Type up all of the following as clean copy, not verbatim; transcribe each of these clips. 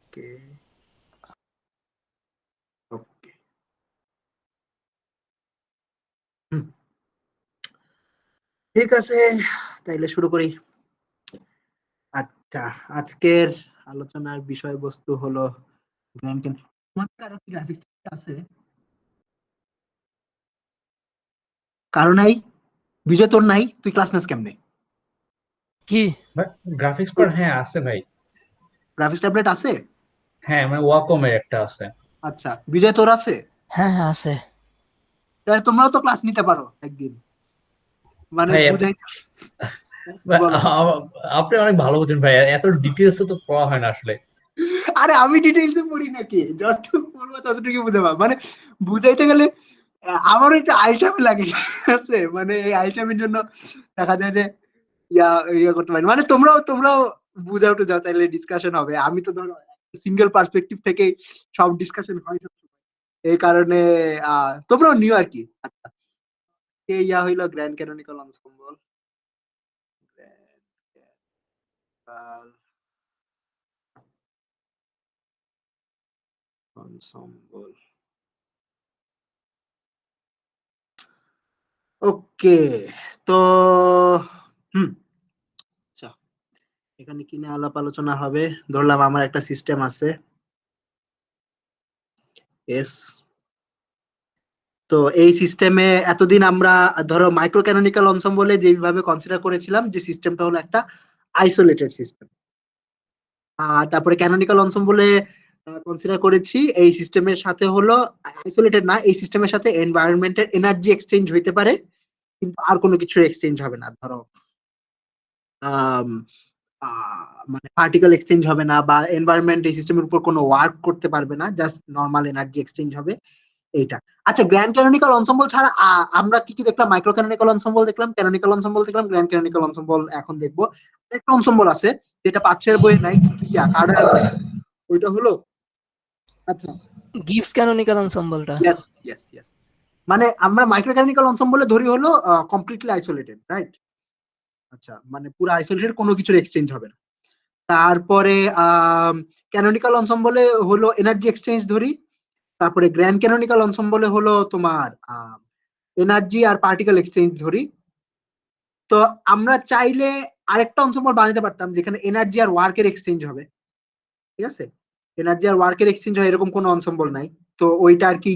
ওকে ওকে ঠিক আছে, তাইলে শুরু করি। আচ্ছা, আজকের আলোচনার বিষয়বস্তু হলো গ্র্যান্ড ক্যান। তোমার কারো কি গ্রাফিক্স আছে? কারো নাই? বিজয় তোর নাই? তুই ক্লাস নেস কেমনে? কি গ্রাফিক্স কার্ড? হ্যাঁ আছে ভাই। গ্রাফিক্স ট্যাবলেট আছে? হ্যাঁ মানে ওয়াকমের একটা আছে। আচ্ছা, বিজয় তোর আছে? হ্যাঁ হ্যাঁ আছে। তাহলে তোমরাও তো ক্লাস নিতে পারো একদিন, মানে ভাই বুঝাই। ভাই, বলো। আপনি অনেক ভালো বুঝেন ভাই, এত ডিটেলস তো পড়া হয় না আসলে। আরে আমি ডিটেইলসে পড়ি নাকি, যতটুকু পড়বো ততটুকু বুঝাবা, মানে বুঝাইতে গেলে আমারও একটু আইসামি লাগে, ঠিক আছে? মানে এই আইসামির জন্য দেখা যায় যে ইয়া ইয়া করতে পারি, মানে তোমরাও বুঝাও টু যাও, তাহলে ডিসকাশন হবে। আমি তো ধরো সিঙ্গেল পার্সপেক্টিভ থেকে সব ডিসকাশন হয় সবসময়। এই কারণে তোমরাও নিও আর কি। আচ্ছা, ইয়া হইলো গ্র্যান্ড ক্যানোনিকাল এনসেম্বল। এনসেম্বল ওকে। তো আচ্ছা, এখানে কি নিয়ে আলাপ আলোচনা হবে? ধরলাম আমার একটা সিস্টেম আছে এস। তো এই সিস্টেমে এতদিন আমরা ধরো মাইক্রো ক্যানোনিকাল এনসেম্বলে যেভাবে কনসিডার করেছিলাম যে সিস্টেমটা হলো একটা আইসোলেটেড সিস্টেম, আর তারপরে ক্যানোনিকাল এনসেম্বলে কনসিডার করেছি এই সিস্টেমের সাথে হলো আইসোলেটেড না, এই সিস্টেমের সাথে এনভায়রনমেন্টের এনার্জি এক্সচেঞ্জ হইতে পারে, কিন্তু আর কোনো কিছু এক্সচেঞ্জ হবে না। ধরো আম, মানে পার্টিকেল এক্সচেঞ্জ হবে না, বা এনভায়রনমেন্ট এই সিস্টেমের উপর কোনো ওয়ার্ক করতে পারবে না, জাস্ট নর্মাল এনার্জি এক্সচেঞ্জ হবে এইটা। আচ্ছা, গ্র্যান্ড ক্যানোনিকাল এনসেম্বল ছাড়া আমরা কি কি দেখলাম? মাইক্রো ক্যানোনিকাল এনসেম্বল দেখলাম, ক্যানোনিকাল এনসেম্বল দেখলাম, গ্র্যান্ড ক্যানোনিকাল এনসেম্বল এখন দেখবো। একটা এনসেম্বল আছে যেটা পাঁচের বইয়ে নাই, কিন্তু কার্ডারের বই আছে, ওইটা হলো আচ্ছা গিবস ক্যানোনিকাল এনসেম্বলটা। Yes yes yes. মানে আমরা মাইক্রো ক্যানোনিকাল এনসেম্বলে ধরি হলো কমপ্লিটলি আইসোলেটেড, রাইট? আচ্ছা, মানে পুরো আইসোলেটেড, কোনো কিছুর এক্সচেঞ্জ হবে না। তারপরে ক্যানোনিকাল এনসেম্বলে হলো এনার্জি এক্সচেঞ্জ ধরি। তারপরে গ্র্যান্ড ক্যানোনিকাল এনসেম্বলে হলো তোমার এনার্জি আর পার্টিকেল এক্সচেঞ্জ ধরি। তো আমরা চাইলে আরেকটা এনসেম্বল বানাতে পারতাম যেখানে এনার্জি আর ওয়ার্কের এক্সচেঞ্জ হবে, ঠিক আছে? এনার্জি আর ওয়ার্কের এক্সচেঞ্জ হয় এরকম কোনো এনসেম্বল নাই। তো ওইটা আর কি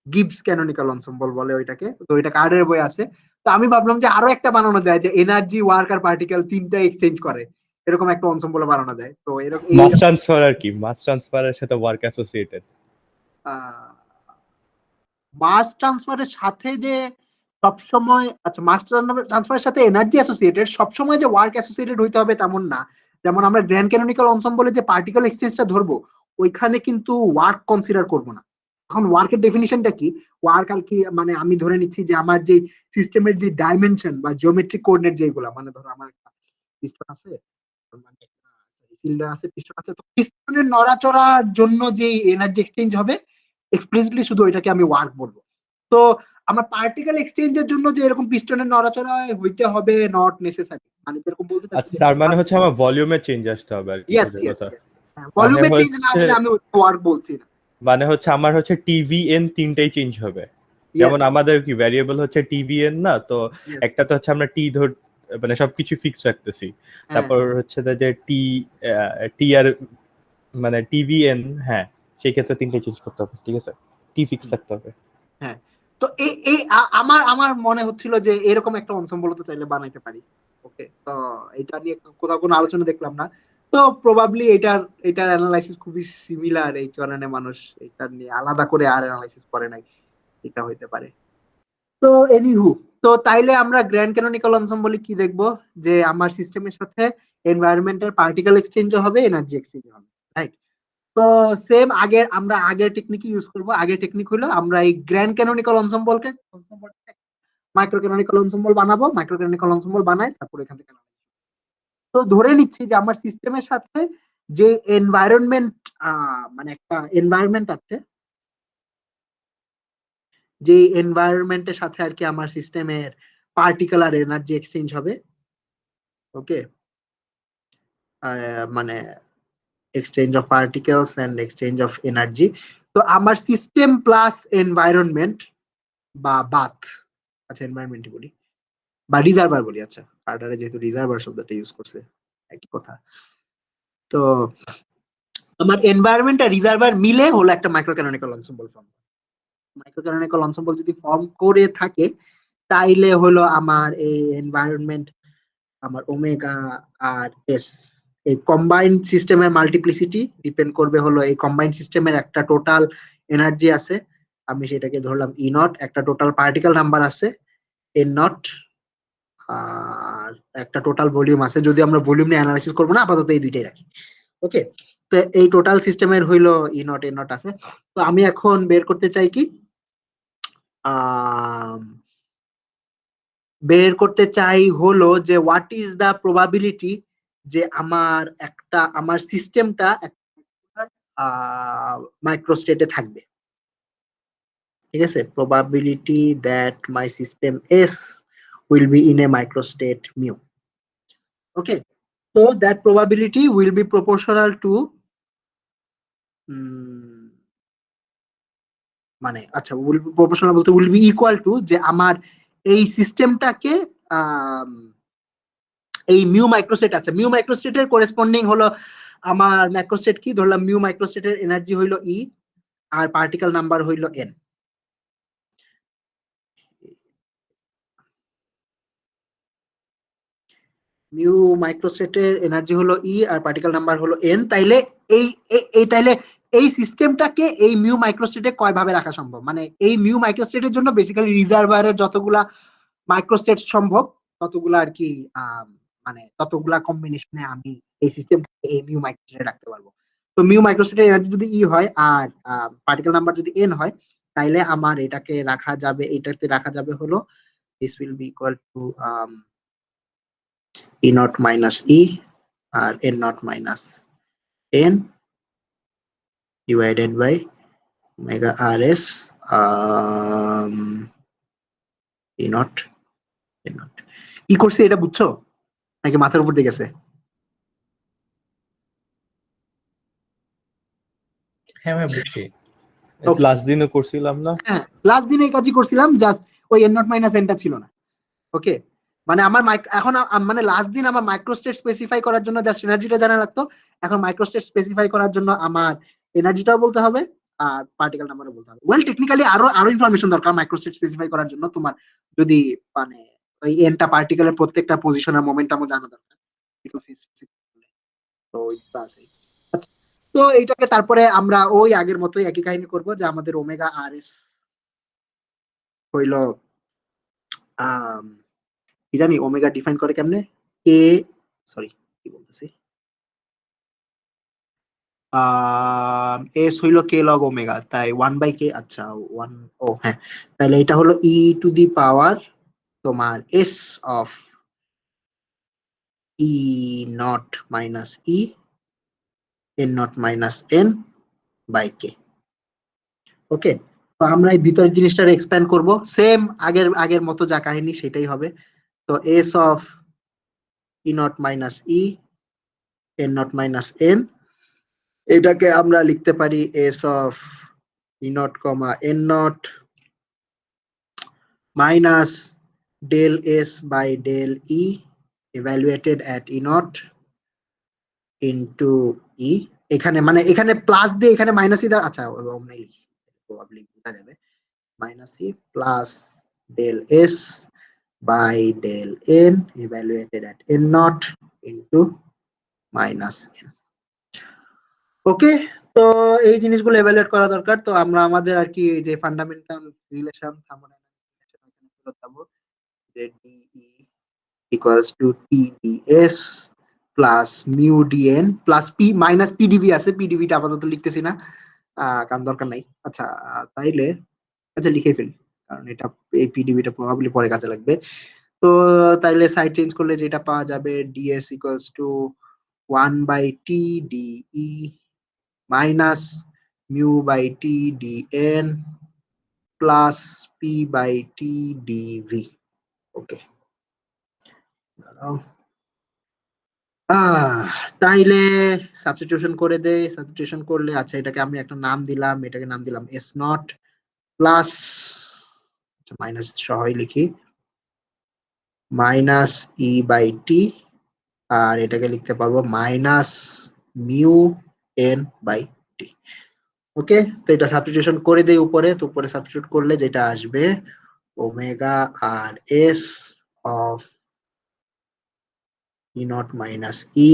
গিবস ক্যানোনিকাল এনসেম্বল বলে ওইটাকে। তো ওইটা কার্ডের বই আছে। তো আমি ভাবলাম যে আরো একটা বানানো যায় যে এনার্জি, ওয়ার্ক আর পার্টিকেল তিনটা এক্সচেঞ্জ করে, এরকম একটা এনসেম্বল বানানো যায়। তো এরকম মাস ট্রান্সফার আর কি, মাস ট্রান্সফারের সাথে ওয়ার্ক অ্যাসোসিয়েটেড। মাস ট্রান্সফারের সাথে যে সবসময়, আচ্ছা, মাস ট্রান্সফারের সাথে এনার্জি অ্যাসোসিয়েটেড, সবসময় যে ওয়ার্ক অ্যাসোসিয়েটেড হইতে হবে তেমন না। যেমন আমরা গ্র্যান্ড ক্যানোনিকাল এনসেম্বলে যে পার্টিকেল এক্সচেঞ্জটা ধরবো, ওইখানে কিন্তু ওয়ার্ক কনসিডার করবো না। এখন ওয়ার্কের ডেফিনিশনটা কি? ওয়ার্ক আর কি, মানে আমি ধরে নিচ্ছি যে আমার যে সিস্টেমের যে ডাইমেনশন বা জিওমেট্রিক কোঅর্ডিনেট যেগুলা, মানে ধরো আমার একটা পিস্টন আছে, মানে সিলিন্ডার আছে, পিস্টন আছে, তো পিস্টনের নড়াচড়ার জন্য যে এনার্জি এক্সচেঞ্জ হবে, এক্সপ্লিসিটলি শুধু ওইটাকে আমি ওয়ার্ক বলবো। তো আমার পার্টিকেল এক্সচেঞ্জের জন্য যে এরকম পিস্টনের নড়াচড়া হইতে হবে, নট নেসেসারি, মানে যেরকম বলতে আচ্ছা, তার মানে হচ্ছে আমার ভলিউমের চেঞ্জ আসতে হবে আর কি, ইয়েস সোজা ইয়েস কথা। ইয়েস। ভলিউমের চেঞ্জ না হচ্ছে হলে আমি ওয়ার্ক বলছি না। মানে হচ্ছে আমার হচ্ছে টিভিএন তিনটাই চেঞ্জ হবে। Yes, যেমন আমাদের কি ভ্যারিয়েবল হচ্ছে টিভিএন না, তো yes, একটা তো হচ্ছে আমরা টি ধর, মানে সবকিছু ফিক্স রাখতেছি। হ্যাঁ, তারপর হচ্ছে যে টি টি আর মানে টিভিএন, হ্যাঁ সেই ক্ষেত্রে তিনটাই চেঞ্জ করতে হবে, ঠিক আছে? টি ফিক্স থাকতে হবে। হ্যাঁ। তো এই এই আমার আমার মনে হচ্ছিল যে এরকম একটা এনসেম্বল তো চাইলে বানাইতে পারি। ওকে, তো এটা নিয়ে কোথাও কোনো আলোচনা দেখলাম না। তো প্রবাবলি এটার অ্যানালাইসিস খুবই সিমিলার, এই কারণে মানুষ এটা নিয়ে আলাদা করে আর অ্যানালাইসিস করে নাই, এটা হইতে পারে। তো এনিহু, তো তাইলে আমরা গ্র্যান্ড ক্যানোনিকাল এনসেম্বলে কি দেখবো? যে আমার সিস্টেমের সাথে এনভায়রনমেন্টের পার্টিকেল এক্সচেঞ্জ হবে, এনার্জি এক্সচেঞ্জ হবে, রাইট? তো সেম আমরা আগের টেকনিক ইউজ করব। আগের টেকনিক হলো আমরা এই গ্র্যান্ড ক্যানোনিকাল এনসেম্বলকে মাইক্রো ক্যানোনিকাল এনসেম্বল বানাবো, মাইক্রো ক্যানোনিকাল এনসেম্বল বানাই, তারপর এখান থেকে তো ধরে নিচ্ছি যে আমার সিস্টেমের সাথে যে এনভায়রনমেন্ট, মানে একটা এনভায়রনমেন্ট আছে, যে এনভায়রনমেন্টের সাথে আর কি আমার সিস্টেমের পার্টিকেল আর এনার্জি এক্সচেঞ্জ হবে। ওকে, মানে exchange of particles and exchange of energy. তো আমার সিস্টেম প্লাস এনভায়রনমেন্ট বা বাথ, আচ্ছা এনভায়রনমেন্ট বলি বা রিজার্ভার বলি, আচ্ছা কার্ডারে যেহেতু রিজার্ভার শব্দটা ইউজ করছে একই কথা। তো আমার এনভায়রনমেন্ট আর রিজার্ভার মিলে হলো একটা মাইক্রোক্যানোনিক্যাল এনসেম্বল ফর্ম। মাইক্রোক্যানোনিক্যাল এনসেম্বল যদি ফর্ম করে থাকে তাইলে হলো আমার এই এনভায়রনমেন্ট, আমার ওমেগা আর এস, এই কম্বাইন্ড সিস্টেমের মাল্টিপ্লিসিটি ডিপেন্ড করবে হলো এই কম্বাইন্ড সিস্টেমের একটা টোটাল এনার্জি আছে, আমি সেটাকে ধরলাম ই নট, একটা টোটাল পার্টিকেল নাম্বার আছে এন নট, আর একটা টোটাল ভলিউম আছে, যদি আমরা ভলিউম নিয়ে অ্যানালাইসিস করবো না আপাতত এই দুইটাই রাখি। ওকে, তো এই টোটাল সিস্টেমের হইলো ই নট এন নট আছে। তো আমি এখন বের করতে চাই কি, বের করতে চাই হলো যে হোয়াট ইজ দা প্রবাবিলিটি যে আমার সিস্টেমটা মাইক্রোস্টেটে থাকবে। ঠিক আছে, probability that my system F will be in a microstate mu. Okay, so that probability will be proportional to মানে আচ্ছা will be proportional বলতে will be equal to যে আমার এই সিস্টেমটাকে এই মিউ মাইক্রোস্টেট, আচ্ছা মিউ মাইক্রোস্টেটের করেসপন্ডিং হলো আমার ম্যাক্রোস্টেট কি ধরলাম, মিউ মাইক্রোস্টেটের এনার্জি হইলো ই আর পার্টিকেল নাম্বার হইলো এন। মিউ মাইক্রোস্টেটের এনার্জি হলো ই আর পার্টিকেল নাম্বার হলো এন, তাইলে তাইলে এই সিস্টেমটাকে এই মিউ মাইক্রোস্টেটে কয় ভাবে রাখা সম্ভব, মানে এই মিউ মাইক্রোস্টেটের জন্য বেসিক্যালি রিজার্ভারের যতগুলা মাইক্রোস্টেট সম্ভব ততগুলা আর কি মানে ততগুলা কম্বিনেশনে আমি এই সিস্টেমটাকে এই মিউ মাইক্রোস্টেটে রাখতে পারবো। তো মিউ মাইক্রোস্টেটের এনার্জি যদি ই হয় আর পার্টিকেল নাম্বার যদি এন হয় তাইলে আমার এটাকে রাখা যাবে, এটাতে রাখা যাবে হলো this will be equal to E naught minus E আর N naught minus N divided by omega RS E naught N naught। কি করছে এটা বুঝছো নাকি মাথার উপর দিয়ে গেছে? হ্যাঁ ভাই বুঝছি। Okay. লাস্ট দিনও করছিলাম না? হ্যাঁ লাস্ট দিন এই কাজই করছিলাম, জাস্ট ওই N naught minus N টা ছিল না। ওকে, মানে আমার এখন মানে লাস্ট দিন আমার মাইক্রোস্টেট স্পেসিফাই করার জন্য জাস্ট এনার্জিটা জানা লাগতো, এখন মাইক্রোস্টেট স্পেসিফাই করার জন্য আমার এনার্জিটাও বলতে হবে আর পার্টিকেল নাম্বারও বলতে হবে। ওয়েল টেকনিক্যালি আরো ইনফরমেশন দরকার মাইক্রোস্টেট স্পেসিফাই করার জন্য, তোমার যদি মানে ওই এনটা পার্টিকেলের প্রত্যেকটা পজিশনের মোমেন্টামও জানা দরকার, তো ওইটা আছে। আচ্ছা, তো এইটাকে তারপরে আমরা ওই আগের মতোই একই কাহিনী করব যে আমাদের ওমেগা আর এস হইল কি জানি ওমেগা ডিফাইন করে কেমনে, কে সরি কি বলতেছি, এস হইলো কে লগ ওমেগা, তাই 1/k, আচ্ছা 1, ও হ্যাঁ, তাহলে এটা হলো ই টু দি পাওয়ার তোমার S of E naught minus E N naught minus N by K. Okay, তো আমরা এই ভিতরের জিনিসটা এক্সপ্যান্ড করব, সেম আগের মতো যা কাহিনী সেটাই হবে। তো S of E naught minus E N naught minus N, এটাকে আমরা লিখতে পারি S of E naught comma N naught minus del S by del E evaluated at E naught into E, এখানে মানে এখানে প্লাস দিয়ে এখানে মাইনাস ই আচ্ছা আমরা লিখি প্রবাবলি বোঝা যাবে, minus E plus del S by del N evaluated at N naught into minus N. Okay, তো এই জিনিসগুলো এভালুয়েট করা দরকার। তো আমরা আমাদের আর কি যে ফান্ডামেন্টাল রিলেশন থার্মোডাইনামিক্স যাবো যে dE equals to TdS plus mu dN plus P minus PdV আছে, পিডিভিটা আপাতত লিখতেছি না কারণ দরকার নাই। আচ্ছা তাইলে আচ্ছা লিখে ফেলি কারণ এটা এই পিডিভিটা প্রবাবলি পরে কাজে লাগবে। তো তাইলে সাইড চেঞ্জ করলে যেটা পাওয়া যাবে DS equals to 1/t DE minus mu by T DN plus P by T DV. Okay, তাইলে সাবস্টিটিউশন করে দেই। সাবস্টিটিউশন করলে আচ্ছা এটাকে আমি একটা নাম দিলাম, এটাকে নাম দিলাম এস নট প্লাস মাইনাস সহই লিখি মাইনাস ই বাই টি, আর এটাকে লিখতে পারবো minus mu N by T. ওকে, তো এটা সাবস্টিটিউশন করে দেই উপরে, তো উপরে সাবস্টিটিউট করলে যেটা আসবে omega R S of E naught minus E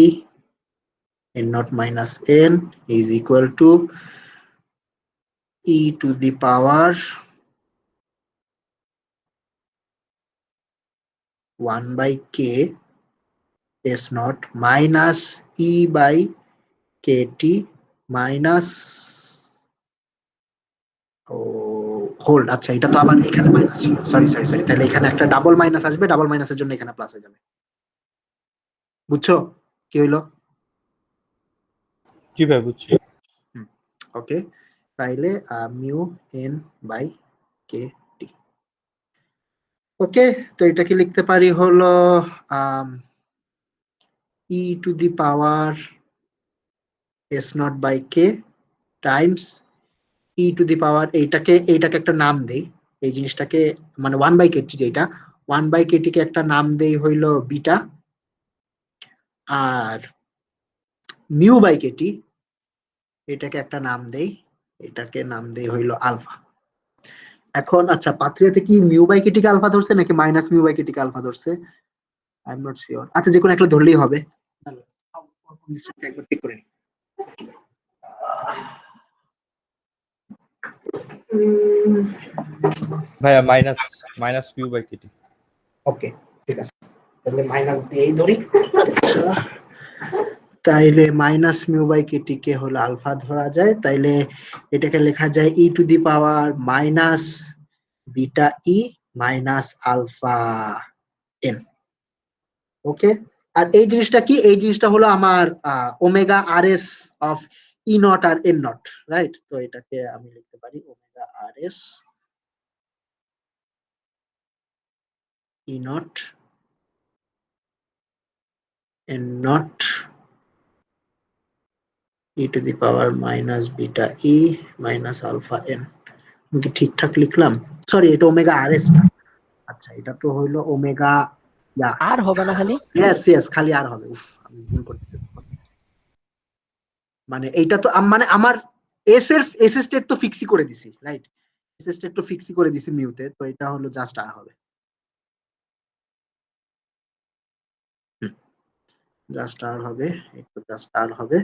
n naught minus n is equal to e to the power 1 by k s naught minus e by kt minus hold. আচ্ছা এটা তো আবার এখানে মাইনাস ছিল, sorry sorry sorry, তাহলে এখানে একটা double minus আসবে, ডাবল মাইনাসের জন্য এখানে প্লাস হয়ে যাবে। বুঝছো কি হইলো? জি ভাই বুঝছি। ওকে, তাইলে মিউ এন বাই কে টি। ওকে, তো এটাকে লিখতে পারি হলো e to the power s naught by k times e to the power, এইটাকে একটা নাম দেই, এই জিনিসটাকে মানে 1 by kt, যেটা 1 by kt কে একটা নাম দেই হইলো বিটা, আর মিউ বাই kt এটাকে একটা নাম দেই, এটাকে নাম দেই হইলো আলফা। এখন আচ্ছা পাত্রিয়াতে কি মিউ বাই kt কে আলফা ধরছে নাকি মাইনাস মিউ বাই kt কে আলফা ধরছে? I am not sure. আচ্ছা যে কোনো একটা ধরলেই হবে। একবার ঠিক করে নিই। ভাইয়া minus mu by KT. Okay ঠিক আছে, তাহলে মাইনাস দিয়েই ধরি। আচ্ছা তাইলে মাইনাস মিউ বাই কেটি কে হলো আলফা ধরা যায়, তাইলে এটাকে লেখা যায় E to the power minus beta E minus alpha N. Okay, আর এই জিনিসটা কি? এই জিনিসটা হলো আমার omega R S of E naught আর এন নট, রাইট? তো এটাকে আমি লিখতে পারি omega R S E naught N not e to the power minus beta e minus alpha n। আমি কি ঠিকঠাক লিখলাম? সরি এটা ওমেগা আর এস না, আচ্ছা এটা তো হইলো ওমেগা ইয়া, আর হবে না খালি? ইয়েস ইয়েস খালি আর হবে। উফ আমি ভুল করতেছি। মানে এইটা তো মানে আমার এস স্টেট তো ফিক্সই করে দিছি, রাইট? এস স্টেট তো ফিক্সই করে দিছি মিউতে, তো এটা হলো জাস্ট আর হবে, জাস্ট আর হবে, একটু জাস্ট আর হবে।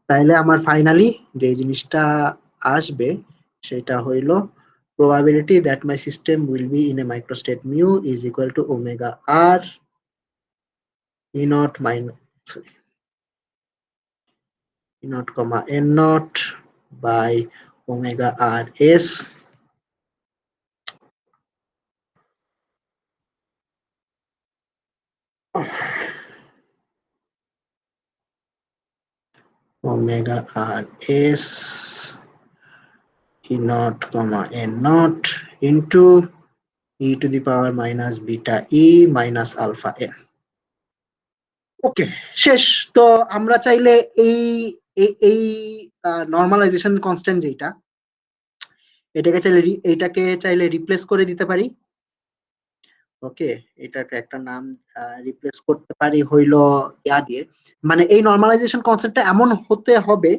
তাইলে আমার ফাইনালি যে জিনিসটা আসবে সেটা হইলো probability that my system will be in a microstate mu is equal to omega r e naught minus e naught comma n naught by omega r s omega r s e naught comma n naught into e to the power minus beta e minus alpha n। ওকে শেষ। তো আমরা চাইলে এই এই normalisation constant যেটা, এটাকে চাইলে replace করে দিতে পারি। ওকে, এটাকে একটা নাম রিপ্লেস করতে পারি হইলো ইয়া দিয়ে, মানে এই নরমালাইজেশন কনসেপ্টটা এমন হতে হবে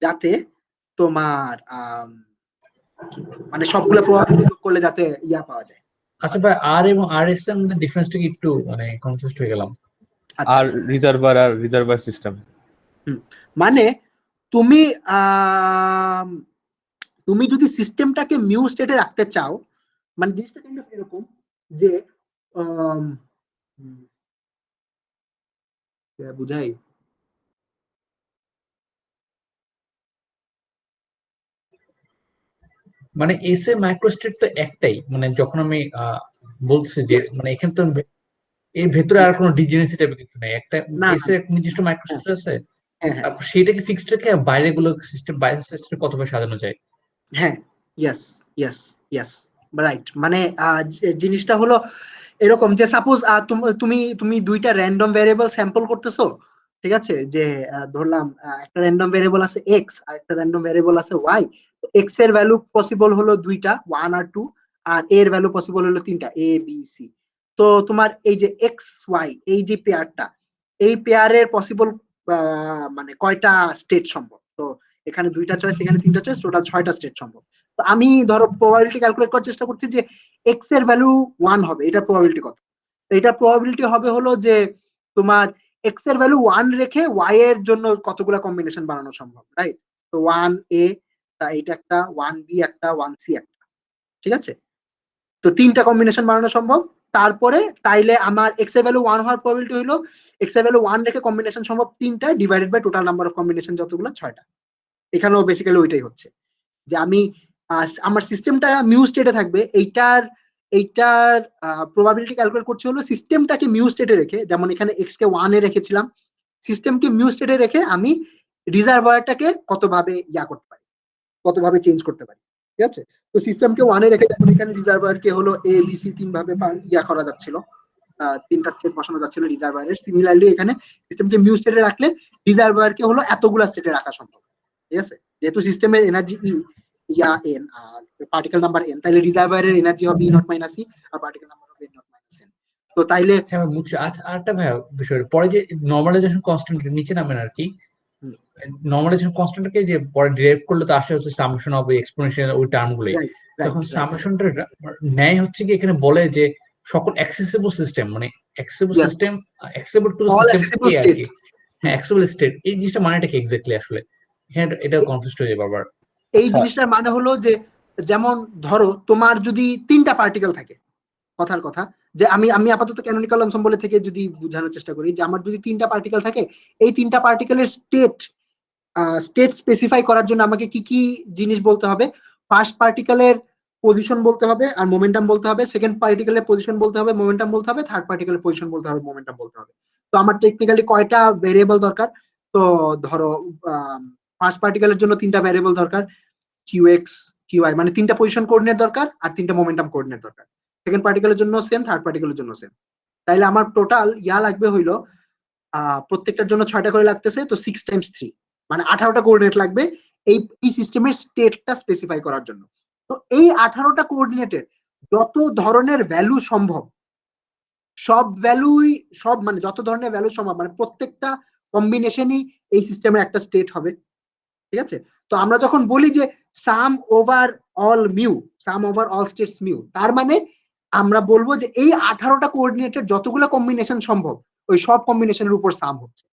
যাতে তোমার মানে সবগুলো প্রবাবিলিটি যোগ করলে যাতে ইয়া পাওয়া যায়। আচ্ছা ভাই, আর এবং আর এস এর মধ্যে ডিফারেন্সটা কি একটু মানে কনফিউজ হয়ে গেলাম। আর রিজার্ভার সিস্টেম মানে তুমি তুমি যদি সিস্টেমটাকে মিউ স্টেটে রাখতে চাও, মানে জিনিসটা কিন্তু এরকম যে বুঝাই, মানে এস এ মাইক্রোস্টেট তো একটাই, মানে যখন আমি বলতেছি যে মানে এখানে তো এর ভেতরে আর কোনো ডিজেনেসি টাইপের কিছু নেই, একটা না এস এর নির্দিষ্ট মাইক্রোস্টেট আছে, হ্যাঁ হ্যাঁ তারপর সেটাকে ফিক্সড রেখে বাইরে গুলো সিস্টেম বাইরে সিস্টেম কতভাবে সাজানো যায়। হ্যাঁ ইয়েস ইয়েস ইয়েস রাইট। মানে জিনিসটা হলো এরকম যে সাপোজ তুমি তুমি দুইটা র্যান্ডম ভ্যারিয়েবল স্যাম্পল করতেছো, ঠিক আছে, যে ধরলাম একটা র্যান্ডম ভেরিয়েবল আছে এক্স আর একটা র্যান্ডম ভেরিয়েবল আছে ওয়াই। এক্স এর ভ্যালু পসিবল হলো দুইটা, 1 আর 2, আর এ এর ভ্যালু পসিবল হলো তিনটা, এ বি সি। তো তোমার এই যে এক্স ওয়াই এই যে পেয়ারটা, এই পেয়ারের পসিবল মানে কয়টা স্টেট সম্ভব? তো এখানে দুইটা চয়েস, এখানে তিনটা চয়েস, টোটাল 6টা স্টেট সম্ভব। তো আমি ধরো প্রবাবিলিটি ক্যালকুলেট করার চেষ্টা করছি যে এক্স এর ভ্যালু 1 হবে, এটা প্রবাবিলিটি কত? তো এটা প্রবাবিলিটি হবে হলো যে তোমার এক্স এর ভ্যালু 1 রেখে ওয়াই এর জন্য কতগুলো কম্বিনেশন বানানো সম্ভব, রাইট? তো 1 এ, এটা একটা, 1 বি একটা, 1 সি একটা, ঠিক আছে? তো তিনটা কম্বিনেশন বানানো সম্ভব। তারপরে তাইলে আমার এক্স এর ভ্যালু 1 হওয়ার প্রবাবিলিটি হলো এক্স এর ভ্যালু 1 রেখে কম্বিনেশন সম্ভব তিনটা divided by total number of combination যতগুলো 6টা। এখানেও বেসিক্যালি ওইটাই হচ্ছে যে আমি আমার সিস্টেমটা মিউ স্টেটে থাকবে, এইটার প্রবাবিলিটি ক্যালকুলেট করছে হলো সিস্টেমটাকে মিউ স্টেটে রেখে, যেমন এখানে এক্স কে 1 এ রেখেছিলাম, সিস্টেমকে মিউ স্টেটে রেখে আমি রিজার্ভারটাকে কতভাবে করতে পারি, কতভাবে চেঞ্জ করতে পারি, ঠিক আছে? তো সিস্টেমকে 1 এ রেখে যেমন এখানে রিজার্ভারকে হলো এ বি সি তিন ভাবে করা যাচ্ছিল, তিনটা স্টেট বসানো যাচ্ছিল রিজার্ভারের। সিমিলারলি এখানে সিস্টেমকে মিউ স্টেটে রাখলে রিজার্ভারকে হলো এতগুলা স্টেটে রাখা সম্ভব, ঠিক আছে? যেহেতু সিস্টেমের এনার্জি এন আর পার্টিকেল নাম্বার এন, তাহলে রিজার্ভারের এনার্জি হবে ই নট মাইনাস ই আর পার্টিকেল নাম্বার হবে এন নট মাইনাস এন। তো তাইলে হ্যাঁ আমি বুঝছি। আচ্ছা আরেকটা ভাই বিষয়, পরে যে নর্মালাইজেশন কনস্ট্যান্ট নিচে নামেন আর কি, নর্মালাইজেশন কনস্ট্যান্টকে যে পরে ডিরাইভ করলে তো আসে হচ্ছে সামেশন অফ এক্সপোনেনশিয়াল ওই টার্মগুলোই। তখন সামেশনটা ন্যায় হচ্ছে কি এখানে বলে যে সকল অ্যাক্সেসিবল সিস্টেম, মানে accessible system, accessible to system কি আর কি, হ্যাঁ অ্যাক্সেসিবল স্টেট, এই জিনিসটা মানেটা কি এক্স্যাক্টলি? আসলে এখানে এটা কনফিউজ হয়ে যায় বারবার। এই জিনিসটার মানে হলো যে যেমন ধরো তোমার যদি তিনটা পার্টিকেল থাকে, কথার কথা যে আমি আপাতত ক্যানোনিকাল এনসেম্বল থেকে যদি বোঝানোর চেষ্টা করি যে আমার যদি তিনটা পার্টিকেল থাকে, এই তিনটা পার্টিকেলের স্টেট স্পেসিফাই করার জন্য আমাকে কি কি জিনিস বলতে হবে? ফার্স্ট পার্টিকেলের পজিশন বলতে হবে আর মোমেন্টাম বলতে হবে, সেকেন্ড পার্টিকেলের পজিশন বলতে হবে, মোমেন্টাম বলতে হবে, থার্ড পার্টিকেলের পজিশন বলতে হবে, মোমেন্টাম বলতে হবে। তো আমার টেকনিক্যালি কয়টা ভেরিয়েবল দরকার? তো ধরো ফার্স্ট পার্টিকেলের জন্য তিনটা ভেরিয়েবল দরকার, কিউ এক্স কিউ আই, মানে তিনটা পজিশন কোঅর্ডিনেট দরকার আর তিনটা মোমেন্টাম কোঅর্ডিনেট দরকার। সেকেন্ড পার্টিকেলের জন্য সেম, থার্ড পার্টিকেলের জন্য সেম। তাইলে আমার টোটাল লাগবে হইলো প্রত্যেকটার জন্য 6টা করে লাগতেছে, তো 6 টাইমস 3 মানে 18টা কোঅর্ডিনেট লাগবে এই সিস্টেমের স্টেটটা স্পেসিফাই করার জন্য। তো এই 18টা কোঅর্ডিনেটের যত ধরনের ভ্যালু সম্ভব, সব মানে যত ধরনের ভ্যালু সম্ভব, মানে প্রত্যেকটা কম্বিনেশনই এই সিস্টেমের একটা স্টেট হবে, ঠিক আছে? তো আমরা যখন বলি যে sum over all states mu, তার মানে আমরা বলবো যে এই 18টা কোঅর্ডিনেটের যতগুলো কম্বিনেশন সম্ভব ওই সব কম্বিনেশনের উপর সাম হচ্ছে।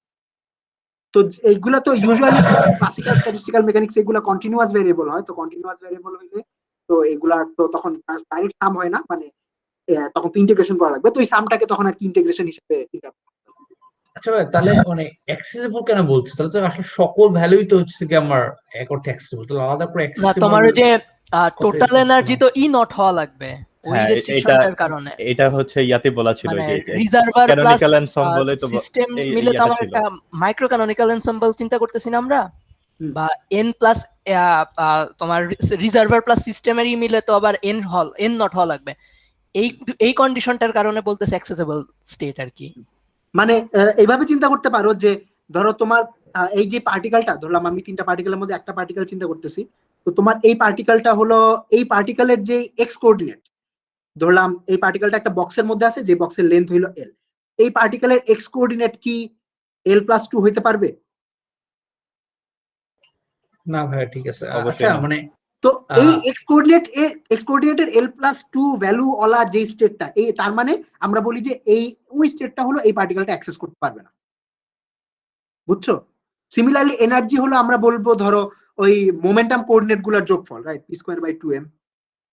তো এইগুলা তো ইউজুয়ালি ক্লাসিক্যাল স্ট্যাটিস্টিক্যাল মেকানিক্স এগুলা কন্টিনিউয়াস ভেরিয়েবল হয়। তো কন্টিনিউয়াস ভেরিয়েবল হইলে তো এগুলা তো তখন ডাইরেক্ট সাম হয় না, মানে তখন তো ইন্টিগ্রেশন করা লাগবে। তো এই সামটাকে তখন আর কি ইন্টিগ্রেশন হিসেবে। আচ্ছা ভাই তাহলে মানে অ্যাক্সেসিবল কেন বলছো? তাহলে তো আসলে সকল ভ্যালুই তো হচ্ছে কি আমার এক অর্থে অ্যাক্সেসিবল, তাহলে আলাদা করে না, অ্যাক্সেসিবল তোমার ওই যে টোটাল এনার্জি তো ই নট হওয়া লাগবে ওই হ্যাঁ, রেস্ট্রিকশনটার কারণে। এটা হচ্ছে ইয়াতে বলা ছিল মানে যে রিজার্ভার প্লাস ক্যানোনিকাল এনসেম্বলে তো সিস্টেম এই মিলে তো ইয়াটা আমার ছিল। একটা মাইক্রো ক্যানোনিকাল এনসেম্বল চিন্তা করতেছি না আমরা, বা এন প্লাস তোমার রিজার্ভার প্লাস সিস্টেমেরই মিলে তো আবার এন নট হওয়া লাগবে। এই কন্ডিশনটার কারণে বলতেছে অ্যাক্সেসিবল স্টেট আর কি। মানে এইভাবে চিন্তা করতে পারো যে ধরো তোমার এই যে পার্টিকেলটা ধরলাম, আমি তিনটা পার্টিকেলের মধ্যে একটা পার্টিকেল চিন্তা করতেছি। তো তোমার এই পার্টিকেলটা হলো এই পার্টিকেলের যে এক্স কোঅর্ডিনেট, ধরলাম এই পার্টিকেলটা একটা বক্সের মধ্যে আছে, যে বক্সের লেন্থ হইলো এল। এই পার্টিকেলের এক্স কোঅর্ডিনেট কি L+2 হইতে পারবে? না ভাই ঠিক আছে। অবশ্যই আচ্ছা না। মানে তো এই এক্স কোঅর্ডিনেটের L+2 ভ্যালু ওলা যে স্টেটটা, এই তার মানে আমরা বলি যে ওই স্টেটটা হলো এই পার্টিকেলটা অ্যাক্সেস করতে পারবে না, বুঝছো? সিমিলারলি এনার্জি হলো আমরা বলবো ধরো ওই মোমেন্টাম কোঅর্ডিনেট গুলোর যোগফল, রাইট? p²/2m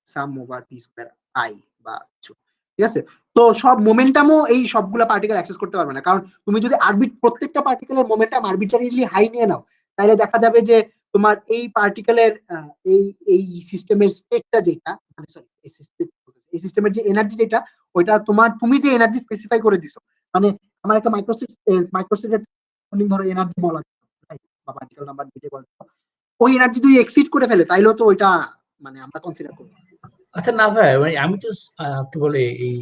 সাম ওভার p²i বা কিছু, ঠিক আছে? তো সব মোমেন্টামও এই সবগুলা পার্টিকেল অ্যাক্সেস করতে পারবে না, কারণ তুমি যদি প্রত্যেকটা পার্টিকেলের মোমেন্টাম আরবিট্রারিলি হাই নিয়ে নাও, তাহলে দেখা যাবে যে তোমার এই পার্টিকেলের এই সিস্টেমের স্টেটটা যেটা, মানে সরি এই সিস্টেমের যে এনার্জি যেটা, ওইটা তুমি যে এনার্জি স্পেসিফাই করে দিছো, মানে আমার একটা মাইক্রোস্টেটের ধরো এনার্জি বলা বা পার্টিকেল নাম্বার দিতে বলছো, ওই এনার্জি যদি এক্সিড করে ফেলে তাইলেও তো ওইটা মানে আমরা কনসিডার করব। আচ্ছা না ভাই মানে আমি তো কি বলে এই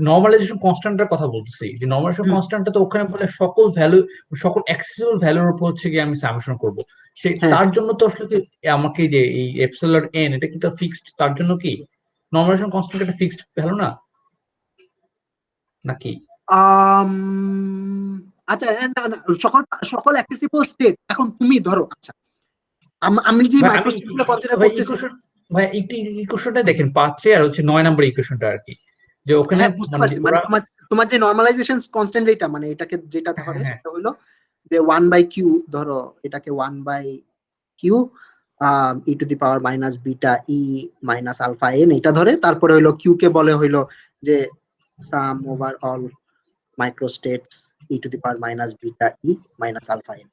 নর্মালাইজেশন কনস্ট্যান্টের কথা বলতেছি, যে নর্মালাইজেশন কনস্ট্যান্টটা তো ওখানে বলে সকল ভ্যালু, সকল অ্যাক্সেসিবল ভ্যালুর উপর হচ্ছে গিয়ে আমি সামেশন করব। সেই তার জন্য তো আসলে কি আমাকে যে এই এপসিলন এন এটা কি তো ফিক্সড, তার জন্য কি নর্মালাইজেশন কনস্ট্যান্ট একটা ফিক্সড ভ্যালু না নাকি? আচ্ছা, না না, সকল সকল অ্যাক্সেসিবল স্টেট এখন তুমি ধরো, আচ্ছা আমি যে মাইক্রোস্টেটগুলো কনসিডার করতেছি ভাই একটু ইকুয়েশনটা দেখেন, পার্ট 3 আর হচ্ছে 9 নম্বর ইকুয়েশনটা আর কি, যে ওখানে মানে তোমার যে নরমালাইজেশন কনস্ট্যান্ট যেটা, মানে এটাকে যেটা ধরে সেটা হলো যে 1/q, ধরো এটাকে 1/q e to the power minus beta E minus alpha N এটা ধরে, তারপরে হইলো q কে বলে হইলো যে sum over all microstate e to the power minus beta E minus alpha N.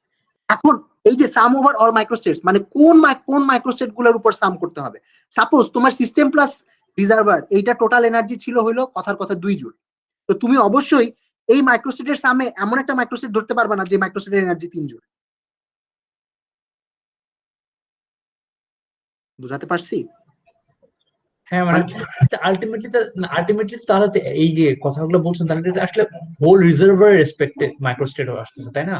এখন এই যে সাম ওভার অল মাইক্রোস্টেটস মানে কোন মাইক্রোস্টেট গুলোর উপর সাম করতে হবে। সাপোজ তোমার সিস্টেম প্লাস রিজার্ভার এইটা টোটাল এনার্জি ছিল হইলো কথার কথা 2 জুল, তো তুমি অবশ্যই এই মাইক্রোস্টেটের সামে এমন একটা মাইক্রোস্টেট ধরতে পারবে না যে মাইক্রোস্টেটের এনার্জি 3 জুল। বুঝাতে পারছি? হ্যাঁ, মানে আলটিমেটলি তাহলে এই যে কথাগুলো বলছেন তাহলে আসলে হোল রিজার্ভার রেসপেক্টে মাইক্রোস্টেট আসতেছে, তাই না?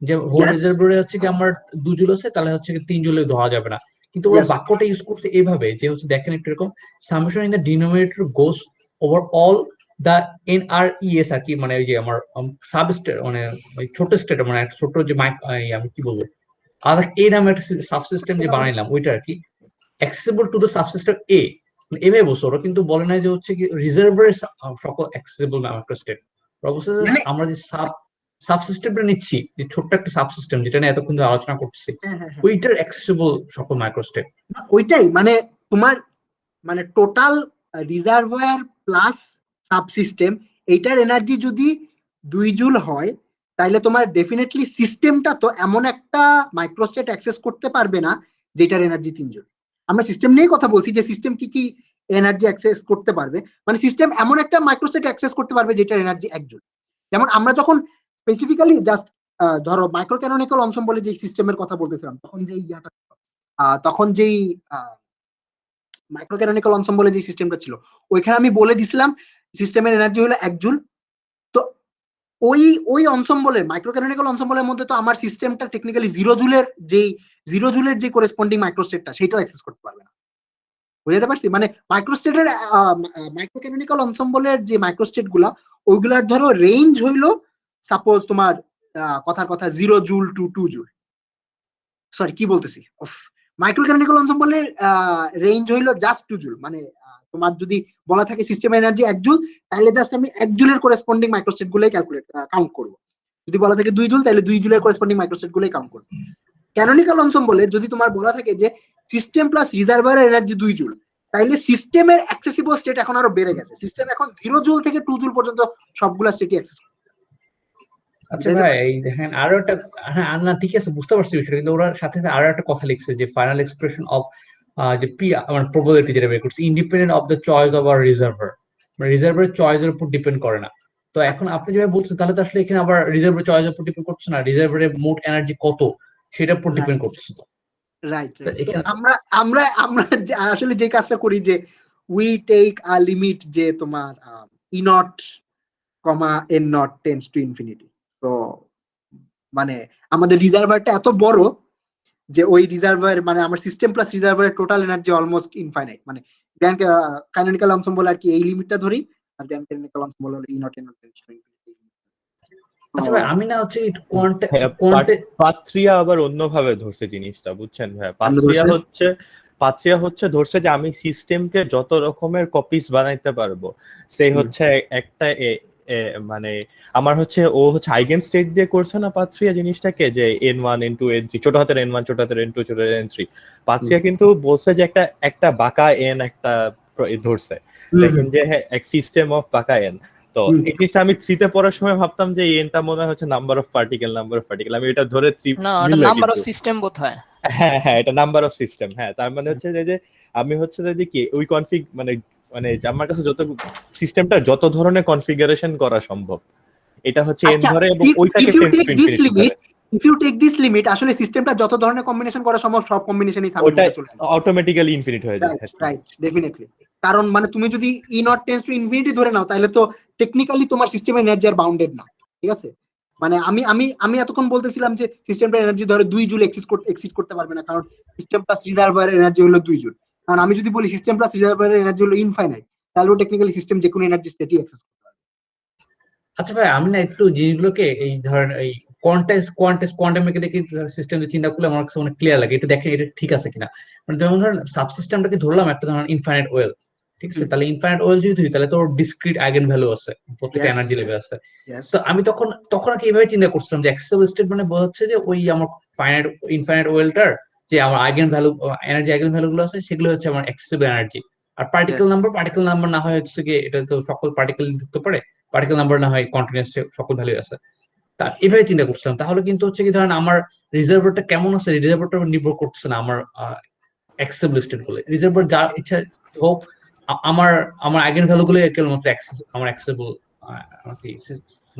যে হোল রিজার্ভারে হচ্ছে কি আমার 2 জুল আছে, তাহলে হচ্ছে কি 3 জুলে ধরা যাবে না, কিন্তু ওরা বাক্যটা ইউজ করছে এইভাবে যে হচ্ছে দেখেন একটু এরকম summation in the denominator goes over all the NRES আর কি, মানে ওই যে আমার সাবস্টেট মানে ছোট স্টেট মানে ছোট যে আমি কি বলবো আর এ নামে একটা সাবসিস্টেম যে বানাইলাম ওইটা আর কি অ্যাক্সেসিবল টু দ্য সাবসিস্টেম এ, এভাবে বলছো ওরা, কিন্তু বলে না যে হচ্ছে কি রিজার্ভারের সকল অ্যাক্সেসিবল মাইক্রোস্টেট। অবশ্যই আমরা যে সাবসিস্টেমটা নিচ্ছি, যে ছোট্ট একটা সাবসিস্টেম যেটা নিয়ে এতক্ষণ ধরে আলোচনা করতেছি, ওইটার অ্যাক্সেসিবল সকল মাইক্রোস্টেট। ওইটাই মানে তোমার মানে টোটাল রিজার্ভার প্লাস সাবসিস্টেম এইটার এনার্জি যদি 2 জুল হয়, তাহলে তোমার ডেফিনেটলি সিস্টেমটা তো এমন একটা মাইক্রোস্টেট অ্যাক্সেস করতে পারবে না যেটার এনার্জি 3 জুল। আমরা সিস্টেম নিয়ে কথা বলছি যে সিস্টেম কি কি এনার্জি অ্যাক্সেস করতে পারবে, মানে সিস্টেম এমন একটা মাইক্রোস্টেট অ্যাক্সেস করতে পারবে যেটার এনার্জি 1 জুল। যেমন আমরা যখন স্পেসিফিক্যালি জাস্ট ধরো মাইক্রো ক্যানোনিক্যাল অনসম্বল বলে যে সিস্টেমের কথা বলতেছিলাম, তখন যেই মাইক্রো ক্যানোনিক্যাল অনসম্বলে যে সিস্টেমটা ছিল ওইখানে আমি বলে দিছিলাম সিস্টেমের এনার্জি হলো 1 জুল। তো ওই অনসম্বলের মাইক্রো ক্যানোনিক্যাল অনসম্বলের মধ্যে তো আমার সিস্টেমটা টেকনিক্যালি 0 জুলের যে করেসপন্ডিং মাইক্রোস্টেটটা সেটাও অ্যাক্সেস করতে পারবে না। বুঝতে পারছি? মানে মাইক্রোস্টেটের মাইক্রো ক্যানোনিক্যাল অনসম্বলের যে মাইক্রোস্টেট গুলা ওইগুলার ধরো রেঞ্জ হইলো সাপোজ তোমার কথার কথা 0 জুল টু 2 জুল, সরি কি বলতেছি, মাইক্রো ক্যানোনিক্যাল অনসম্বলের রেঞ্জ হইলো জাস্ট 2 জুল। মানে তোমার যদি বলা থাকে সিস্টেম এনার্জি 1 জুল, তাহলে জাস্ট আমি 1 জুলের করেসপন্ডিং মাইক্রোস্টেট গুলোই কাউন্ট করব। যদি বলা থাকে 2 জুল, তাহলে 2 জুলের করেসপন্ডিং মাইক্রোস্টেট গুলোই কাউন্ট করব। ক্যানোনিক্যাল অনসম্বলে যদি তোমার বলা থাকে যে সিস্টেম প্লাস রিজার্ভারের এনার্জি 2 জুল, তাইলে সিস্টেমের অ্যাক্সেসিবল স্টেট এখন আরো বেড়ে গেছে। সিস্টেম এখন 0 জুল থেকে 2 জুল পর্যন্ত সবগুলা স্টেটই অ্যাক্সেস করে। আচ্ছা ভাই এই দেখেন আরো একটা, হ্যাঁ না ঠিক আছে বুঝতে পারছি বিষয়টা, কিন্তু ওরা সাথে সাথে আরো একটা কথা লিখছে যে ফাইনাল এক্সপ্রেশন অফ যে পি মানে প্রবাবিলিটি যেটা বের করছে independent of the choice of our reservoir, মানে রিজার্ভারের চয়েসের উপর ডিপেন্ড করে না। তো এখন আপনি যেভাবে বলছেন তাহলে তো আসলে এখানে আবার রিজার্ভারের চয়েসের উপর ডিপেন্ড করছে না, রিজার্ভারের মোট এনার্জি কত সেটার উপর ডিপেন্ড করছে। তো রাইট, আমরা আসলে যে কাজটা করি যে উই টেক আ লিমিট যে তোমার E naught comma N naught tends to infinity. তো মানে আমাদের রিজার্ভারটা এত বড় যে ওই রিজার্ভার মানে আমার সিস্টেম প্লাস রিজার্ভারের টোটাল এনার্জি অলমোস্ট ইনফাইনাইট। মানে গ্র্যান্ড ক্যানোনিক্যাল অনসম্বল আর কি এই লিমিটটা ধরি, আর গ্র্যান্ড ক্যানোনিক্যাল অনসম্বল হলো E naught N naught tends to infinity. আচ্ছা ভাই আমি না হচ্ছে পাত্রিয়া আবার অন্যভাবে ধরছে জিনিসটা, বুঝছেন ভাই? পাত্রিয়া হচ্ছে ধরছে যে আমি সিস্টেমকে যত রকমের কপিস বানাইতে পারবো, সেই হচ্ছে একটা মানে আমার হচ্ছে ও হচ্ছে আইগেন স্টেট দিয়ে করছে না পাত্রিয়া জিনিসটাকে, যে n1 n2 n3 ছোট হাতের n1 ছোট হাতের n2 ছোট হাতের n3। পাত্রিয়া কিন্তু বলছে যে একটা বাঁকা n একটা ধরছে, দেখেন যে এক সিস্টেম অফ বাঁকা n। তো এই জিনিসটা আমি 3 তে পড়ার সময় ভাবতাম যে এনটা মনে হচ্ছে নাম্বার অফ পার্টিকেল, আমি এটা ধরে 3 না এটা নাম্বার অফ সিস্টেম বোধহয়। হ্যাঁ এটা নাম্বার অফ সিস্টেম। হ্যাঁ তার মানে হচ্ছে যে আমি হচ্ছে যে কি ওই কনফিগ মানে আমার কাছে যত সিস্টেমটা যত ধরনের কনফিগারেশন করা সম্ভব এটা হচ্ছে n ধরে, এবং ওইটাকে টেন্স টু ইনফিনিটি ধরে। If you take this limit, আসলে সিস্টেমটা যত ধরনের কম্বিনেশন করা সম্ভব সব কম্বিনেশনই সামের ওটা মধ্যে চলে আসবে। অটোমেটিক্যালি ইনফিনিট হয়ে যায়। Right, definitely. কারণ মানে তুমি যদি ই নট টেন্ডস টু ইনফিনিটি ধরে নাও, তাহলে তো টেকনিক্যালি তোমার সিস্টেমের এনার্জি আর বাউন্ডেড না, ঠিক আছে? মানে আমি এতক্ষণ বলতেছিলাম যে সিস্টেমটা এনার্জি ধরে 2 জুল এক্সিড করতে পারবে না, কারণ সিস্টেম প্লাস রিজার্ভারের এনার্জি হলো 2 জুল। কারণ আমি যদি বলি সিস্টেম প্লাস রিজার্ভারের এনার্জি হলো ইনফাইনাইট, তাহলে টেকনিক্যালি সিস্টেম যে কোনো এনার্জি স্টেটই অ্যাক্সেস করতে পারবে। আচ্ছা ভাই, আমি না একটু জিনিসগুলোকে এই ধরেন এই কোয়ান্টাম মেকানিক্যাল সিস্টেম চিন্তা করলে আমার কাছে অনেক ক্লিয়ার লাগে, এটা দেখে এটা ঠিক আছে কিনা। মানে যেমন ধরেন সাবসিস্টেমটাকে ধরলাম একটা ধরেন ইনফাইনাইট ওয়েল, ঠিক আছে? তাহলে ইনফাইনাইট ওয়েল যদি ধরি তাহলে তোর ডিসক্রিট আইগেন ভ্যালু আছে, প্রত্যেকটা এনার্জি লেভেল আছে। তো আমি তখন আর কি এইভাবে চিন্তা করছিলাম যে অ্যাক্সেসিবল স্টেট মানে বোঝাচ্ছে যে ওই আমার ইনফাইনাইট ওয়েলটার যে আমার eigen value, energy eigen value গুলো আছে সেগুলো হচ্ছে আমার অ্যাক্সেসিবল এনার্জি। আর পার্টিকেল নাম্বার না হয় হচ্ছে কি, এটা তো সকল পার্টিকেল ঢুকতে পারে, পার্টিকেল নাম্বার না হয় কন্টিনিউয়াস সকল ভ্যালু আছে। তা এভাবে চিন্তা করছিলাম। তাহলে কিন্তু হচ্ছে কি ধরেন আমার রিজার্ভারটা কেমন আছে, রিজার্ভারটা নির্ভর করতেছে না আমার অ্যাক্সেসিবল স্টেট গুলো। রিজার্ভার যার ইচ্ছা হোক, আমার আমার আইগেন ভ্যালু গুলো কেবলমাত্র আমার অ্যাক্সেসিবল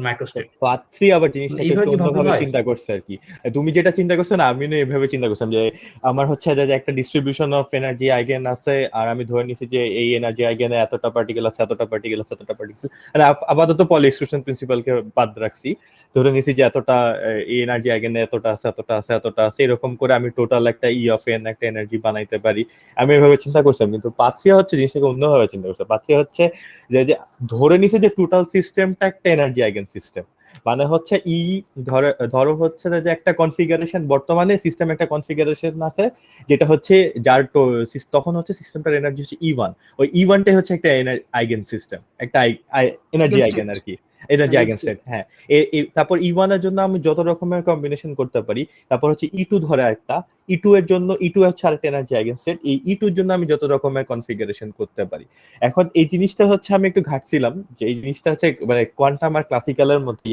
মাইক্রোস্টেট। পার্ট 3 আবার জিনিসটা একটু অন্যভাবে চিন্তা করছে আর কি। তুমি যেটা চিন্তা করছো না, আমি এভাবে চিন্তা করছিলাম যে আমার হচ্ছে যে একটা ডিস্ট্রিবিউশন অফ এনার্জি আইগেন আছে, আর আমি ধরে নিছি যে এই এনার্জি আইগেনে এতটা পার্টিকেল আছে, এতটা পার্টিকেল আছে, এতটা পার্টিকেল। মানে আপাতত পলি এক্সক্লুশন প্রিন্সিপালকে বাদ রাখছি, ধরে নিছি যে এতটা এই এনার্জি আইগেনে এতটা আছে, এতটা আছে, এতটা আছে, এরকম করে আমি টোটাল একটা ই অফ এন একটা এনার্জি বানাইতে পারি। আমি এভাবে চিন্তা করছিলাম, কিন্তু পাত্রিয়া হচ্ছে জিনিসটাকে অন্যভাবে চিন্তা করছে। পাত্রিয়া হচ্ছে যে ধরে নিছে যে টোটাল সিস্টেমটা একটা এনার্জি আইগেন সিস্টেম। মানে হচ্ছে ধরো হচ্ছে যে একটা কনফিগারেশন, বর্তমানে সিস্টেম একটা কনফিগারেশন আছে যেটা হচ্ছে যার তখন হচ্ছে সিস্টেমটার এনার্জি হচ্ছে E1। ওই E1টাই হচ্ছে একটা আইগেন সিস্টেম, একটা এনার্জি আইগেন আর কি, এনার্জি আইগেন স্টেট। হ্যাঁ, তারপর E1 এর জন্য আমি যত রকমের কম্বিনেশন করতে পারি। তারপর হচ্ছে E2 ধরে একটা, E2 এর জন্য E2 হচ্ছে আরেকটা এনার্জি আইগেন স্টেট। এই E2 এর জন্য আমি যত রকমের কনফিগারেশন করতে পারি। এখন এই জিনিসটা হচ্ছে আমি একটু ঘাটছিলাম যে এই জিনিসটা হচ্ছে মানে কোয়ান্টাম আর ক্লাসিক্যালের মধ্যে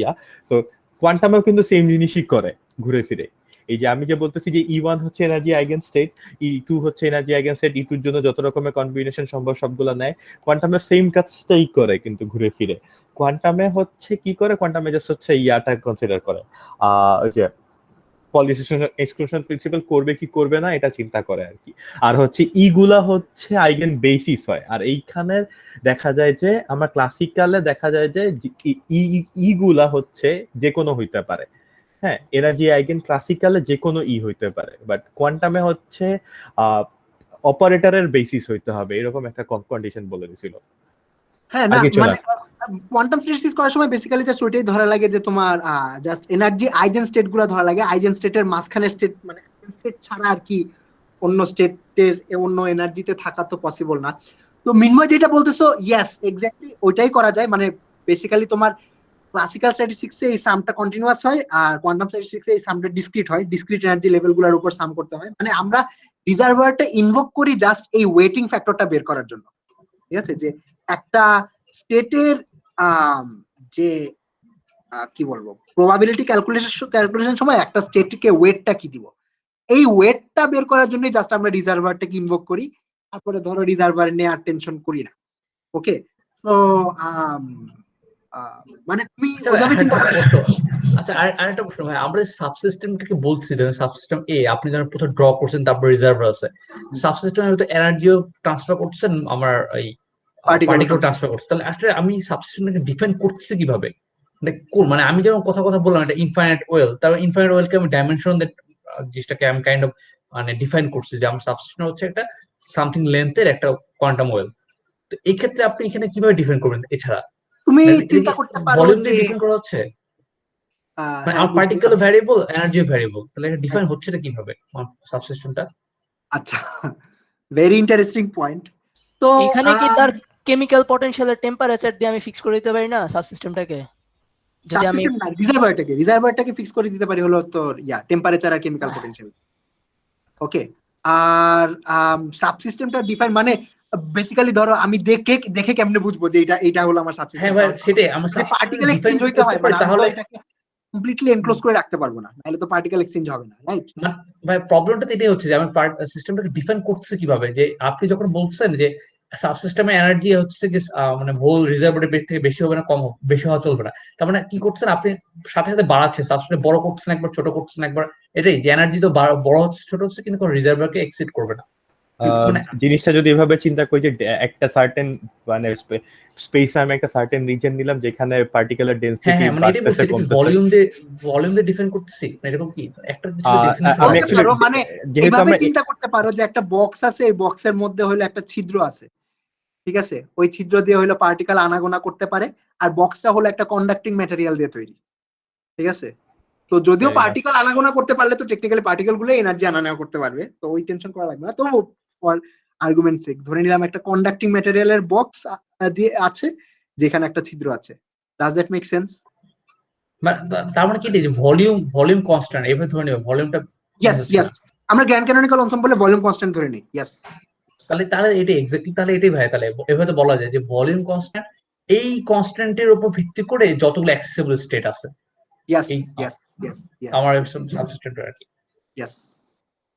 সো কোয়ান্টামেও কিন্তু সেম জিনিসই করে ঘুরে ফিরে। এই যে আমি যে বলতেছি যে E1 হচ্ছে এনার্জি আইগেন স্টেট, E2 হচ্ছে এনার্জি আইগেন স্টেট, E2 এর জন্য যত রকমের কম্বিনেশন সম্ভব সবগুলো নেয়। কোয়ান্টামের সেম কাজটাই করে কিন্তু ঘুরে ফিরে। কোয়ান্টামে হচ্ছে কি করে, কোয়ান্টামে জাস্ট হচ্ছে ইয়াটা কনসিডার করে ওই যে পলি এক্সক্লুশন প্রিন্সিপাল করবে কি করবে না এটা চিন্তা করে আর কি। আর হচ্ছে ইগুলা হচ্ছে আইগেন বেসিস হয়। আর এইখানে দেখা যায় যে আমার ক্লাসিক্যালে দেখা যায় যে ইগুলা হচ্ছে যে কোনো হইতে পারে। হ্যাঁ, এনার্জি আইগেন ক্লাসিক্যালে যে কোনো ই হইতে পারে, বাট কোয়ান্টামে হচ্ছে অপারেটরের বেসিস হইতে হবে, এরকম একটা কন্ডিশন বলে দিছিল। হ্যাঁ, না মানে কোয়ান্টাম সিনথেসিস করার সময় বেসিক্যালি জাস্ট ওইটাই ধরা লাগে যে তোমার জাস্ট এনার্জি আইজেন স্টেট গুলো ধরা লাগে। আইজেন স্টেটের মাঝখানের স্টেট মানে স্টেট ছাড়া আর কি অন্য স্টেটের অন্য এনার্জিতে থাকা তো পসিবল না। তো মিনময় যেটা বলতেছো, ইয়েস এক্স্যাক্টলি ওইটাই করা যায়। মানে বেসিক্যালি তোমার ক্লাসিক্যাল স্ট্যাটিস্টিক্সে এই সামটা কন্টিনিউয়াস হয়, আর কোয়ান্টাম স্ট্যাটিস্টিক্সে এই সামটা ডিসক্রিট হয়। ডিসক্রিট এনার্জি লেভেলগুলোর উপর সাম করতে হয়। মানে আমরা রিজার্ভারটা ইনভোক করি জাস্ট এই ওয়েটিং ফ্যাক্টরটা বের করার জন্য, ঠিক আছে? যে একটা স্টেটের যে কি বলবো প্রবাবিলিটি ক্যালকুলেশন সময় একটা স্টেটকে ওয়েটটা কি দিব, এই ওয়েটটা বের করার জন্য জাস্ট আমরা রিজার্ভারটাকে ইনভোক করি। তারপরে ধরো রিজার্ভার নিয়ে আর টেনশন করি না। ওকে, তো মানে তুমি ওইভাবে চিন্তা করো। আচ্ছা, আরেকটা প্রশ্ন ভাই, আমরা সাবসিস্টেমটাকে বলছি যে সাবসিস্টেম এ আপনি যখন প্রথমে ড্র করছেন, তারপর রিজার্ভার আছে, সাবসিস্টেমের ভিতরে এনার্জিও ট্রান্সফার করছেন, আমার এই পার্টিকেল ট্রান্সফার করছে। তাহলে আসলে আমি সাবসিস্টেমটাকে ডিফাইন করতেছি কিভাবে? মানে আমি যেমন কথা বললাম এটা ইনফাইনাইট ওয়েল, তারপর ইনফাইনাইট ওয়েলকে আমি ডাইমেনশন জিনিসটাকে আমি কাইন্ড অফ মানে ডিফাইন করছি যে আমার সাবসিস্টেম হচ্ছে একটা সামথিং লেন্থের একটা কোয়ান্টাম ওয়েল। তো এই ক্ষেত্রে আপনি এখানে কিভাবে ডিফাইন করবেন? এছাড়া তুমি চিন্তা করতে পারো যে ডিফাইন করা হচ্ছে পার্টিকেল ভ্যারিয়েবল, এনার্জি ভ্যারিয়েবল, তাহলে এটা ডিফাইন হচ্ছে কিভাবে সাবসিস্টেমটা? আচ্ছা, ভেরি ইন্টারেস্টিং পয়েন্ট। তো এখানে কি তার কেমিক্যাল পটেনশিয়ালের টেম্পারেচার দিয়ে আমি ফিক্স করে দিতে পারি না সাবসিস্টেমটাকে? যদি আমি রিজার্ভারটাকে ফিক্স করে দিতে পারি হলো তোর টেম্পারেচার আর কেমিক্যাল পটেনশিয়াল। ওকে, আর সাবসিস্টেমটা ডিফাইন মানে বেসিক্যালি ধরো আমি দেখে কেমনে বুঝবো যে এটা হলো আমার সাবসিস্টেম? হ্যাঁ ভাই, সেটাই আমার পার্টিকেল এক্সচেঞ্জ হইতে হয়, মানে আমি তো এটাকে কমপ্লিটলি এনক্লোজ করে রাখতে পারবো না, নাহলে তো পার্টিকেল এক্সচেঞ্জ হবে না, রাইট? ভাই প্রবলেমটা তো এটাই হচ্ছে যে আমি সিস্টেমটাকে ডিফাইন করতেছি কিভাবে? যে আপনি যখন বলছেন যে সাবসিস্টেমের এনার্জি হচ্ছে যে মানে হোল রিজার্ভের থেকে বেশি হবে না, কম বেশি হওয়া চলবে না। তার মানে কি করছেন আপনি, সাথে সাথে বাড়াচ্ছেন, সাবসিস্টেম বড় করছেন একবার, ছোট করছেন একবার, এটাই যে এনার্জি তো বড় হচ্ছে ছোট হচ্ছে, কিন্তু কোনো রিজার্ভারকে এক্সিড করবে না। মানে জিনিসটা যদি এভাবে চিন্তা করি যে একটা সার্টেন মানে স্পেস আমি একটা সার্টেন রিজন নিলাম যেখানে পার্টিকুলার ডেনসিটি মানে এটাই বলছি, এটা কি ভলিউম দিয়ে ডিফাইন করতেছি এরকম কি একটা কিছু ডেফিনিশন আমি অ্যাকচুয়ালি মানে এভাবে চিন্তা করতে পারো যে একটা বক্স আছে, এই বক্সের মধ্যে হলো একটা ছিদ্র আছে, ঠিক আছে, ওই ছিদ্র দিয়ে হলো পার্টিকেল আনাগোনা করতে পারে, আর বক্সটা হলো একটা কন্ডাক্টিং ম্যাটেরিয়াল দিয়ে তৈরি, ঠিক আছে। তো যদিও পার্টিকেল আনাগোনা করতে পারলে তো টেকনিক্যালি পার্টিকেল গুলো এনার্জি আনা নেওয়া করতে পারবে, তো ওই টেনশন করা লাগবে না। তো আর্গুমেন্ট সেক ধরে নিলাম একটা কন্ডাক্টিং ম্যাটেরিয়ালের বক্স দিয়ে আছে যেখানে একটা ছিদ্র আছে। Does that make sense? তার মানে কি যে ভলিউম কনস্ট্যান্ট এভাবে ধরে নেব, ভলিউমটা ইয়েস আমরা গ্র্যান্ড ক্যানোনিক্যাল এনসেম্বলে ভলিউম কনস্ট্যান্ট ধরে নিই। ইয়েস, তাহলে এটা এক্স্যাক্টলি, তাহলে এটাই ভাই, তাহলে এভাবে বলা যায় যে ভলিউম কনস্ট্যান্ট, এই কনস্ট্যান্টের উপর ভিত্তি করে যতগুলো অ্যাক্সেসিবল স্টেট আছে আমার সাবসিস্টেন্ট আর কি। Yes,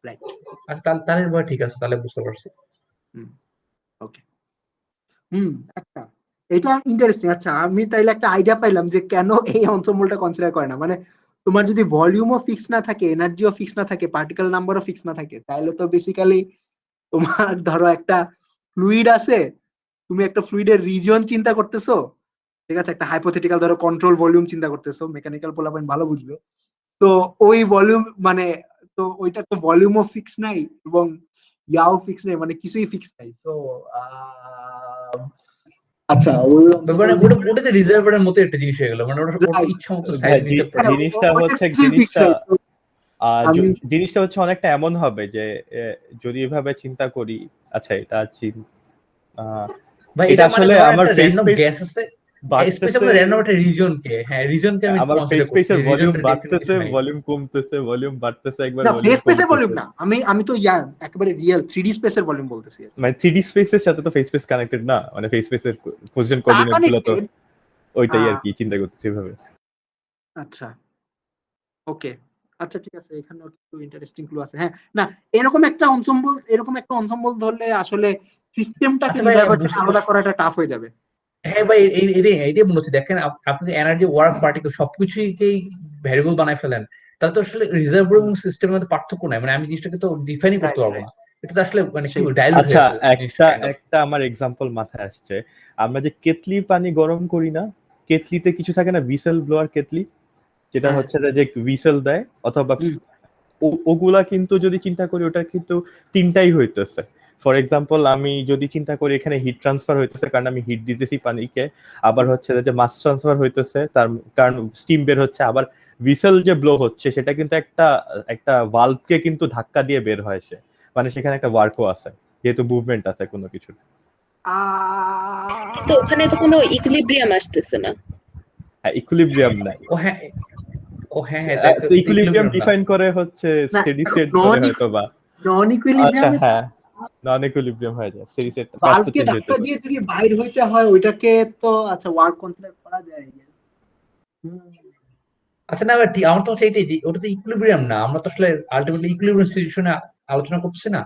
right. আচ্ছা তাহলে ভাই ঠিক আছে, তাহলে বুঝতে পারছি। ওকে, একটা এটা ইন্টারেস্টিং। আচ্ছা, আমি তাইলে একটা আইডিয়া পাইলাম যে কেন এই এনসেম্বলটা কনসিডার করে না। মানে তোমার যদি ভলিউমও ফিক্স না থাকে, এনার্জিও ফিক্স না থাকে, পার্টিকেল নাম্বারও ফিক্স না থাকে, তাহলে তো বেসিক্যালি তোমার ধরো একটা ফ্লুইড আছে, তুমি একটা ফ্লুইডের রিজিয়ন চিন্তা করতেছো, ঠিক আছে, একটা হাইপোথেটিক্যাল ধরো কন্ট্রোল ভলিউম চিন্তা করতেছো, মেকানিক্যাল পোলাপাইন ভালো বুঝবে। তো ওই ভলিউম মানে, তো ওইটার তো ভলিউমও ফিক্স নাই এবং ইয়াও ফিক্স নাই, মানে কিছুই ফিক্স নাই। তো আচ্ছা, ওটাতে রিজার্ভারের মতো একটা জিনিস হয়ে গেল, মানে ওটা ইচ্ছা মতো সাইজ নিতে পারে। জিনিসটা হচ্ছে অনেকটা এমন হবে যে যদি এভাবে চিন্তা করি, আচ্ছা এটা ভাই এটা আসলে আমার ফেস গ্যাস আছে, স্পেশালি র্যান্ডম একটা রিজিয়নকে, হ্যাঁ রিজিয়নকে আমি আমার ফেস স্পেসের ভলিউম বাড়তেছে, ভলিউম কমতেছে, ভলিউম বাড়তেছে, একবার না ফেস স্পেসের ভলিউম না, আমি তো একেবারে রিয়েল 3D স্পেসের ভলিউম বলতেছি। মানে 3D স্পেসের সাথে তো ফেস স্পেস কানেক্টেড না, মানে ফেস স্পেসের পজিশন কোঅর্ডিনেট গুলো তো ওইটাই আর কি চিন্তা করতেছি এভাবে। আচ্ছা ওকে, আচ্ছা ঠিক আছে, এখানে একটু ইন্টারেস্টিং ক্লু আছে। হ্যাঁ না, এরকম একটা এনসেম্বল ধরলে আসলে সিস্টেমটাকে আলাদা করাটা টাফ হয়ে যাবে। হ্যাঁ ভাই, এইটাই মনে হচ্ছে। দেখেন আপনি এনার্জি, ওয়ার্ক, পার্টিকেল সবকিছুকেই ভ্যারিয়েবল বানায় ফেলেন, তাহলে তো আসলে রিজার্ভার এবং সিস্টেমের মধ্যে পার্থক্য নাই। মানে আমি জিনিসটাকে তো ডিফাইনই করতে পারবো না, এটা তো আসলে মানে কি ডাইলুট হয়ে আচ্ছা একটা আমার এক্সাম্পল মাথায় আসছে। আমরা যে কেতলি পানি গরম করি না, কেতলিতে কিছু থাকে না, হুইসেল ব্লোয়ার কেতলি, যেটা হচ্ছে যে হুইসেল দেয়, অথবা ওগুলা কিন্তু যদি চিন্তা করি ওটা কিন্তু তিনটাই হইতেছে। ফর এক্সাম্পল আমি যদি চিন্তা করি এখানে হিট ট্রান্সফার হইতেছে কারণ আমি হিট দিতেছি পানিকে, আবার হচ্ছে যে মাস ট্রান্সফার হইতেছে তার কারণ স্টিম বের হচ্ছে, আবার হুইসেল যে ব্লো হচ্ছে সেটা কিন্তু একটা ভালভকে কিন্তু ধাক্কা দিয়ে বের হয় সে, মানে সেখানে একটা ওয়ার্কও আছে যেহেতু মুভমেন্ট আছে কোনো কিছু। তো ওখানে তো কোনো ইকুইলিব্রিয়াম আসতেছে না। হ্যাঁ ইকুইলিব্রিয়াম নাই। ও হ্যাঁ তো ইকুইলিব্রিয়াম ডিফাইন করে হচ্ছে স্টেডি স্টেট ধরে হয়তো বা নন ইকুইলিব্রিয়াম। আচ্ছা হ্যাঁ, নন ইকুইলিব্রিয়াম হয়ে যায় স্টেডি স্টেট। ভালভকে ধাক্কা দিয়ে যদি বাইরে হইতে হয় ওইটাকে তো আচ্ছা ওয়ার্ক কনসিডার করা যায়। আচ্ছা না ঠিক, আমার তো হচ্ছে এটাই যে ওটা তো ইকুইলিব্রিয়াম না, আমরা তো আসলে আলটিমেটলি ইকুইলিব্রিয়াম সিচুয়েশনে আলোচনা করছি না।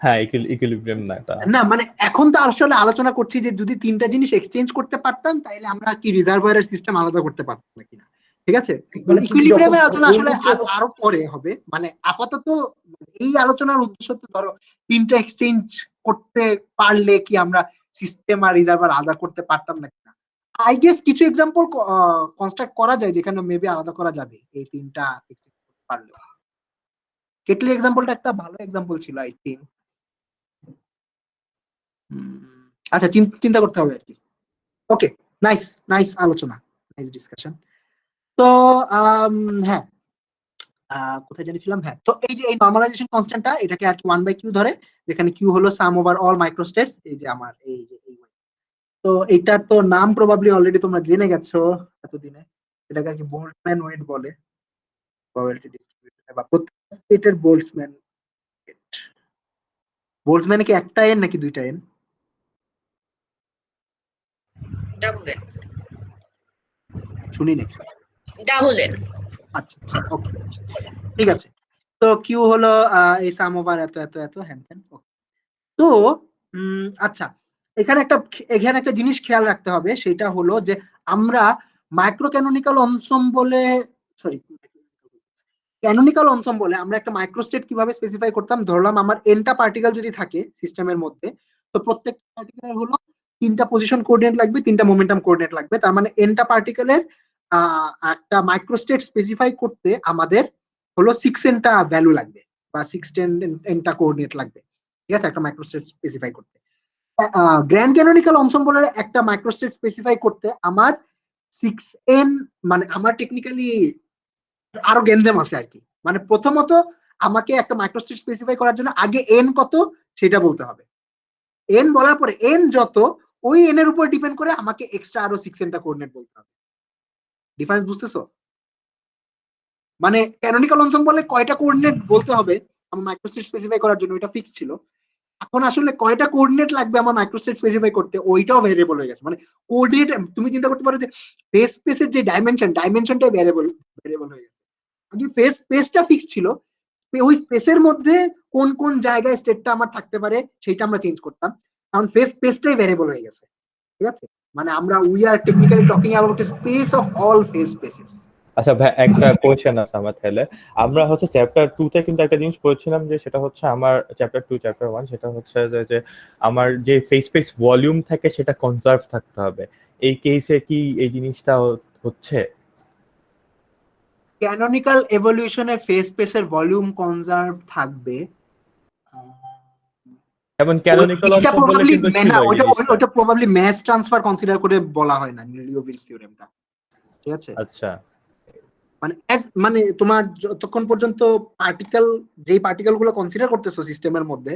হ্যাঁ ইকুইলিব্রিয়াম না এটা না, মানে এখন তো আসলে আলোচনা করছি যে যদি তিনটা জিনিস এক্সচেঞ্জ করতে পারতাম তাহলে আমরা কি রিজার্ভারের সিস্টেম আলাদা করতে পারতাম নাকি না, ঠিক আছে। ইকুইলিব্রিয়ামের আলোচনা আসলে আরো পরে হবে, মানে আপাতত এই আলোচনার উদ্দেশ্য তো ধরো তিনটা এক্সচেঞ্জ করতে পারলে কি আমরা সিস্টেম আর রিজার্ভার আলাদা করতে পারতাম নাকি না। আই গেস কিছু এক্সাম্পল কনস্ট্রাক্ট করা যায় যেখানে মেবি আলাদা করা যাবে এই তিনটা এক্সচেঞ্জ করতে পারলে। কেটলি এক্সাম্পলটা একটা ভালো এক্সাম্পল ছিল আই থিংক। আচ্ছা চিন্তা করতে হবে আর কি। ওকে, নাইস আলোচনা, নাইস ডিসকাশন। তো হ্যাঁ কোথায় জানিছিলাম, হ্যাঁ তো এই যে এই নরমালাইজেশন কনস্ট্যান্টটা এটাকে আর কি 1/q ধরে, যেখানে q হলো সাম ওভার অল মাইক্রোস্টেটস। এই যে আমার এই যে এই তো এইটার তো নাম প্রবাবলি অলরেডি তোমরা জেনে গেছো এতদিনে, এটাকে আর কি বোল্টজম্যান ওয়েট বলে, প্রবাবিলিটি ডিস্ট্রিবিউশন বা প্রত্যেকটা স্টেটের বোল্টজম্যান। বোল্টজম্যানে কি একটা এন নাকি দুইটা এন? Double N. শুনি নাকি? Double N. আচ্ছা ওকে ঠিক আছে। তো কিউ হলো এই সাম ওভার এত এত এত হ্যান ত্যান। তো আচ্ছা এখানে একটা জিনিস খেয়াল রাখতে হবে, সেটা হলো যে আমরা মাইক্রো ক্যানোনিক্যাল অনসম্বলে ক্যানোনিক্যাল অনসম্বলে আমরা একটা মাইক্রোস্টেট কিভাবে স্পেসিফাই করতাম, ধরলাম আমার এনটা পার্টিকেল যদি থাকে সিস্টেমের মধ্যে, তো প্রত্যেকটা পার্টিকেলের হলো 3টা পজিশন কোঅর্ডিনেট লাগবে, 3টা মোমেন্টাম কোঅর্ডিনেট লাগবে। তার মানে এনটা পার্টিকেলের একটা মাইক্রোস্টেট স্পেসিফাই করতে আমাদের হলো 6n-টা ভ্যালু লাগবে বা 6n-টা কোঅর্ডিনেট লাগবে, ঠিক আছে, একটা মাইক্রোস্টেট স্পেসিফাই করতে। গ্র্যান্ড ক্যানোনিক্যাল অনসম্বলের একটা মাইক্রোস্টেট স্পেসিফাই করতে আমার 6n, মানে আমার টেকনিক্যালি আরো গেঞ্জাম আছে আর কি। মানে প্রথমত আমাকে একটা মাইক্রোস্টেট স্পেসিফাই করার জন্য আগে এন কত সেটা বলতে হবে। এন বলার পরে এন যত, ওই এন এর উপর ডিপেন্ড করে আমাকে এক্সট্রা আরো 6n-টা কোঅর্ডিনেট বলতে হবে। ডিফারেন্স বুঝতেছো? মানে ক্যানোনিক্যাল অনসম্বলে কয়টা কোঅর্ডিনেট বলতে হবে আমার মাইক্রোস্টেট স্পেসিফাই করার জন্য, ওটা ফিক্স ছিল। এখন আসলে কয়টা কোঅর্ডিনেট লাগবে আমার মাইক্রোস্টেট স্পেসিফাই করতে, ওইটাও ভেরিয়েবল হয়ে গেছে। মানে কোঅর্ডিনেট তুমি চিন্তা করতে পারো যে ফেস স্পেসের যে ডাইমেনশনটাই ভেরিয়েবল হয়ে গেছে। আগে ফেস স্পেসটা ফিক্স ছিল, ওই স্পেসের মধ্যে কোন কোন জায়গায় স্টেটটা আমার থাকতে পারে সেটা আমরা চেঞ্জ করতাম। কারণ ফেস স্পেসটাই ভেরিয়েবল হয়ে গেছে, ঠিক আছে। মানে আমরা we are technically talking about space of all phase spaces. আচ্ছা ভাই, একটা কোয়েশ্চেন আছে আমার তাহলে। আমরা হচ্ছে চ্যাপ্টার 2 তে কিন্তু একটা জিনিস পড়ছিলাম, যে সেটা হচ্ছে আমার চ্যাপ্টার 2 চ্যাপ্টার 1, সেটা হচ্ছে যে আমার যে ফেস স্পেস ভলিউম থাকে সেটা কনজার্ভ থাকতে হবে। এই কেসে কি এই জিনিসটা হচ্ছে? ক্যানোনিক্যাল এভলিউশনে ফেস স্পেসের ভলিউম কনজার্ভ থাকবে, যেমন ক্যানোনিক্যাল অনসম্বলে কিন্তু ছিল এই জিনিসটা। ওটা প্রবাবলি ম্যাস ট্রান্সফার কনসিডার করে বলা হয় না লিওভিলস থিওরেমটা, ঠিক আছে। আচ্ছা, মানে তোমার যতক্ষণ পর্যন্ত যেই পার্টিকেল গুলো কনসিডার করতেছো সিস্টেমের মধ্যে,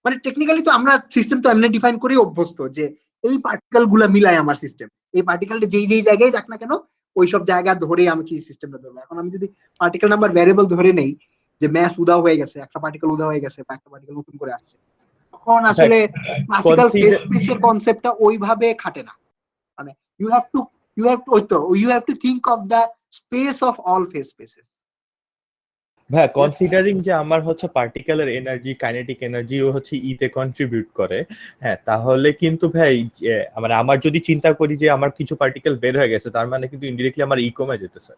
মানে টেকনিক্যালি তো আমরা সিস্টেম তো এমনি ডিফাইন করেই অভ্যস্ত যে এই পার্টিকেল গুলা মিলায় আমার সিস্টেম। এই পার্টিকেলটা যেই যেই জায়গায় যাক না কেন ওই সব জায়গা ধরে আমি কি সিস্টেমটা ধরবো। এখন আমি যদি পার্টিকেল নাম্বার ভ্যারিয়েবল ধরে নেই, যে ম্যাস উদা হয়ে গেছে, একটা পার্টিকেল উদা হয়ে গেছে বা একটা পার্টিকেল নতুন করে আসছে, তখন আসলে ক্লাসিক্যাল ফেস স্পেসের কনসেপ্টটা ওইভাবে খাটে না। মানে you have to think of the space of all phase spaces. ভাই কনসিডারিং যে আমার হচ্ছে পার্টিকেলের এনার্জি, কাইনেটিক এনার্জি ও হচ্ছে তে কন্ট্রিবিউট করে, হ্যাঁ, তাহলে কিন্তু ভাই মানে আমার যদি চিন্তা করি যে আমার কিছু পার্টিকেল বের হয়ে গেছে, তার মানে কিন্তু ইনডিরেক্টলি আমার কমে যেতেছে।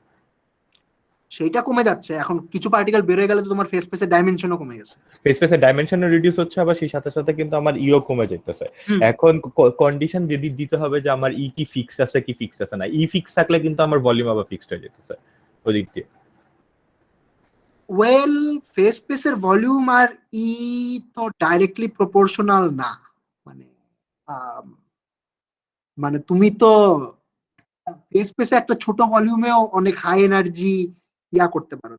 সেইটা কমে যাচ্ছে। এখন কিছু পার্টিকেল বের হয়ে গেলে তো তোমার ফেস স্পেসের ডাইমেনশনও কমে গেছে, ফেস স্পেসের ডাইমেনশনও রিডিউস হচ্ছে, আবার সেই সাথে সাথে কিন্তু আমার কমে যেতেছে। এখন কন্ডিশন যদি দিতে হবে যে আমার কি ফিক্স আছে কি ফিক্স আছে না, ফিক্স থাকলে কিন্তু আমার ভলিউম আবার ফিক্সড হয়ে যেতেছে ওই দিক দিয়ে। ওয়েল, ফেস স্পেসের ভলিউম আর তো ডাইরেক্টলি প্রপোর্শনাল না। মানে তুমি তো ফেস স্পেসে একটা ছোট ভলিউমেও অনেক হাই এনার্জি করতে পারো।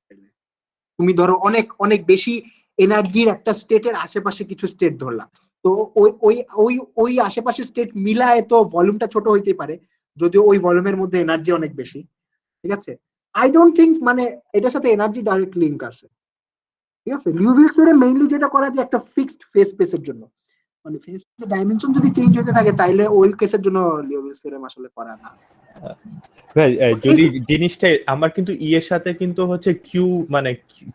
তুমি ধরো অনেক অনেক বেশি এনার্জির একটা স্টেটের আশেপাশে কিছু স্টেট ধরলাম, তো ওই ওই ওই ওই আশেপাশে স্টেট মিলায় তো ভলিউমটা ছোট হইতে পারে, যদিও ওই ভলিউমের মধ্যে এনার্জি অনেক বেশি, ঠিক আছে। আই ডোন্ট থিঙ্ক মানে এটার সাথে এনার্জি ডাইরেক্ট লিঙ্ক আছে, ঠিক আছে। লিউভিলস থিওরেম মেইনলি যেটা করা যে একটা ফিক্সড ফেস স্পেসের জন্য, মানে ফেস স্পেসের ডাইমেনশন যদি চেঞ্জ হতে থাকে তাইলে ওই কেসের জন্য লিউভিলস থিওরেম আসলে করা না। যদি জিনিসটা আমার কিন্তু এর সাথে কিন্তু হচ্ছে মানে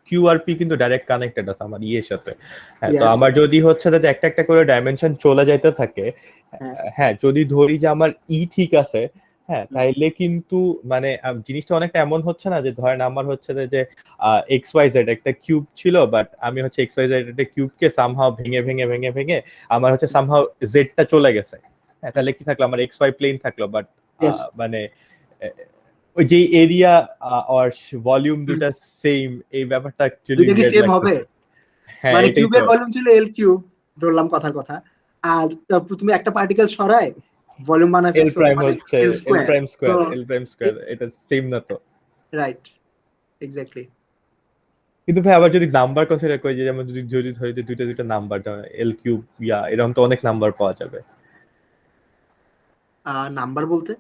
কিউআরপি কিন্তু ডাইরেক্ট কানেক্টেড আছে আমার এর সাথে, হ্যাঁ। তো আমার যদি হচ্ছে যে একটা একটা করে ডাইমেনশন চলে যাইতে থাকে, হ্যাঁ, যদি ধরি যে আমার ঠিক আছে, হ্যাঁ, তাইলে কিন্তু মানে জিনিসটা অনেকটা এমন হচ্ছে না যে ধরেন আমার হচ্ছে যে XYZ একটা কিউব ছিল, বাট আমি হচ্ছে XYZ একটা কিউবকে সামহাও ভেঙে ভেঙে ভেঙে ভেঙে আমার হচ্ছে সামহাও জেডটা চলে গেছে, হ্যাঁ, তাহলে কি থাকলো আমার XY প্লেন থাকলো, বাট মানে ওই যে এরিয়া আর ভলিউম দুটো সেম, এই ব্যাপারটা অ্যাকচুয়ালি দুটো কি সেম হবে? হ্যাঁ, মানে কিউবের ভলিউম ছিল L কিউব ধরলাম কথার কথা, আর তুমি একটা পার্টিকেল সরায় ভলিউম বানায় L প্রাইম মানে হচ্ছে L প্রাইম স্কয়ার, এটা সেম না তো? Right, exactly. কিন্তু ভাই আবার যদি নাম্বার কনসিডার করি, যে যেমন যদি ধরি যে দুইটা নাম্বার, L কিউব এরকম তো অনেক নাম্বার পাওয়া যাবে। নাম্বার বলতে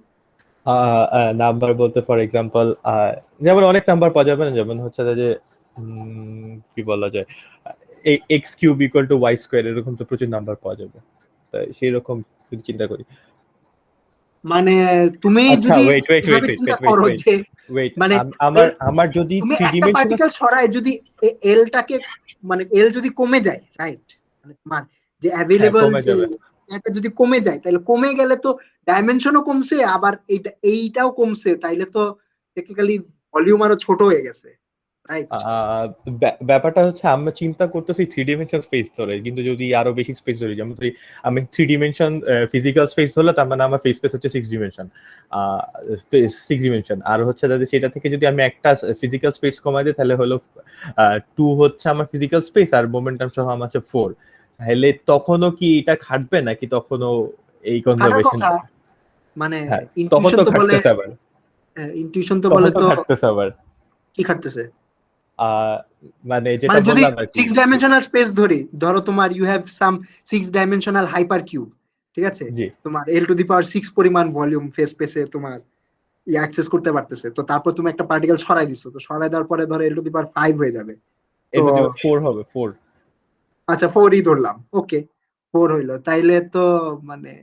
নাম্বার বলতে ফর এক্সাম্পল যেমন অনেক নাম্বার পাওয়া যাবে না, যেমন হচ্ছে যে কি বলা যায় x cube equal to y square, এরকম তো প্রচুর নাম্বার পাওয়া যাবে। তাই সেই রকম যদি চিন্তা করি, মানে তুমি যদি চিন্তা করো যে মানে আমার যদি তুমি একটা পার্টিকেল সরায়, যদি এলটাকে মানে এল যদি কমে যায়, রাইট, মানে তোমার যে অ্যাভেলেবল এটা যদি কমে যায় তাহলে কমে গেলে তো ডাইমেনশনও কমছে, আবার এইটাও কমছে, তাইলে তো টেকনিক্যালি ভলিউম আরো ছোট হয়ে গেছে, রাইট? ব্যাপারটা হচ্ছে আমরা চিন্তা করতেছি 3 ডিমেনশন স্পেস ধরে, কিন্তু যদি আরো বেশি স্পেস ধরি, যেমন আমি 3 ডিমেনশন ফিজিক্যাল স্পেস ধরলে তার মানে আমার স্পেস হচ্ছে 6 ডিমেনশন, 6 ডিমেনশন। আর হচ্ছে যদি সেটা থেকে যদি আমি একটা ফিজিক্যাল স্পেস কমাই দিই তাহলে হলো 2 হচ্ছে আমার ফিজিক্যাল স্পেস, আর মোমেন্টাম সহ আমার হচ্ছে 4। তাহলে তখনও কি এটা খাটবে নাকি তখনও এই কনজারভেশন? মানে তখন ইনটিউশন তো তো বলে, খাটতেছে আবার, ইনটিউশন তো বলে তো খাটতেছে আবার। কি খাটতেছে? মানে যেটা মানে যদি বললাম আর কি, 6 ডাইমেনশনাল স্পেস ধরো তোমার you have some 6 dimensional hypercube, ঠিক আছে? জি তোমার L⁶ পরিমাণ ভলিউম ফেস স্পেসে তোমার অ্যাক্সেস করতে পারতেছে, তো তারপর তুমি একটা পার্টিকেল সরাই দিছো, তো সরাই দেওয়ার পরে ধরো L⁵ হয়ে যাবে, তো 4 হবে 4। আচ্ছা 4ই ধরলাম, ওকে 4 হইলো, তাইলে তো মানে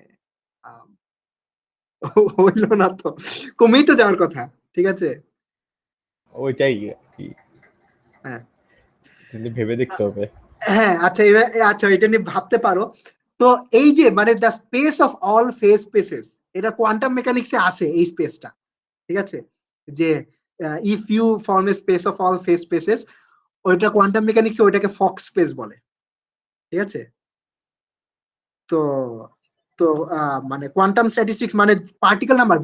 আম, হইলো না তো, কমেই তো যাওয়ার কথা, ঠিক আছে? ওইটাই আর কি, হ্যাঁ কিন্তু ভেবে দেখতে হবে। হ্যাঁ, আচ্ছা আচ্ছা এটা নিয়ে ভাবতে পারো। তো এই যে মানে the space of all phase spaces, এটা কোয়ান্টাম মেকানিক্সে আছে এই স্পেসটা, ঠিক আছে? যে if you form a space of all phase spaces, ওইটা কোয়ান্টাম মেকানিক্সে ওইটাকে ফক্স স্পেস বলে, ঠিক আছে? তো তো মানে কোয়ান্টাম স্ট্যাটিস্টিক্স মানে পার্টিকেল নাম্বার,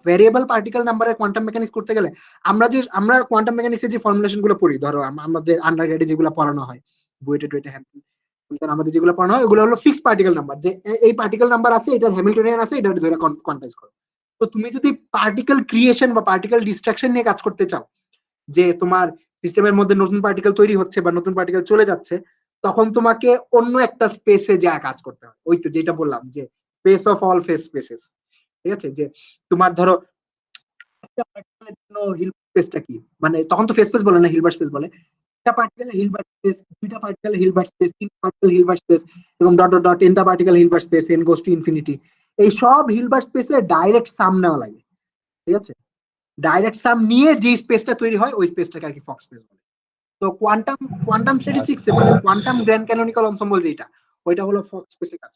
ভ্যারিয়েবল পার্টিকেল নাম্বারের কোয়ান্টাম মেকানিক্স করতে গেলে আমরা কোয়ান্টাম মেকানিক্সের যে ফর্মুলেশন গুলো পড়ি, ধরো আমাদের আন্ডারগ্রেডে যেগুলো পড়ানো হয়, বুয়েটে টুয়েটে হ্যাঁ, আমাদের যেগুলো পড়ানো হয় ওগুলো হলো ফিক্স পার্টিকেল নাম্বার, যে এই পার্টিকেল নাম্বার আছে, এটার হ্যামিল্টনিয়ান আছে, এটা ধরে কোয়ান্টাইজ করো। তো তুমি যদি পার্টিকেল ক্রিয়েশন বা পার্টিকেল ডিস্ট্রাকশন নিয়ে কাজ করতে চাও, যে তোমার সিস্টেমের মধ্যে নতুন পার্টিকেল তৈরি হচ্ছে বা নতুন পার্টিকেল চলে যাচ্ছে, তখন তোমাকে অন্য একটা স্পেসে যা কাজ করতে হয়, ওই তো যেটা বললাম যে space of all phase spaces, ঠিক আছে? যে তোমার ধরো একটা পার্টিকেলের জন্য হিলবার্ট স্পেসটা কি, মানে তখন তো ফেজ স্পেস বলে না, হিলবার্ট স্পেস বলে। একটা পার্টিকেলের হিলবার্ট স্পেস, দুইটা পার্টিকেল হিলবার্ট স্পেস, তিনটা পার্টিকেল হিলবার্ট স্পেস, এবং ডট ডট ডট এনটা particle Hilbert space, N goes to infinity. এই সব হিলবার্ট স্পেসে ডাইরেক্ট সাম নেওয়া লাগে, ঠিক আছে? ডাইরেক্ট সাম নিয়ে যে স্পেসটা তৈরি হয় ওই স্পেসটাকে আর কি ফক্স স্পেস বলে। তো কোয়ান্টাম স্ট্যাটিস্টিক্স মানে কোয়ান্টাম গ্র্যান্ড ক্যানোনিক্যাল এনসেম্বল যেটা, ওইটা হলো ফক্স স্পেসে কাজ,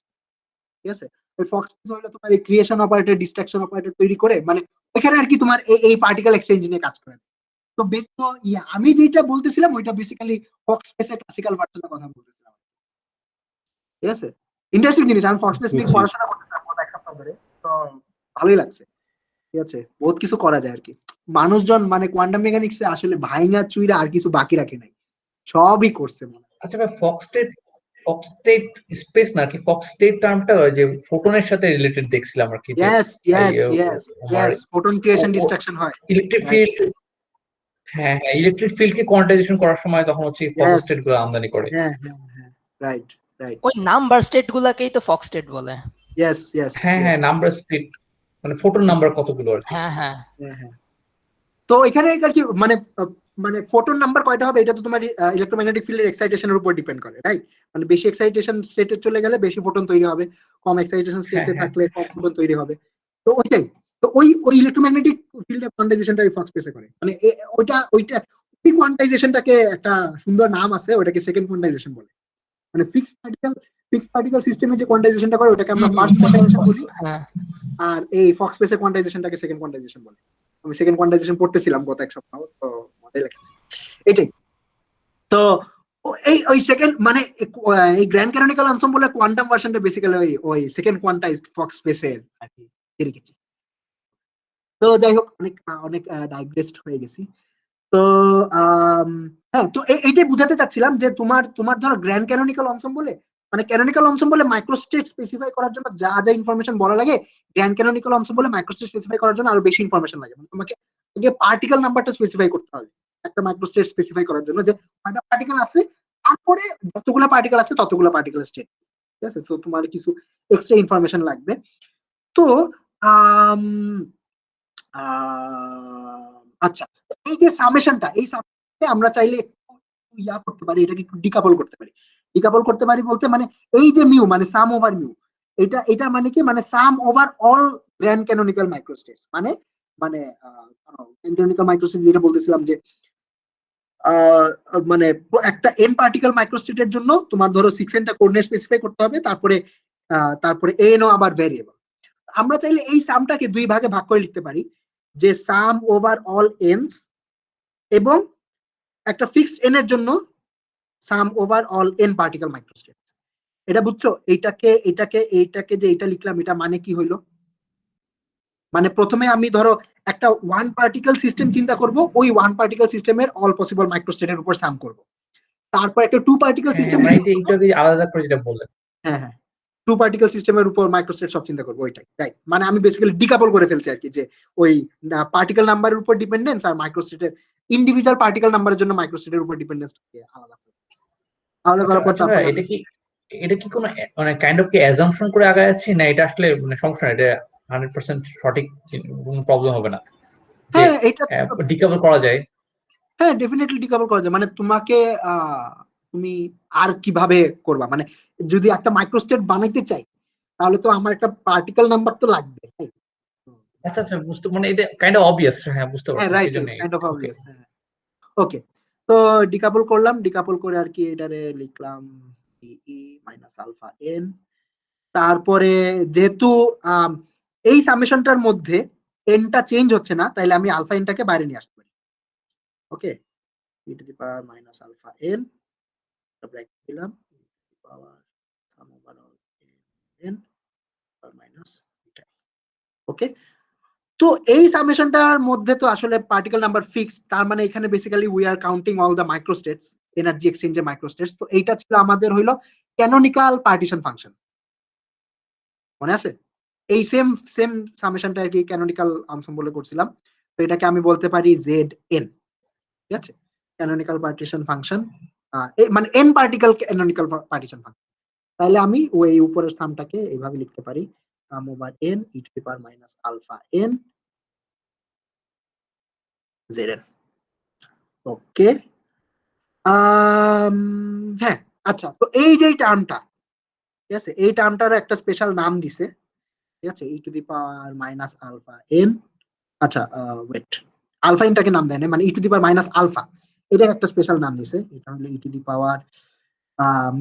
ঠিক আছে? ওই ফক্স স্পেস হলো তোমার এই ক্রিয়েশন অপারেটর, ডিস্ট্রাকশন অপারেটর তৈরি করে, মানে এখানে আর কি তোমার এই পার্টিকেল এক্সচেঞ্জ নিয়ে কাজ করে। তো আমি যেটা বলতেছিলাম ওইটা বেসিক্যালি ফক্স স্পেসের ক্লাসিক্যাল ভার্সনের কথা বলতেছিলাম, ঠিক আছে? ইন্টারেস্টিং জিনিস, আমি ফক্স স্পেস নিয়ে পড়াশোনা করতেছিলাম গত এক সপ্তাহ ধরে, তো ভালোই লাগছে, ঠিক আছে? বহুত কিছু করা যায় আর কি। মানুষজন মানে কোয়ান্টাম মেকানিক্সে আসলে ভাইঙা চুইরা আর কিছু বাকি রাখে নাই, সবই করছে মনে হয়। আচ্ছা ভাই, ফক্স স্টেট স্পেস না কি, ফক্স স্টেট টার্মটা যে ফোটনের সাথে রিলেটেড দেখছিলাম আর কি, যে ইয়েস ফোটন ক্রিয়েশন ডিস্ট্রাকশন হয়, ইলেকট্রিক ফিল্ড, হ্যাঁ হ্যাঁ, ইলেকট্রিক ফিল্ড কে কোয়ান্টাইজেশন করার সময় তখন হচ্ছে ফক্স স্টেট গুলো আমদানি করে। হ্যাঁ হ্যাঁ হ্যাঁ, রাইট রাইট, ওই নাম্বার স্টেট গুলাকেই তো ফক্স স্টেট বলে। ইয়েস হ্যাঁ হ্যাঁ, নাম্বার স্টেট মানে ফোটন নাম্বার কতগুলো আর কি। হ্যাঁ হ্যাঁ, হ্যাঁ। তো এখানে আর কি মানে মানে ফোটন নাম্বার কয়টা হবে এটা তো তোমার ইলেকট্রোম্যাগনেটিক ফিল্ডের এক্সাইটেশনের উপর ডিপেন্ড করে, রাইট? মানে বেশি এক্সাইটেশন স্টেটে চলে গেলে বেশি ফোটন তৈরি হবে, কম এক্সাইটেশন স্টেটে থাকলে কম ফোটন তৈরি হবে। তো ওইটাই, তো ওই ইলেকট্রোম্যাগনেটিক ফিল্ডের কোয়ান্টাইজেশনটা ওই ফক্স স্পেসে করে, মানে ওইটা ওই কোয়ান্টাইজেশনটাকে একটা সুন্দর নাম আছে, ওটাকে সেকেন্ড কোয়ান্টাইজেশন বলে। মানে ফিক্সড পার্টিকেল সিস্টেমে যে কোয়ান্টাইজেশনটা করে ওটাকে আমরা ফার্স্ট কোয়ান্টাইজেশন বলি, আর এই ফক্স স্পেসের কোয়ান্টাইজেশনটাকে সেকেন্ড কোয়ান্টাইজেশন বলে। আমি সেকেন্ড কোয়ান্টাইজেশন পড়তেছিলাম গত এক সপ্তাহ, তো মজাই লাগছে এটাই। তো ওই সেকেন্ড মানে এই গ্র্যান্ড ক্যানোনিক্যাল এনসেম্বলের কোয়ান্টাম ভার্সনটা বেসিক্যালি ওই সেকেন্ড কোয়ান্টাইজড ফক্স স্পেসের আর কি রেখেছি। তো যাই হোক, অনেক অনেক ডাইগ্রেসড হয়ে গেছি। তো হ্যাঁ, তো এইটাই বুঝাতে চাচ্ছিলাম যে তোমার ধরো গ্র্যান্ড ক্যানোনিক্যাল এনসেম্বলে মানে ক্যানোনিক্যাল এনসেম্বলে মাইক্রোস্টেট স্পেসিফাই করার জন্য যা যা ইনফরমেশন বলা লাগে, গ্র্যান্ড ক্যানোনিক্যাল এনসেম্বলে মাইক্রোস্টেট স্পেসিফাই করার জন্য আরো বেশি ইনফরমেশন লাগে। মানে তোমাকে আগে পার্টিকেল নাম্বারটা স্পেসিফাই করতে হবে একটা মাইক্রোস্টেট স্পেসিফাই করার জন্য, যে কয়টা পার্টিকেল আছে, তারপরে যতগুলো পার্টিকেল আছে ততগুলো পার্টিকেল স্টেট, ঠিক আছে? তো তোমার কিছু এক্সট্রা ইনফরমেশন লাগবে। তো আচ্ছা, এই যে সামেশনটা, এই সামেশনটা আমরা চাইলে ইয়া করতে পারি, এটাকে একটু ডিকাপল করতে পারি। ডিকাপল করতে পারি বলতে মানে এই যে মিউ মানে সাম ওভার মিউ, এটা মানে কি, মানে সাম ওভার অল গ্র্যান্ড ক্যানোনিক্যাল মাইক্রোস্টেটস, মানে মানে ক্যানোনিক্যাল মাইক্রোস্টেট যেটা বলতেছিলাম যে মানে একটা এন পার্টিকেল মাইক্রোস্টেটের জন্য তোমার ধরো 6n টা কোঅর্ডিনেট স্পেসিফাই করতে হবে, তারপরে তারপরে এন ও আবার ভেরিয়েবল। আমরা চাইলে এই সামটাকে দুই ভাগে ভাগ করে লিখতে পারি, যে সাম ওভার অল এনস এবং একটা ফিক্সড এন এর জন্য সাম ওভার অল এন পার্টিকেল মাইক্রোস্টেট। এটা বুঝছো? এইটাকে যে এটা লিখলাম, এটা মানে কি হইলো? মানে প্রথমে আমি ধরো একটা ওয়ান পার্টিকেল সিস্টেম চিন্তা করব, ওই ওয়ান পার্টিকেল সিস্টেমের অল পসিবল মাইক্রোস্টেটের উপর সাম করব। তারপর একটা টু পার্টিকেল সিস্টেম, আলাদা করে যেটা বললেন, হ্যাঁ টু পার্টিকেল সিস্টেমের উপর মাইক্রোস্টেট সব চিন্তা করবো, ওইটাই রাইট। মানে আমি বেসিক্যালি ডিকাপল করে ফেলছি আর কি, যে ওই পার্টিকেল নাম্বারের উপর ডিপেন্ডেন্স আর মাইক্রোস্টেটের ইন্ডিভিজুয়াল পার্টিকেল নাম্বারের জন্য মাইক্রোস্টেটের উপর ডিপেন্ডেন্স আলাদা করার পর তারপর এটা কি কোনো মানে কাইন্ড অফ কি অ্যাজাম্পশন করে আগায় আছে, না এটা আসলে মানে সমস্যা না, এটা 100% সঠিক, কোনো প্রবলেম হবে না? হ্যাঁ এটা ডিকাপল করা যায়। হ্যাঁ ডেফিনেটলি ডিকাপল করা যায়। মানে তোমাকে তুমি আর কিভাবে করবা, মানে যদি একটা মাইক্রোস্টেট বানাইতে চাই তাহলে তো আমার একটা পার্টিকেল নাম্বার তো লাগবে। আচ্ছা আচ্ছা, বুঝতে, মানে এটা কাইন্ড অফ অবভিয়াস, হ্যাঁ বুঝতে পারছি, রাইট, সেজন্য কাইন্ড অফ অবভিয়াস। ওকে, তো ডিকাপল করলাম, ডিকাপল করে আর কি এটারে লিখলাম ই মাইনাস আলফা এন। তারপরে যেহেতু এই সামেশনটার মধ্যে এনটা চেঞ্জ হচ্ছে না, তাইলে আমি আলফা এনটাকে বাইরে নিয়ে আসতে পারি। ওকে, e to the power minus alpha n, bracket দিলাম, e to the power sum over all n or minus beta. ওকে, তো এই সামেশনটার মধ্যে তো আসলে পার্টিকেল নাম্বার ফিক্সড, তার মানে এখানে basically we are counting all the microstates, energy এক্সচেঞ্জের মাইক্রোস্টেটস। তো এইটা ছিল আমাদের হইলো ক্যানোনিকাল পার্টিশন ফাংশন, মনে আছে? এই সেম সামেশনটা আর কি ক্যানোনিকাল আনসাম্বলে করছিলাম। তো এটাকে আমি বলতে পারি জেড এন, ঠিক আছে? ক্যানোনিকাল পার্টিশন ফাংশন, মানে N particle canonical partition function. তাহলে আমি ওই উপরের সামটাকে এইভাবে লিখতে পারি, sum over N E to the power minus alpha N Z N. Okay, হ্যাঁ আচ্ছা, তো এই যে টার্মটা, ঠিক আছে, এই টার্মটার একটা স্পেশাল নাম দিছে, ঠিক আছে, E to the power minus alpha N. আচ্ছা ওয়েট, আলফা এনটাকে নাম দেয় না, মানে E to the power minus alpha, এটা একটা স্পেশাল নাম দিছে। এটা হলো E to the power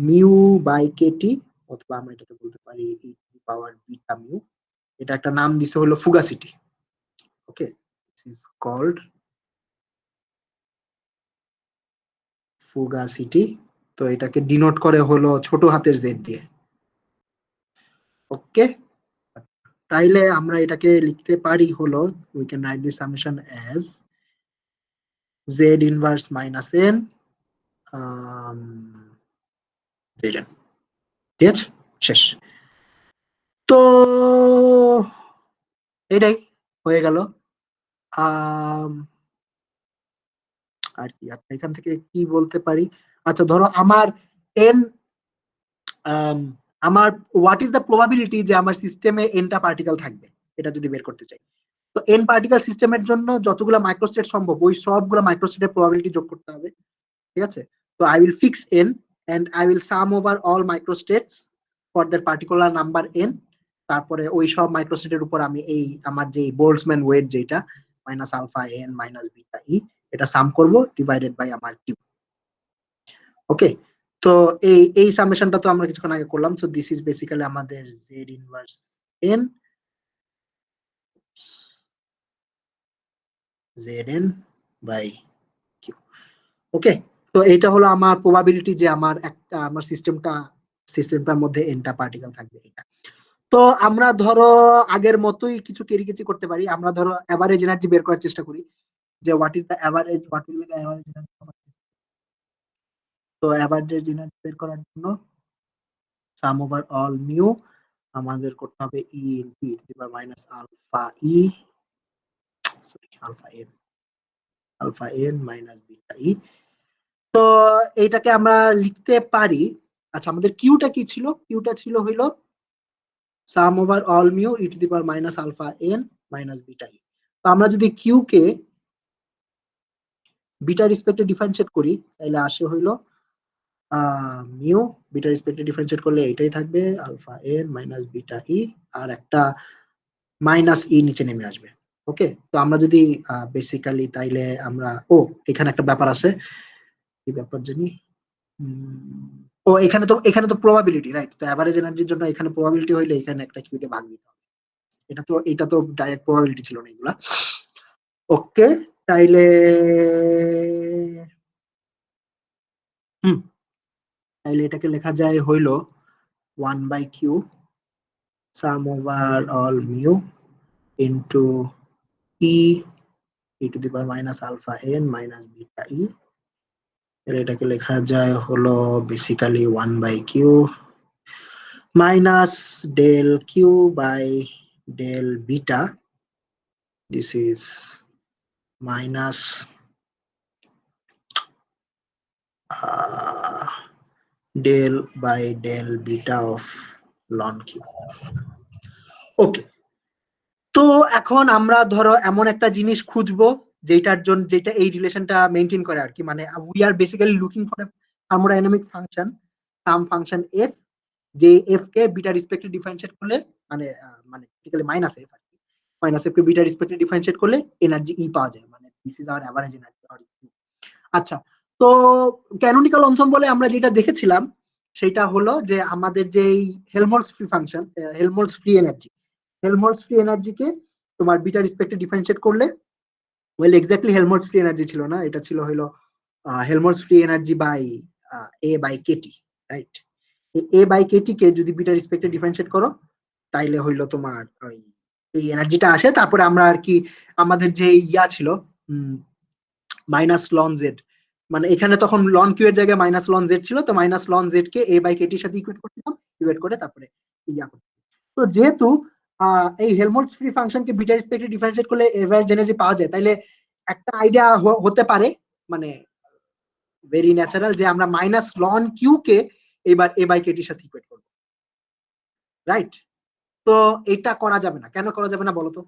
mu by KT, অথবা আমরা এটাকে বলতে পারি E to the power beta mu. এটা একটা নাম দিছে হলো fugacity. Okay, this is called fugacity. তো এটাকে ডিনোট করে হলো ছোট হাতের জেড দিয়ে। ওকে, তাইলে আমরা এটাকে লিখতে পারি হলো, we can write this summation as Z inverse minus N Z N. ঠিক আছে, শেষ। তো এটাই হয়ে গেল। আর কি এখান থেকে কি বলতে পারি? আচ্ছা ধরো আমার এন, আমার হোয়াট ইজ দ্য প্রবাবিলিটি যে আমার সিস্টেমে এনটা পার্টিকেল থাকবে, এটা যদি বের করতে চাই, তো এন পার্টিকেল সিস্টেমের জন্য যতগুলো মাইক্রোস্টেট সম্ভব ওই সবগুলো মাইক্রোস্টেটের প্রবাবিলিটি যোগ করতে হবে। ঠিক আছে, তো I will fix N and I will sum over all microstates for that particular number N. তারপরে ওই সব মাইক্রোস্টেটের উপর আমি এই আমার যে বোল্টজম্যান ওয়েট যেটা minus alpha N minus beta E, এটা সাম করব ডিভাইডেড বাই আমার কিউ। ওকে, তো এই সামেশনটা তো আমরা কিছুক্ষণ আগে করলাম। সো দিস ইজ বেসিক্যালি আমাদের Z inverse N Z N by Q. Okay, তো এইটা হলো আমার প্রবাবিলিটি যে আমার সিস্টেমটার মধ্যে এনটা পার্টিকেল থাকবে এটা। তো আমরা ধরো আগের মতোই কিছু কেরিকেচি করতে পারি। আমরা ধরো এভারেজ এনার্জি বের করার চেষ্টা করি, যে what is the average, what will be the average energy. তো এভারেজ এনার্জি বের করার জন্য সাম ওভার অল মিউ আমাদের করতে হবে E into E to the power minus alpha E, sorry alpha N minus beta E. তো এইটাকে আমরা লিখতে পারি, আচ্ছা আমাদের কিউটা কি ছিল? কিউটা ছিল হইলো sum over all mu E to the power minus alpha N minus beta E. তো আমরা যদি কিউ কে বিটা রেসপেক্টে ডিফারেন্সিয়েট করি তাহলে আসে হইলো মিউ, বিটা রেসপেক্টে ডিফারেন্সিয়েট করলে এটাই থাকবে আলফা এন মাইনাস বিটা ই, আর একটা মাইনাস ই নিচে নেমে আসবে। ওকে, তো আমরা যদি বেসিক্যালি তাইলে আমরা এখানে একটা ব্যাপার আছে, কি ব্যাপার জানি, ও এখানে তো প্রবাবিলিটি, রাইট? তো অ্যাভারেজ এনার্জির জন্য এখানে প্রবাবিলিটি হইলে এখানে একটা কিউ তে ভাগ দিতে হবে। এটা তো ডাইরেক্ট প্রবাবিলিটি ছিল না এগুলা। ওকে, তাইলে তাইলে এটাকে লেখা যায় হইলো 1/q sum over all mu into e to the power minus alpha n minus beta e। এটাকে লেখা যায় হলো basically 1/q minus del q by del beta, this is minus del by del beta of ln q। ওকে, তো এখন আমরা ধরো এমন একটা জিনিস খুঁজবো যেটা এই রিলেশনটা মেনটেন করে আর কি, মানে we are basically looking for a thermodynamic function, some function f, যে f কে বিটা রেসপেক্টে ডিফারেন্সিয়েট করলে মানে বেসিক্যালি মাইনাস f আর কি, মাইনাস f কে বিটা রেসপেক্টে ডিফারেন্সিয়েট করলে এনার্জি E পাওয়া যায়, মানে this is our average energy or E। আচ্ছা, তো ক্যানোনিকাল এনসেম্বলে আমরা যেটা দেখেছিলাম সেটা হলো যে আমাদের যে Helmholtz free function, Helmholtz free এনার্জিকে তোমার বিটা রেসপেক্টে ডিফারেন্সিয়েট করলে, well exactly Helmholtz free energy ছিল না, এটা ছিল হলো Helmholtz free energy by a by kT, right? a by kT কে যদি বিটা রেসপেক্টে ডিফারেন্সিয়েট করো তাইলে হইলো তোমার এই এনার্জিটা আসে। তারপরে আমরা আর কি আমাদের যে ইয়া ছিল মাইনাস লন জেড, মানে এখানে তখন লন কিউ এর জায়গায় মাইনাস লন জেড ছিল, তো মাইনাস লন জেড কে a বাই kT এর সাথে ইকুয়েট করতেছিলাম, ইকুয়েট করে তারপরে ইয়া করতে। তো যেহেতু এই হেলমহোল্টজ ফ্রি ফাংশনকে বিটা রেসপেক্টে ডিফারেন্সিয়েট করলে এভারেজ এনার্জি পাওয়া যায়, তাইলে একটা আইডিয়া হতে পারে, মানে ভেরি ন্যাচারাল, যে আমরা মাইনাস লন কিউ কে এবার a বাই kT এর সাথে ইকুয়েট করব, রাইট? তো এটা করা যাবে না, কেন করা যাবে না বলো তো?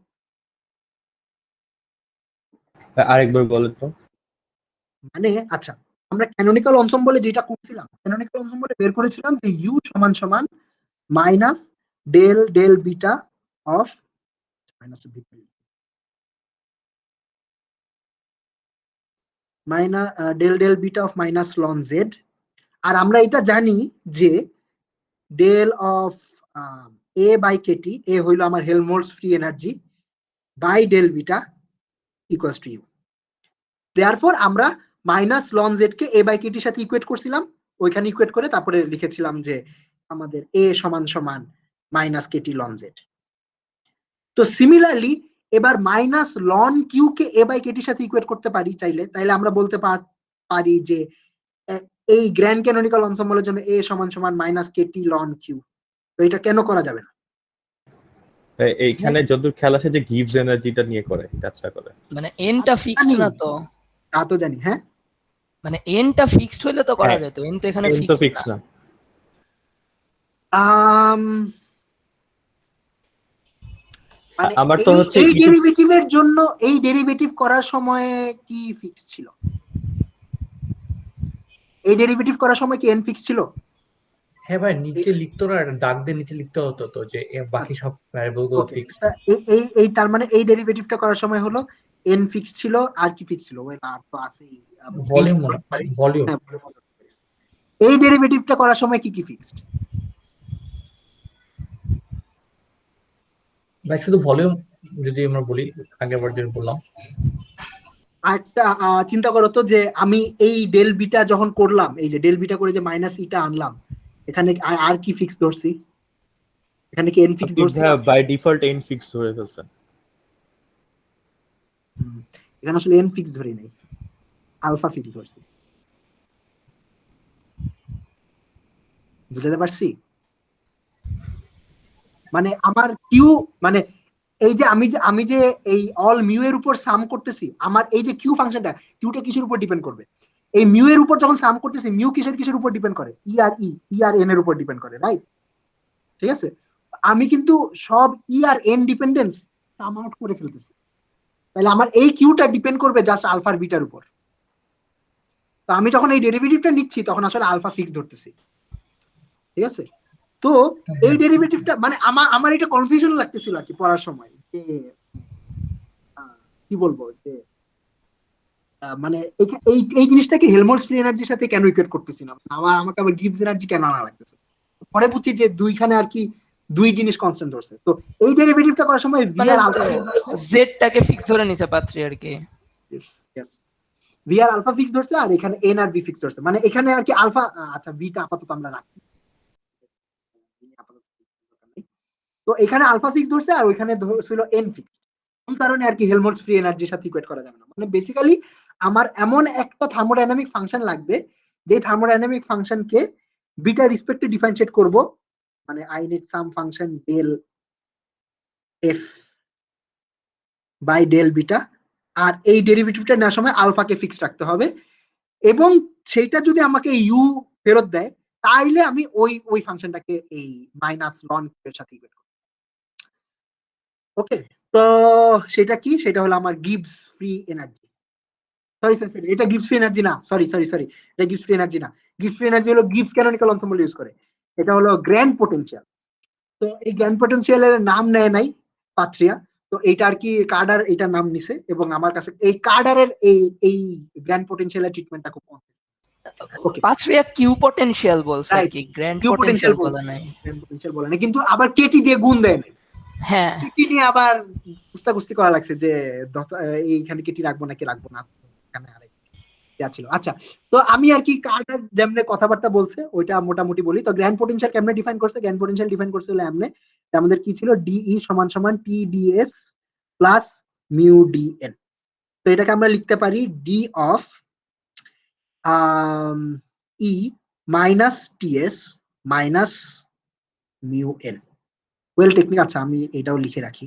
আরেকবার বলো তো। মানে আচ্ছা, আমরা ক্যানোনিকাল এনসেম্বলে যেটা করছিলাম, ক্যানোনিকাল এনসেম্বলে বের করেছিলাম যে u সমান সমান minus del del beta of minus del del beta of minus ln Z. আর আমরা এটা জানি যে del of a by kT, A হইলো আমার Helmholtz free energy, by del beta equals to U. Therefore আমরা মাইনাস লন জেড কে a by kT এর সাথে ইকুয়েট করছিলাম, ওইখানে ইকুয়েট করে তারপরে লিখেছিলাম যে আমাদের a সমান সমান মাইনাস kT লন জেড। তো সিমিলারলি এবার মাইনাস লন কিউ কে a বাই kT এর সাথে ইকুয়েট করতে পারি চাইলে, তাইলে আমরা বলতে পারি যে এই গ্র্যান্ড ক্যানোনিকাল এনসেম্বলের জন্য a সমান সমান মাইনাস kT লন কিউ। তো এটা কেন করা যাবে না? এইখানে যতদূর খেয়াল আছে যে গিভস এনার্জিটা নিয়ে করে কাজটা করে, মানে এনটা ফিক্সড না তো, তা তো জানি, হ্যাঁ, মানে এনটা ফিক্সড হইলে তো করা যেত, এন তো এখানে ফিক্সড না। মানে আমার তো হচ্ছে এই ডেরিভেটিভের জন্য এই ডেরিভেটিভ করার সময় কি ফিক্স ছিল? এই ডেরিভেটিভ করার সময় কি এন ফিক্স ছিল? হ্যাঁ ভাই, নিচে লিখতো না, দাগ দিয়ে নিচে লিখতে হতো তো যে বাকি সব ভ্যারিয়েবল গুলো ফিক্সড। এই তার মানে এই ডেরিভেটিভটা করার সময় হলো এন ফিক্স ছিল, আর কি ফিক্স ছিল? ওয়েল আর তো আছেই ভলিউম, ভলিউম। এই ডেরিভেটিভটা করার সময় কি কি ফিক্সড? ভাই শুধু ভলিউম যদি আমরা বলি, আগেরবার যেটা বললাম। একটা চিন্তা করো তো যে আমি এই ডেল বিটা যখন করলাম, এই যে ডেল বিটা করে যে মাইনাস ইটা আনলাম, এখানে আর কি ফিক্স ধরছি? এখানে কি এন ফিক্স ধরছি? বাই ডিফল্ট এন ফিক্স ধরে ফেলছেন। এখানে আসলে এন ফিক্স ধরি নাই, আলফা ফিক্স ধরছি। বুঝতে পারছি? মানে আমার কিউ, মানে এই যে আমি যে এই অল মিউ এর উপর সাম করতেছি, আমার এই যে কিউ ফাংশনটা, কিউটা কিসের উপর ডিপেন্ড করবে? এই মিউ এর উপর যখন সাম করতেছি, মিউ কিসের উপর ডিপেন্ড করে? ই আর এন এর উপর ডিপেন্ড করে, রাইট? ঠিক আছে, আমি কিন্তু সব ই আর এন ডিপেন্ডেন্স সাম আউট করে ফেলতেছি, তাহলে আমার এই কিউটা ডিপেন্ড করবে জাস্ট আলফার বিটার উপর। তো আমি যখন এই ডেরিভেটিভটা নিচ্ছি তখন আসলে আলফা ফিক্স ধরতেছি, ঠিক আছে? তো এই ডেরিভেটিভটা মানে আমার এটা কনফিউশন লাগতেছিল আর কি পড়ার সময়, যে কি বলবো, যে মানে এই জিনিসটাকে হেলমহোল্টজ ফ্রি এনার্জির সাথে কেন ইকুয়েট করতেছি না, আমাকে আবার গিবস এনার্জি কেন আনা লাগতেছে। পরে বুঝছি যে দুইখানে আর কি দুই জিনিস কনস্ট্যান্ট ধরছে। তো এই ডেরিভেটিভটা করার সময় ভি মানে আর আলফা জেডটাকে ফিক্স ধরে নিছে পাত্রী আর কি। ভি আর আলফা ফিক্স ধরছে, আর এখানে এন আর ভি ফিক্স ধরছে। মানে এখানে আর কি আলফা, আচ্ছা ভিটা আপাতত আমরা রাখি, তো এখানে আলফা ফিক্স ধরছে আর ওইখানে ধরছিল এন ফিক্স। এই কারণে আর কি হেলমহোল্টজ ফ্রি এনার্জির সাথে ইকুয়েট করা যাবে না। মানে বেসিক্যালি আমার এমন একটা থার্মোডাইনামিক ফাংশন লাগবে যে থার্মোডাইনামিক ফাংশনকে বিটা রেসপেক্টে ডিফারেন্সিয়েট করব, মানে I need some function del F by del beta, আর এই ডেরিভেটিভটা নেওয়ার সময় আলফাকে ফিক্স রাখতে হবে, এবং সেটা যদি আমাকে ইউ ফেরত দেয় তাইলে আমি ওই ফাংশনটাকে এই মাইনাস লন এর সাথে ইকুয়েট করব। ওকে, তো সেটা কি, সেটা হলো আমার গিবস ফ্রি এনার্জি। সরি, এটা গিবস ফ্রি এনার্জি না, সরি, এটা গিবস ফ্রি এনার্জি না। গিবস ফ্রি এনার্জি হলো গিবস ক্যানোনিক্যাল এনসেম্বল ইউজ করে, এটা হলো গ্র্যান্ড পোটেনশিয়াল। তো এই গ্র্যান্ড পোটেনশিয়ালের নাম নেয় নাই পাত্রিয়া, তো এইটা আর কি কার্ডার এটার নাম নিছে, এবং আমার কাছে এই কার্ডারের এই গ্র্যান্ড পোটেনশিয়ালের ট্রিটমেন্টটা খুব কম। ওকে, পাত্রিয়া কিউ পটেনশিয়াল বলছে আর রাইট, কি, গ্র্যান্ড কিউ পটেনশিয়াল পোটেনশিয়াল বলা নাই। গ্র্যান্ড পোটেনশিয়াল বলে না, কিন্তু আবার কেটি দিয়ে গুণ দেয় না। হ্যাঁ, কেটি নিয়ে আবার কুস্তাকুস্তি করা লাগছে যে এইখানে কেটি রাখবো নাকি রাখবো না, এখানে আরেক ছিল। আচ্ছা, তো আমি আর কি কার্ডার যেমনে কথাবার্তা বলছে ওইটা মোটামুটি বলি। তো গ্র্যান্ড পোটেনশিয়াল কেমনে ডিফাইন করছে, গ্র্যান্ড পোটেনশিয়াল ডিফাইন করছে হলো এমনে, আমাদের কি ছিল, ডিই সমান সমান টিডিএস প্লাস মিউ ডিএন। তো এটাকে আমরা লিখতে পারি D of E minus TS minus mu N. Well technique, আচ্ছা আমি এটাও লিখে রাখি,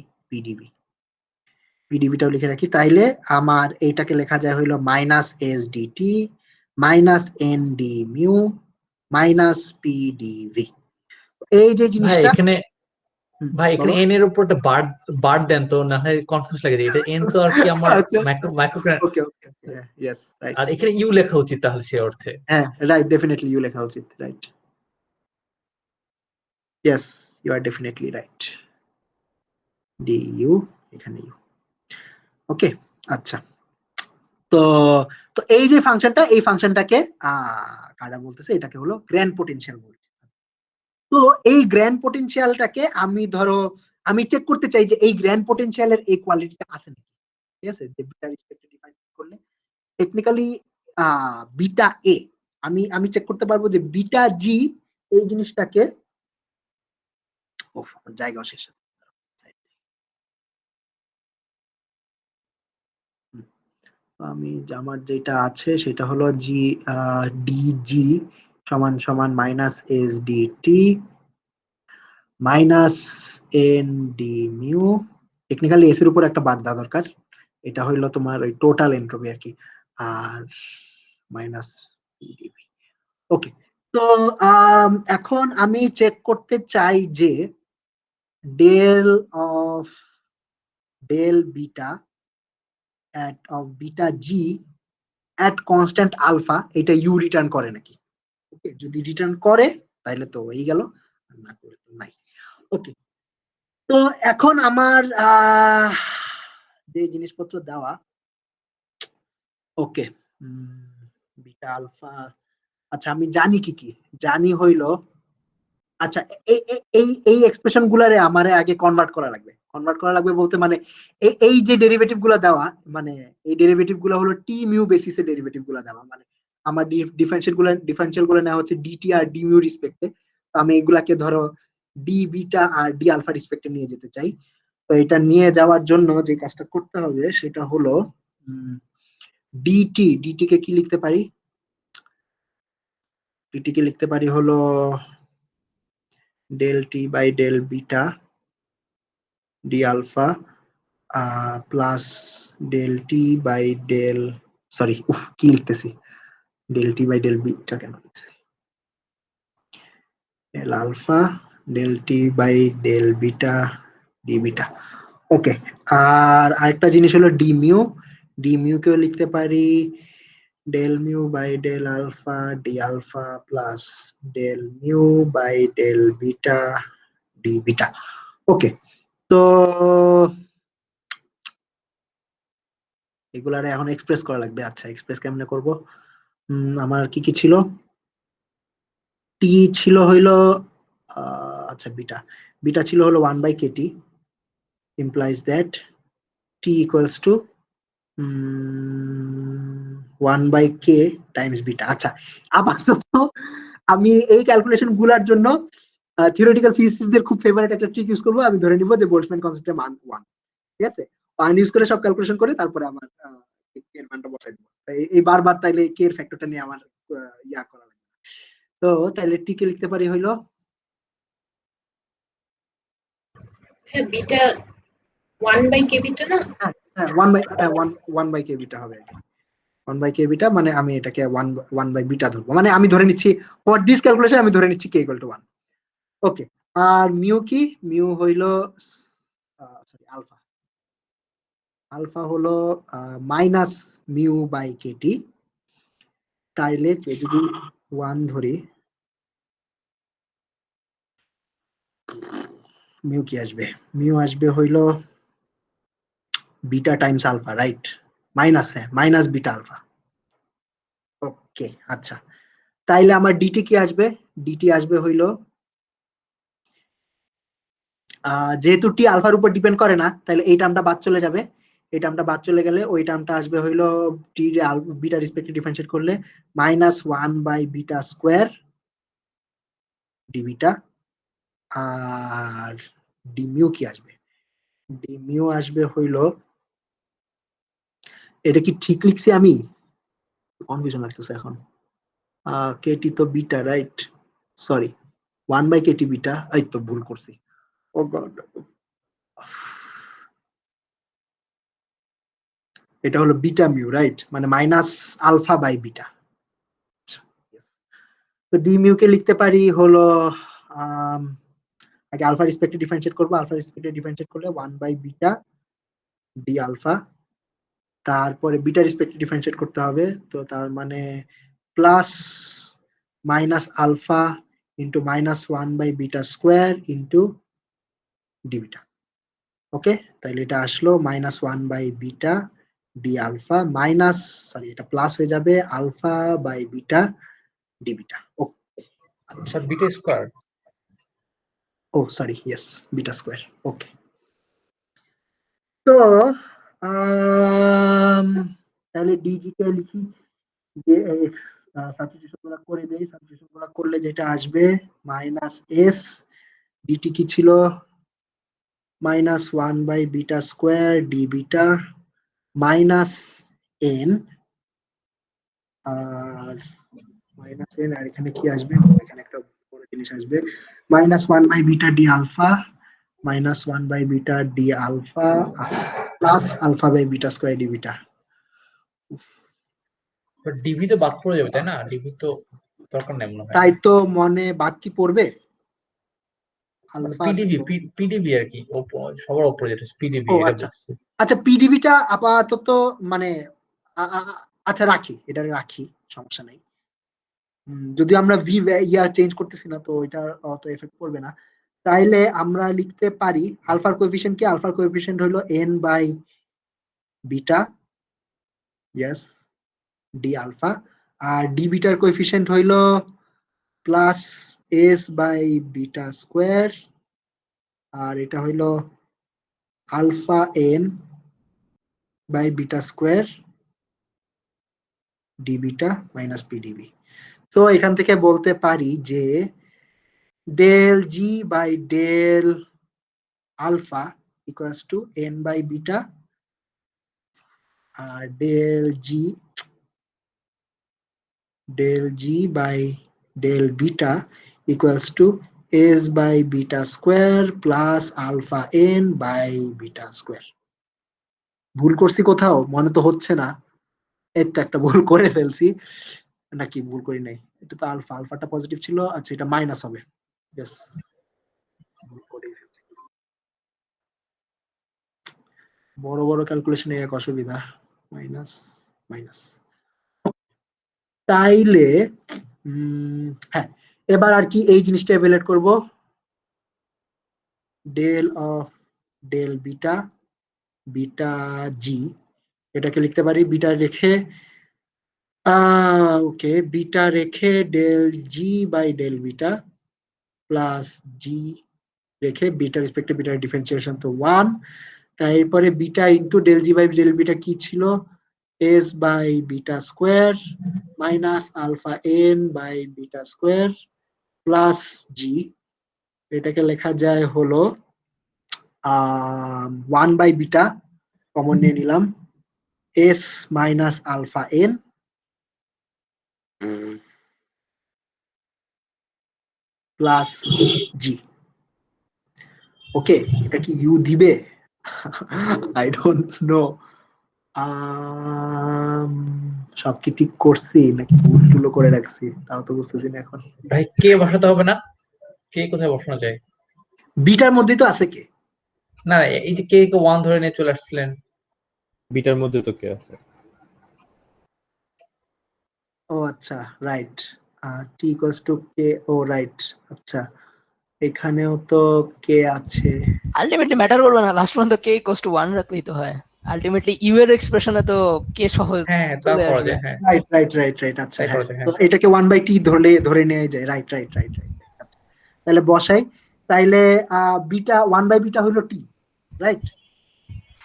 পিডিবিটাও লিখে রাখি, তাইলে আমার এইটাকে লেখা যায় হইলো minus S dT minus N d mu minus PdV. এই যে জিনিসটা ভাই এখানে এন এর উপর একটা বার দেন তো, না হয় কনফিউজ লাগে যে এটা এন তো আর কি আমার মাইক্রো। ওকে, ইয়েস, রাইট। আর এখানে ইউ লেখা উচিত তাহলে সে অর্থে। হ্যাঁ, রাইট, ডেফিনেটলি ইউ লেখা উচিত, right, yes, you are definitely right, d U, এখানে ইউ। ওকে, আচ্ছা, তো তো এই যে ফাংশনটা, এই ফাংশনটাকে কারা বলতেছে, এটাকে হলো গ্র্যান্ড পোটেনশিয়াল বলছে। তো এই গ্র্যান্ড পোটেনশিয়ালটাকে আমি চেক করতে চাই যে এই গ্র্যান্ড পোটেনশিয়ালের এই কোয়ালিটিটা আছে নাকি, ঠিক আছে, যে বিটা রেসপেক্টে ডিফাইন করলে টেকনিক্যালি বিটা এ আমি চেক করতে পারবো যে বিটা জি এই জিনিসটাকে, জায়গা শেষ, আমার যেটা আছে সেটা হলো জি ডিজি সমান সমান minus S dT minus N d mu. Technically S এর উপর একটা বার দেওয়া দরকার, এটা হইলো তোমার ওই টোটাল এন্ট্রপি আর কি, আর মাইনাস পিডিভি। ওকে, তো এখন আমি চেক করতে চাই যে del of del beta of beta G at constant alpha এটা ইউ রিটার্ন করে নাকি। ওকে, যদি রিটার্ন করে তাহলে তো হয়ে গেল, না করে তো নাই। ওকে, তো এখন আমার যে জিনিসপত্র দেওয়া, ওকে, বিটা আলফা, আচ্ছা আমি জানি কি কি জানি হইলো, আচ্ছা এই এক্সপ্রেশন গুলারে আমারে আগে কনভার্ট করা লাগবে বলতে মানে এই যে ডেরিভেটিভ গুলা দেওয়া, মানে এই ডেরিভেটিভ গুলা হলো টি মিউ বেসিসে ডেরিভেটিভ গুলা দেওয়া, মানে আমার ডিফারেন্সিয়াল গুলো নেওয়া হচ্ছে ডিটি আর ডি মিউ রেসপেক্টে। তো আমি এগুলাকে ধরো ডি বিটা আর ডি আলফা রেসপেক্টে নিয়ে যেতে চাই। তো এটা নিয়ে যাওয়ার জন্য যে কাজটা করতে হবে সেটা হলো ডিটি কে কি লিখতে পারি, ডিটি কে লিখতে পারি হলো del t by del beta d alpha plus del t by del, sorry কি লিখতেছি, del t by del beta কেন লিখছি, del alpha del t by del beta d beta। ওকে, আর আরেকটা জিনিস হলো ডি মিউ কেও লিখতে পারি del mu by del alpha d alpha plus del mu by del beta d beta। ওকে, তো এগুলারে এখন এক্সপ্রেস করা লাগবে। আচ্ছা, এক্সপ্রেস কেমনে করব? আমার কি কি ছিল? টি ছিল হইলো আচ্ছা বিটা ছিল হলো 1/kt, implies that t equals to 1/k times beta. আচ্ছা, আপাতত আমি এই ক্যালকুলেশন গুলার জন্য থিওরিটিক্যাল ফিজিক্সদের খুব ফেভারিট একটা ট্রিক ইউজ করব। আমি ধরে নিব যে বোল্টজম্যান কনস্ট্যান্টের মান 1, ঠিক আছে? 1 ইউজ করে সব ক্যালকুলেশন করে তারপরে আমার কে এর মানটা বসাই দেব। এই বারবার তাইলে কে এর ফ্যাক্টরটা নিয়ে আমার ইয়া করা লাগবে। তো তাইলে টি কে লিখতে পারি হইলো হ্যাঁ বিটা 1/k বিটা না? হ্যাঁ 1/k বিটা হবে আর কি। 1/k বিটা মানে আমি এটাকে 1 বিটা ধরবো, মানে আমি ধরে নিচ্ছি ফর দিস ক্যালকুলেশন আমি ধরে নিচ্ছি k = 1। ওকে, আর মিউ কি? মিউ হইলো সরি আলফা। আলফা হলো মাইনাস মিউ বাই কেটি। তাইলে কে যদি 1 ধরি, মিউ কি আসবে? মিউ আসবে হইলো beta times alpha, right? Minus, হ্যাঁ মাইনাস বিটা আলফা। ওকে, আচ্ছা তাইলে আমার ডিটি কি আসবে? ডিটি আসবে হইলো যেহেতু টি আলফার উপর ডিপেন্ড করে না, তাহলে এই টার্মটা বাদ চলে যাবে। এই টার্মটা বাদ চলে গেলে ওই টার্মটা আসবে হইলো টি বিটা রেসপেক্টিভ ডিফারেন্সিয়েট করলে -1/বিটা স্কয়ার ডি বিটা। আর ডি মিউ কি আসবে? ডি মিউ আসবে হইলো, এটা কি ঠিক লিখছি আমি? কনফিউশন লাগতেছে এখন। কেটি তো beta, right? Sorry, 1/kt beta. এই তো ভুল করছি। ও গড, এটা হলো বিটা মিউ, রাইট? মানে মাইনাস আলফা বাই বিটা। তো ডি মিউ কে লিখতে পারি হলো আগে আলফা রেসপেক্টে ডিফারেন্সিয়েট করব। আলফা রেসপেক্টে ডিফারেন্সিয়েট করলে 1/বিটা ডি আলফা, তারপরে বিটা রেসপেক্টে ডিফারেন্সিয়েট করতে হবে। তো তার মানে প্লাস মাইনাস আলফা ইন্টু -1/বিটা square into D beta. Okay, তাহলে এটা আসলো -1/বিটা ডি আলফা মাইনাস, সরি এটা প্লাস হয়ে যাবে alpha by beta D beta. Okay, আচ্ছা বিটা স্কয়ার, ও সরি, ইয়েস বিটা স্কোয়ার। ওকে, তো তাহলে ডিজি কে লিখি, যে সাবস্টিটিউশন গুলো করে দেই। সাবস্টিটিউশন গুলো করলে যেটা আসবে -s, ডিটি কি ছিল? -1/বিটা square D beta minus n, আর -n, আর এখানে কি আসবে? এখানে একটা বড় জিনিস আসবে, -1/বিটা ডি আলফা -1/বিটা D alpha plus alpha by beta square D beta. DV তো বাদ পড়ে যাবে তাই না? ডিভি তো দরকার নেই মনে হয়। তাই তো মনে বাদ কি পড়বে? মানে আলফা, পিডিবি আর কি, সবার উপরে যেটা পিডিবি ও এটা আচ্ছা বলছি। আচ্ছা, পিডিবিটা আপাতত মানে আচ্ছা রাখি, এটা রাখি, সমস্যা নেই। যদি আমরা ভি ইয়ার চেঞ্জ করতেছি না, তো এটা অত এফেক্ট পড়বে না। তাইলে আমরা লিখতে পারি আলফার কোএফিসিয়েন্ট কি? আলফার কোএফিসিয়েন্ট হলো n/বিটা, ইয়েস, ডি আলফা। আর ডি বিটার কোএফিসিয়েন্ট হইলো +s/বিটা স্কোয়ার, আর এটা হইলো আলফা n/বিটা square D beta minus PDB. তো এখান থেকে বলতে পারি যে del G by del alpha equals to n/বিটা, আর del G by del beta equals to s/বিটা স্কোয়ার প্লাস আলফা n/বিটা স্কোয়ার। ভুল করছি কোথাও? মনে তো হচ্ছে না। এটা একটা ভুল করে ফেলছি নাকি? ভুল করি নাই, এটা তো আলফাটা পজিটিভ ছিল। আচ্ছা, এটা মাইনাস হবে। ইয়েস, বড় বড় ক্যালকুলেশনে এক অসুবিধা, মাইনাস মাইনাস। তাইলে হ্যাঁ, এবার আর কি এই জিনিসটা এভালুয়েট করব, del of del beta G এটাকে লিখতে পারি বিটা রেখে ওকে বিটা রেখে del G by del beta plus G রেখে বিটা রেসপেক্টে বিটার ডিফারেন্সিয়েশন তো 1, তারপরে beta into del G by del beta কি ছিল S by beta square minus alpha N by beta square plus G, এটাকে লেখা যায় হলো 1 বাই বিটা কমন নিয়ে নিলাম S minus alpha N plus G. Okay, এটা কি ইউ দিবে? I don't know. সব কি ঠিক করছি নাকি ভুল টুলো করে রাখছি তাও তো বুঝতেছি না এখন। ভাই কে বসাতে হবে না? কে কোথায় বসানো যায়? বিটার মধ্যেই তো আছে কে। না এই যে কে 1 ধরে নিয়ে চলে আসছিলেন, বিটার মধ্যে তো কে আছে? ও আচ্ছা right, T equals to K, ও রাইট আচ্ছা এখানেও তো কে আছে। আলটিমেটলি ম্যাটার করবে না, লাস্ট পর্যন্ত কে ইকুয়ালস টু 1 রাখলেই তো হয়। আলটিমেটলি ইউ এর এক্সপ্রেশনে তো কে সহজ হ্যাঁ তা চলে করা আসবে। যায়, হ্যাঁ রাইট রাইট রাইট রাইট আচ্ছা তাই হ্যাঁ, করা যায়, তো হ্যাঁ। এটাকে 1/t ধরে নেওয়া যায়। Right right right right right, তাহলে বসাই। তাইলে বিটা 1/বিটা হলো টি, রাইট?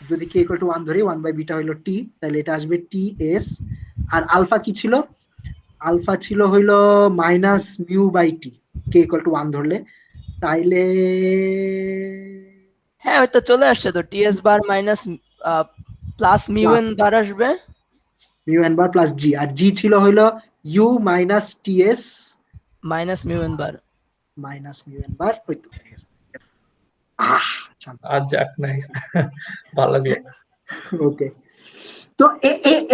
যদি কে ইকুয়াল টু 1 ধরি 1/বিটা হলো টি, তাহলে এটা আসবে টি এস। আর আলফা কি ছিল? আলফা ছিল হইলো মাইনাস মিউ বাই টি কে ইকুয়াল টু 1 ধরলে। তাইলে হ্যাঁ ওই তো চলে আসছে তো, TS bar minus plus mu N bar আসবে, mu N bar plus G, আর জি ছিল হইলো U minus TS minus mu N bar. Minus mu N bar. ওই তো আজ যাক নাইস, ভালো লাগলো। ওকে, তো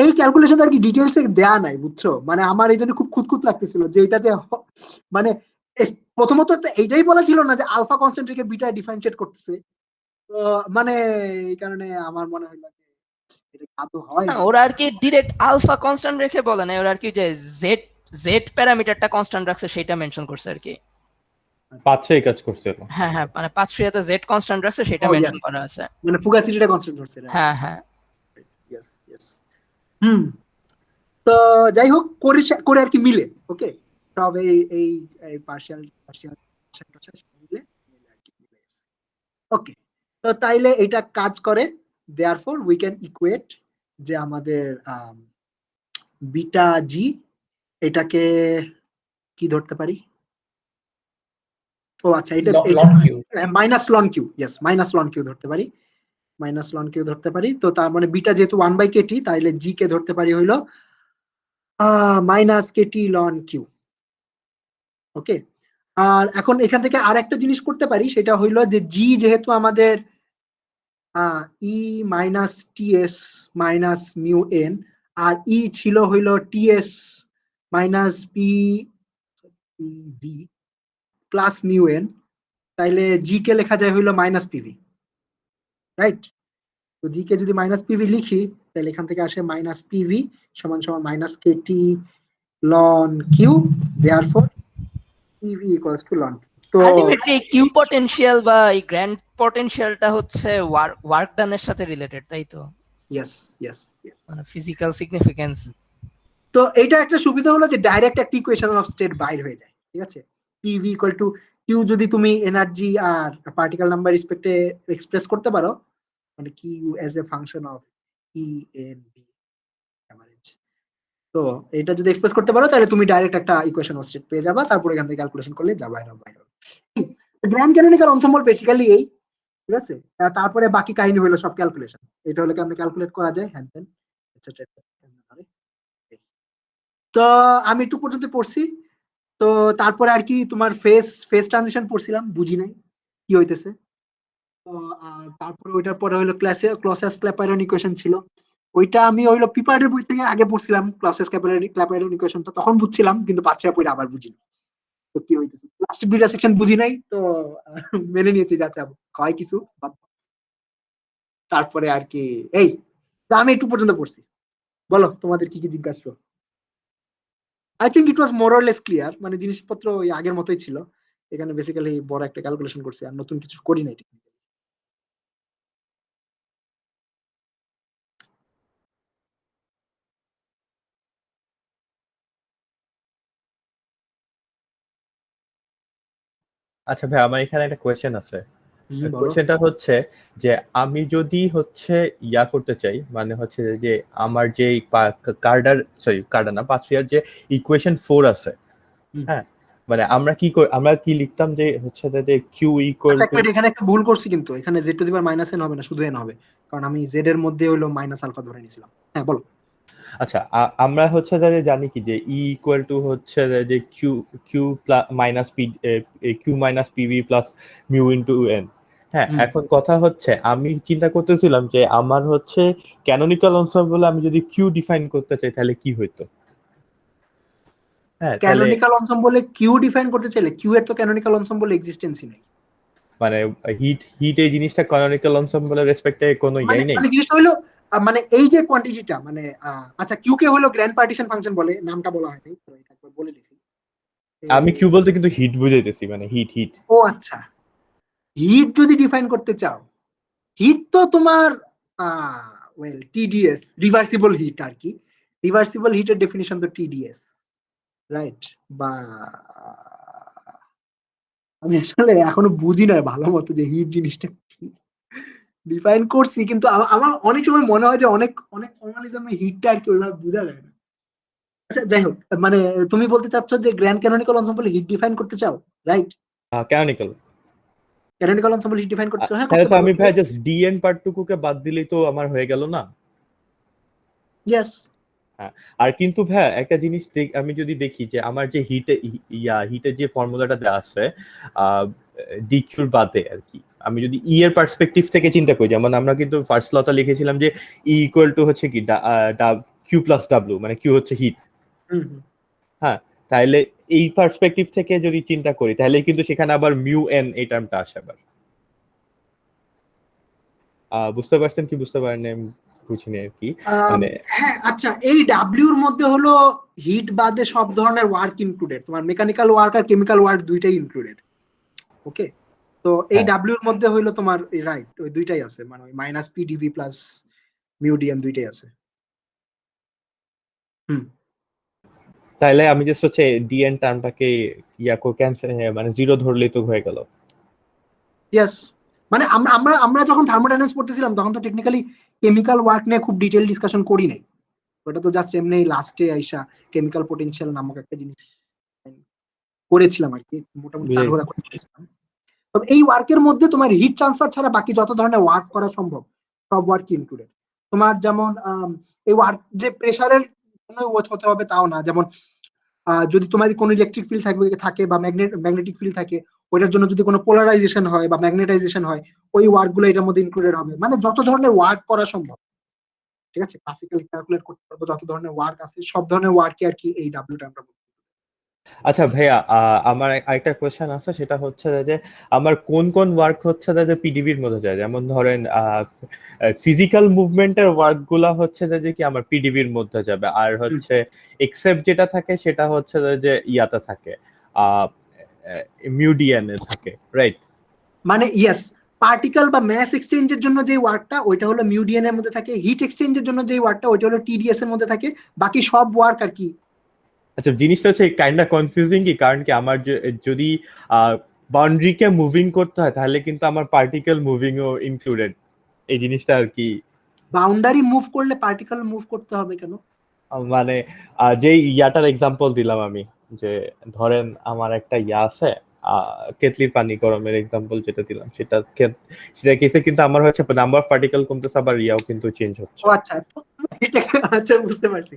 এই ক্যালকুলেশনটা আর কি ডিটেইলসে দেয়া নাই বুঝছো, মানে আমার এই জন্য খুব খুঁতখুত লাগতেছিল যে এটা যে মানে প্রথমত তো এইটাই বলা ছিল না যে আলফা কনস্ট্যান্ট রেখে বিটা ডিফারেন্সিয়েট করতেছে, তো মানে এই কারণে আমার মনে হলো যে এটা আদৌ হয় না, ওরা আর কি ডিরেক্ট আলফা কনস্ট্যান্ট রেখে বলে না, ওরা আর কি যে জেড জেড প্যারামিটারটা কনস্ট্যান্ট রাখছে সেটা মেনশন করছে আর কি। 5 এই কাজ করছিল। হ্যাঁ হ্যাঁ, মানে 5 তে জেড কনস্ট্যান্ট রাখছে সেটা Oh, মেনশন yes. করা আছে। মানে ফুগাসিটিটা কনস্ট্যান্ট ধরছে। হ্যাঁ হ্যাঁ। Yes yes. হুম, তো যাই হোক করে করে আর কি মিলে। ওকে, সব এই পার্শিয়াল পার্শিয়াল মিলে আর কি মিলে। ওকে, তো তাইলে এটা কাজ করে, দেয়ারফর উই ক্যান ইকুয়েট যে আমাদের বিটা জি এটাকে কি ধরতে পারি? ও আচ্ছা, এটা ln Q, minus ln Q, yes minus ln Q ধরতে পারি, মাইনাস লন কিউ ধরতে পারি। তো তার মানে বিটা যেহেতু 1/kt, তাইলে জি কে ধরতে পারি হইলো মাইনাস কেটি লন কিউ। ওকে, আর এখন এখান থেকে আর একটা জিনিস করতে পারি, সেটা হইলো যে জি যেহেতু আমাদের E minus TS minus mu N, আর ই ছিল হইলো TS minus P V plus mu N, তাইলে জি কে লেখা যায় হইলো মাইনাস পিভি, রাইট? তো জি কে যদি মাইনাস পিভি লিখি তাহলে এখান থেকে আসে মাইনাস পিভি সমান সমান minus KT ln Q, therefore PV equals to ln Q. তো আলটিমেটলি কিউ পটেনশিয়াল বা এই গ্র্যান্ড পটেনশিয়ালটা হচ্ছে ওয়ার্ক ডানের সাথে রিলেটেড, তাই তো? ইয়েস ইয়েস, মানে ফিজিক্যাল সিগনিফিকেন্স। তো এইটা একটা সুবিধা হলো যে ডাইরেক্ট একটা ইকুয়েশন অফ স্টেট বাইর হয়ে যায়, ঠিক আছে? পিভি ইকুয়াল টু কিউ যদি তুমি এনার্জি আর পার্টিকেল নাম্বার রেসপেক্টে এক্সপ্রেস করতে পারো, মানে Q as a function of E N B average, তো এটা যদি এক্সপ্রেস করতে পারো তাহলে তুমি ডাইরেক্ট একটা ইকুয়েশন অফ স্টেট পেয়ে যাবা, তারপর এখান থেকে ক্যালকুলেশন করলে যা বাইরে বাইরে। গ্র্যান্ড ক্যানোনিকাল এনসেম্বল বেসিক্যালি এই, ঠিক আছে? তারপরে বাকি কাহিনী হলো সব ক্যালকুলেশন, এটা হলো কেমনে ক্যালকুলেট করা যায় হ্যান তেন এটসেট্রা। তো আমি একটু পর্যন্ত পড়ছি, তো তারপরে আর কি তোমার ফেস ট্রানজিশন পড়ছিলাম, বুঝি নাই কি হইতেছে। তো তারপরে ওইটার পরে হলো ক্লসেস ক্ল্যাপারন ইকুয়েশন ছিল, ওইটা আমি হইলো পিপার্ডের বই থেকে আগে পড়ছিলাম ক্লসেস ক্ল্যাপারন ইকুয়েশনটা, তখন বুঝছিলাম, কিন্তু পাঁচটা পড়ে আবার বুঝি না তো কি হইতেছে, লাস্ট দুইটা সেকশন বুঝি নাই তো মেনে নিয়েছি যাচ্ছে হয় কিছু। তারপরে আর কি এই, তো আমি একটু পর্যন্ত পড়ছি, বলো তোমাদের কি কি জিজ্ঞাসা। I think it was more or less clear, মানে জিনিসপত্র ওই আগের মতোই ছিল, এখানে বেসিক্যালি বড় একটা ক্যালকুলেশন করছি আর নতুন কিছু করি নাই। আচ্ছা ভাই, আমার এখানে একটা কোয়েশ্চেন আছে। বলো। কোয়েশ্চেনটা হচ্ছে যে আমি যদি হচ্ছে ইয়া করতে চাই, মানে হচ্ছে যে আমার যে কার্ডার না, পাত্রিয়ার যে ইকুয়েশন 4 আছে, হুম। হ্যাঁ, মানে আমরা কি লিখতাম যে হচ্ছে যে কিউ ইকুয়াল আচ্ছা, টু, এখানে একটা ভুল করছি, কিন্তু এখানে z two the power minus n হবে না, শুধু n হবে, কারণ আমি z এর মধ্যে হলো মাইনাস আলফা ধরে নিয়েছিলাম। হ্যাঁ বলো। আচ্ছা আমরা হচ্ছে যে জানি কি যে ই ইকুয়াল টু হচ্ছে যে Q Q minus P Q minus PV plus mu into N. হ্যাঁ, হুম। এখন কথা হচ্ছে আমি চিন্তা করতেছিলাম যে আমার হচ্ছে ক্যানোনিক্যাল এনসেম্বলে আমি যদি কিউ ডিফাইন করতে চাই তাহলে কি হইতো। হ্যাঁ, তাহলে ক্যানোনিক্যাল এনসেম্বলে কিউ ডিফাইন করতে চাইলে কিউ এর তো ক্যানোনিক্যাল এনসেম্বলে এক্সিস্টেন্সই নেই। মানে হিট এই জিনিসটা ক্যানোনিক্যাল এনসেম্বলের রেসপেক্টে কোনো মানে ইয়াই নেই। মানে জিনিসটা হলো মানে এই যে কোয়ান্টিটিটা, মানে আচ্ছা, কিউ কে হলো গ্র্যান্ড পার্টিশন ফাংশন বলে, নামটা বলা হয়নি তো এটা একবার বলে লিখি। আমি কিউ বলতে কিন্তু হিট বুঝাইতেছি, মানে হিট। ও আচ্ছা, হিট যদি ডিফাইন করতে চাও, হিট তো তোমার ওয়েল টিডিএস, রিভার্সিবল হিট আর কি। রিভার্সিবল হিটের ডেফিনিশন তো টিডিএস, রাইট? বা আমি আসলে এখনো বুঝি না ভালো মতো যে হিট জিনিসটা কি ডিফাইন করছি, কিন্তু আমার অনেক সময় মনে হয় যে অনেক অনেক ফর্মালিজমে হিটটা আর কি ওইভাবে বোঝা যায় না। আচ্ছা যাই হোক, মানে তুমি বলতে চাচ্ছ যে গ্র্যান্ড ক্যানোনিক্যাল এনসেম্বল হিট ডিফাইন করতে চাও, রাইট? ক্যানোনিক্যাল। ক্যানোনিক্যাল এনসেম্বল হিট ডিফাইন করতে চাও, হ্যাঁ তাহলে করতে তো পারো। আমি ভাই জাস্ট ডিএন পার্টটুকুকে বাদ দিলেই তো আমার হয়ে গেল না? ইয়েস। হ্যাঁ, আর কিন্তু ভাই একটা জিনিস আমি যদি দেখি যে আমার যে হিটের যে ফর্মুলাটা দেওয়া আছে ডিকিউর বাদে আর কি, আমি যদি ই এর পার্সপেক্টিভ থেকে চিন্তা করি, যেমন আমরা কিন্তু ফার্স্ট লটা লিখেছিলাম যে ই ইকুয়াল টু হচ্ছে কি কিউ প্লাস ডাব্লিউ, মানে কিউ হচ্ছে হিট। হুম হুম। হ্যাঁ, তাহলে এই পার্সপেক্টিভ থেকে যদি চিন্তা করি তাহলে কিন্তু সেখানে আবার মিউ এন এই টার্মটা আসে আবার। বুঝতে পারছেন কি বুঝতে পারেন আমি বুঝিনি আর কি, মানে হ্যাঁ আচ্ছা, এই ডাব্লিউর মধ্যে হলো হিট বাদে সব ধরনের ওয়ার্ক ইনক্লুডেড, তোমার মেকানিক্যাল ওয়ার্ক আর কেমিক্যাল ওয়ার্ক দুইটাই ইনক্লুডেড। ওকে, তো এই হ্যাঁ, ডাব্লিউর মধ্যে হইলো তোমার রাইট ওই দুইটাই আছে, মানে ওই মাইনাস পিডিভি প্লাস মিউডিয়ান দুইটাই আছে। হুম। তাহলে আমি জাস্ট হচ্ছে ডিএন টার্মটাকে ক্যান্সেল, মানে জিরো ধরলেই তো হয়ে গেল। ইয়েস, মানে আমরা আমরা আমরা যখন থার্মোডাইনামিক্স পড়তেছিলাম তখন তো টেকনিক্যালি কেমিক্যাল ওয়ার্ক নিয়ে খুব ডিটেইল ডিসকাশন করি নাই, ওটা তো জাস্ট এমনি লাস্টে আইসা কেমিক্যাল পোটেনশিয়াল নামক একটা জিনিস করেছিলাম আর কি, মোটামুটি বুঝে তাড়াহুড়া করে করেছিলাম। তবে এই ওয়ার্কের মধ্যে তোমার হিট ট্রান্সফার ছাড়া বাকি যত ধরনের ওয়ার্ক করা সম্ভব সব ওয়ার্ক ইনক্লুডেড। তোমার যেমন এই ওয়ার্ক যে প্রেসারের জন্য হতে হবে তাও না, যেমন যদি তোমার কোনো ইলেকট্রিক ফিল্ড থাকে বা ম্যাগনেটিক ফিল্ড থাকে, ওইটার জন্য যদি কোনো পোলারাইজেশন হয় বা ম্যাগনেটাইজেশন হয়, ওই ওয়ার্ক গুলো এটার মধ্যে ইনক্লুডেড হবে, মানে যত ধরনের ওয়ার্ক করা সম্ভব, ঠিক আছে, ক্লাসিক্যালি ক্যালকুলেট করতে পারবো যত ধরনের ওয়ার্ক আছে সব ধরনের ওয়ার্কই আর কি এই ডাব্লিউটা আমরা বলি। আচ্ছা ভাইয়া, আমার আরেকটা কোয়েশ্চেন আছে, সেটা হচ্ছে যে আমার কোন কোন ওয়ার্ক হচ্ছে যে পিডিবির মধ্যে যায়, যেমন ধরেন ফিজিক্যাল মুভমেন্টের ওয়ার্ক গুলা হচ্ছে যে কি আমার পিডিবির মধ্যে যাবে, আর হচ্ছে এক্সেপ্ট যেটা থাকে সেটা হচ্ছে যে ইয়াতে থাকে মিউডিয়ানে থাকে, রাইট? মানে ইয়েস, পার্টিকেল বা ম্যাস এক্সচেঞ্জের জন্য যে ওয়ার্কটা ওইটা হলো মিউডিয়ান এর মধ্যে থাকে, হিট এক্সচেঞ্জের জন্য যে ওয়ার্কটা ওইটা হলো টিডিএস এর মধ্যে থাকে, বাকি সব ওয়ার্ক আর কি। আচ্ছা, জিনিসটা হচ্ছে কাইন্ডা কনফিউজিং কি, কারণ কি আমার যদি বাউন্ডারিকে মুভিং করতে হয় তাহলে কিন্তু আমার পার্টিকেল মুভিংও ইনক্লুডেড, এই জিনিসটা আর কি। বাউন্ডারি মুভ করলে পার্টিকেল মুভ করতে হবে কেন? মানে যে ইয়াটার এক্সাম্পল দিলাম আমি, যে ধরেন আমার একটা ইয়া আছে, কেতলির পানি গরমের এক্সাম্পল যেটা দিলাম সেটা কেসে কিন্তু আমার হচ্ছে নাম্বার অফ পার্টিকেল কমতেছে, আবার ইয়াও কিন্তু চেঞ্জ হচ্ছে। ও আচ্ছা, এটা আচ্ছা বুঝতে পারছি।